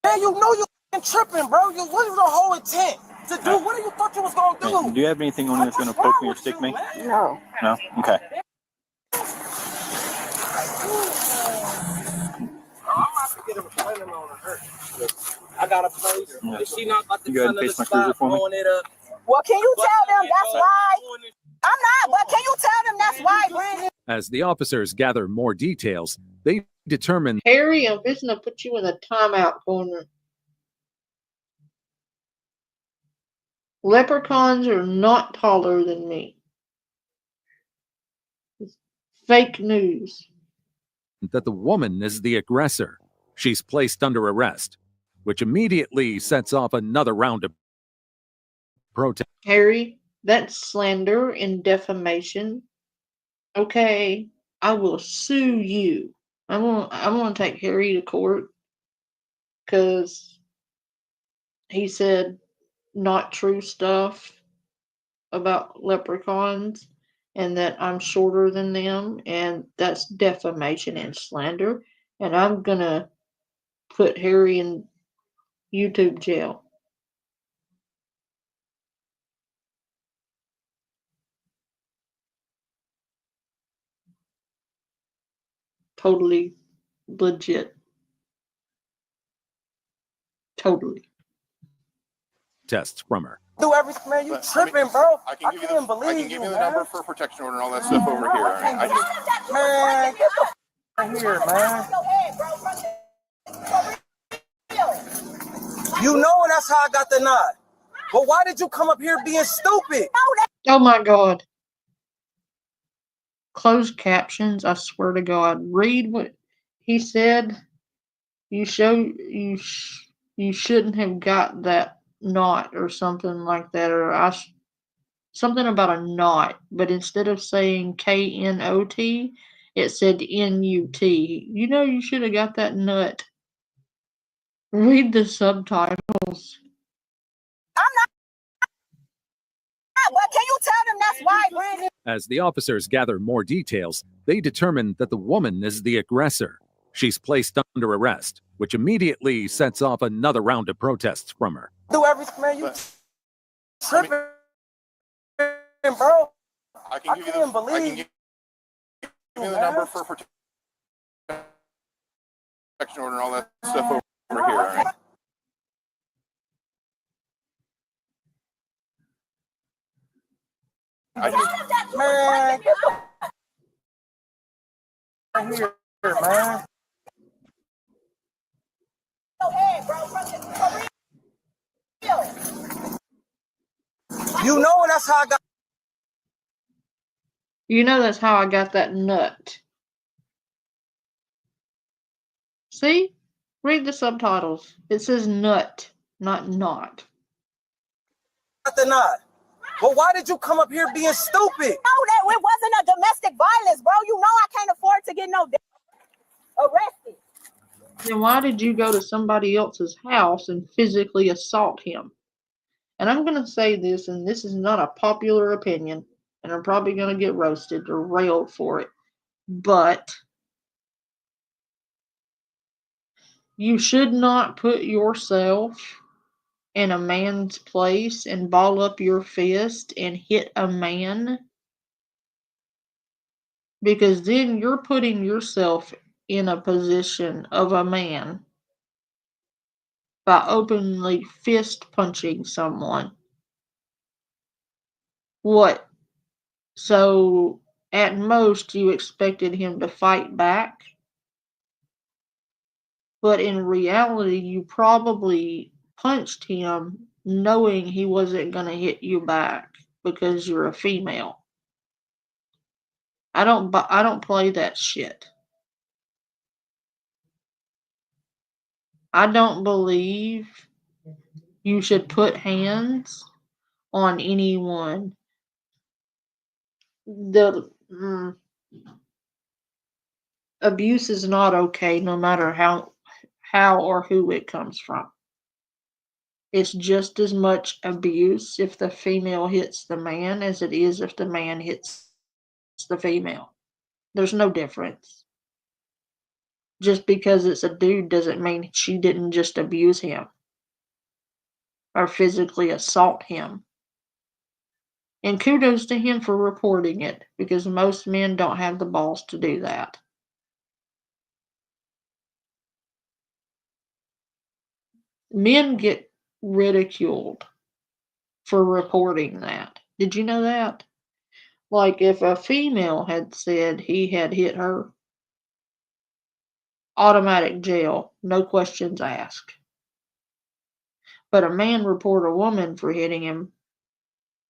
Man, you know you tripping, bro. What was the whole intent to do? What do you thought you was gonna do? Do you have anything on you that's going to poke me or stick me? No. No? Okay. I got a place. Is she not about to You go ahead and face my cruiser for me. it up? Well, can you tell them that's why? I'm not, but can you tell them that's why, Brandon? As the officers gather more details, they determine Harry, I'm fixing to put you in a timeout corner. Leprechauns are not taller than me. It's fake news. that the woman is the aggressor. She's placed under arrest, which immediately sets off another round of protest. Harry, that's slander and defamation. Okay, I will sue you. I'm gonna take Harry to court because he said not true stuff about leprechauns and that I'm shorter than them, and that's defamation and slander. And I'm gonna put Harry in YouTube jail. Totally legit. Totally. Tests from her. Do everything, man. You tripping, bro. I can't believe I can give you the number for protection order and all that stuff over here. All right. Man, get the here, man. You know that's how I got the nod. But why did you come up here being stupid? Oh my God. Closed captions, I swear to God. Read what he said. You shouldn't have got that knot or something like that, or something about a knot, but instead of saying KNOT, it said NUT. You know, you should have got that nut. Read the subtitles. But can you tell them that's why, Brandon? As the officers gather more details, they determine that the woman is the aggressor. She's placed under arrest, which immediately sets off another round of protests from her. Do everything, man. You tripping, bro. I can give you the number for protection order and all that stuff over here. All right. Man, get the here, man. You know that's how I got. You know that's how I got that nut. See? Read the subtitles. It says nut, not knot. Got the nod. Well, why did you come up here being stupid? No, that it wasn't a domestic violence, bro. You know I can't afford to get no arrested. Then why did you go to somebody else's house and physically assault him? And I'm going to say this, and this is not a popular opinion, and I'm probably going to get roasted or railed for it, but you should not put yourself in a man's place and ball up your fist and hit a man, because then you're putting yourself in a position of a man by openly fist punching someone. What? So at most you expected him to fight back? But in reality, you probably punched him knowing he wasn't going to hit you back because you're a female. I don't play that shit. I don't believe you should put hands on anyone. Abuse is not okay, no matter how or who it comes from. It's just as much abuse if the female hits the man as it is if the man hits the female. There's no difference. Just because it's a dude doesn't mean she didn't just abuse him or physically assault him. And kudos to him for reporting it, because most men don't have the balls to do that. Men get ridiculed for reporting that. Did you know that? Like, if a female had said he had hit her, automatic jail, no questions asked. But a man report a woman for hitting him,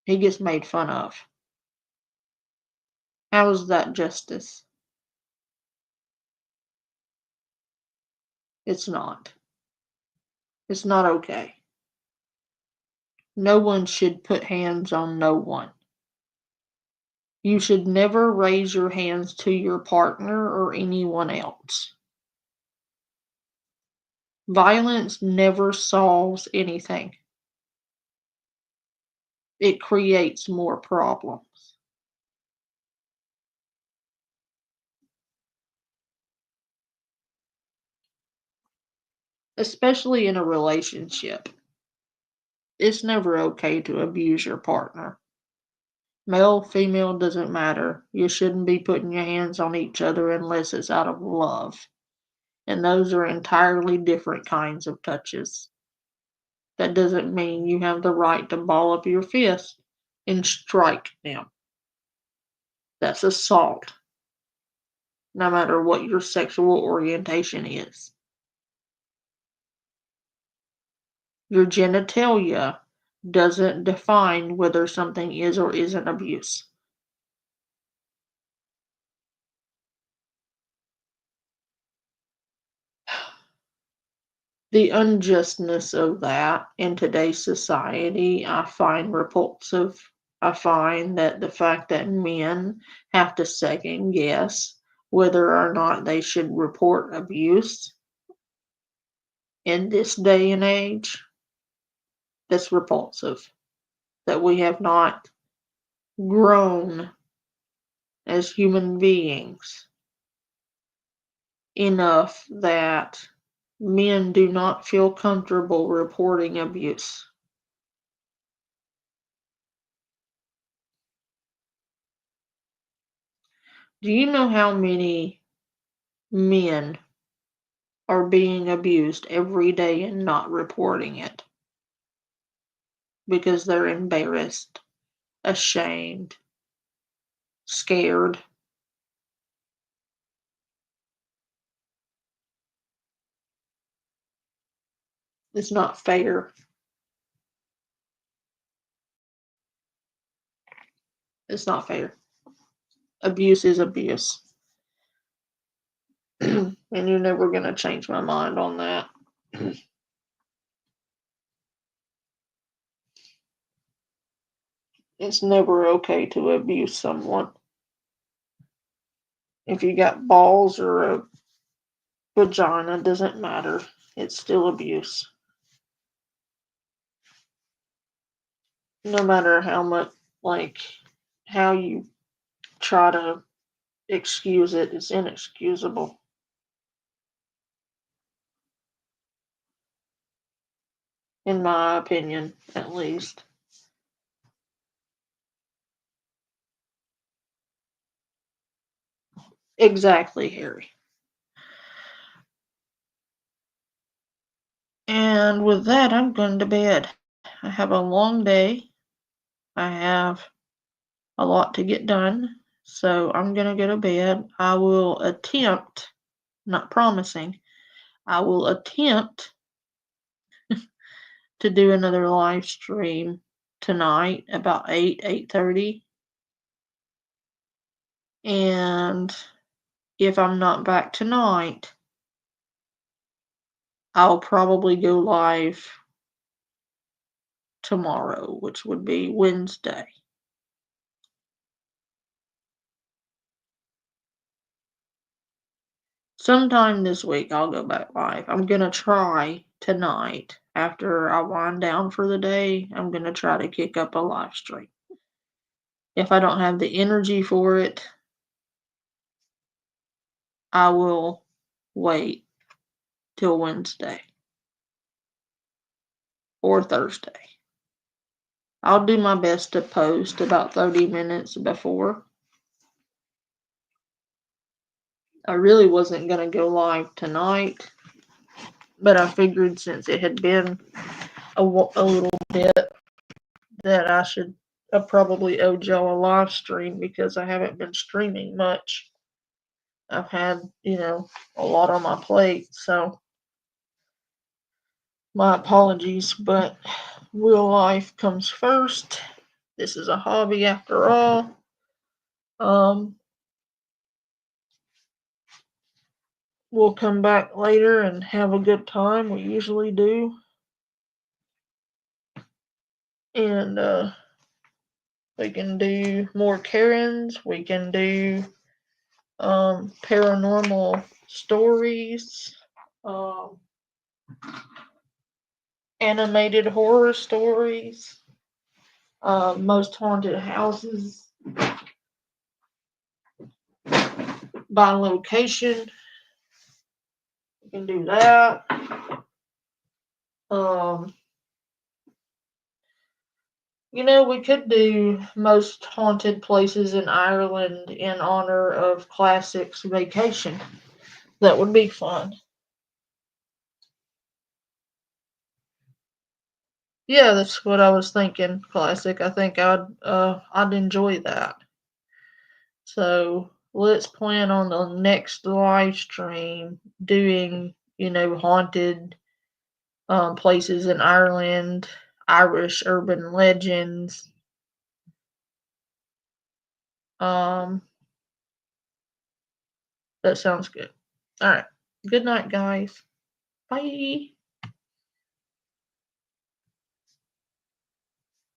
he gets made fun of. How is that justice? It's not. It's not okay. No one should put hands on no one. You should never raise your hands to your partner or anyone else. Violence never solves anything. It creates more problems. Especially in a relationship. It's never okay to abuse your partner. Male, female, doesn't matter. You shouldn't be putting your hands on each other unless it's out of love. And those are entirely different kinds of touches. That doesn't mean you have the right to ball up your fist and strike them. That's assault, no matter what your sexual orientation is. Your genitalia doesn't define whether something is or isn't abuse. The unjustness of that in today's society, I find repulsive. I find that the fact that men have to second guess whether or not they should report abuse in this day and age, that's repulsive. That we have not grown as human beings enough that men do not feel comfortable reporting abuse. Do you know how many men are being abused every day and not reporting it? Because they're embarrassed, ashamed, scared. It's not fair. It's not fair. Abuse is abuse. And you're never going to change my mind on that. It's never okay to abuse someone. If you got balls or a vagina, doesn't matter. It's still abuse. No matter how much, how you try to excuse it, it's inexcusable. In my opinion, at least. Exactly, Harry. And with that, I'm going to bed. I have a long day. I have a lot to get done. So I'm going to go to bed. I will attempt, not promising, I will attempt to do another live stream tonight about 8:30. And if I'm not back tonight, I'll probably go live tomorrow, which would be Wednesday. Sometime this week I'll go back live. I'm gonna try tonight after I wind down for the day. I'm gonna try to kick up a live stream. If I don't have the energy for it, I will wait till Wednesday or Thursday. I'll do my best to post about 30 minutes before. I really wasn't going to go live tonight, but I figured since it had been a little bit that I should probably owe y'all a live stream because I haven't been streaming much. I've had, a lot on my plate, so my apologies, but real life comes first. This is a hobby after all. We'll come back later and have a good time. We usually do. And we can do more Karens. We can do paranormal stories, animated horror stories, most haunted houses by location. We can do that. We could do most haunted places in Ireland in honor of Classic's vacation. That would be fun. Yeah, that's what I was thinking, Classic. I think I'd enjoy that. So let's plan on the next live stream doing, haunted places in Ireland, Irish urban legends. That sounds good. All right. Good night, guys. Bye.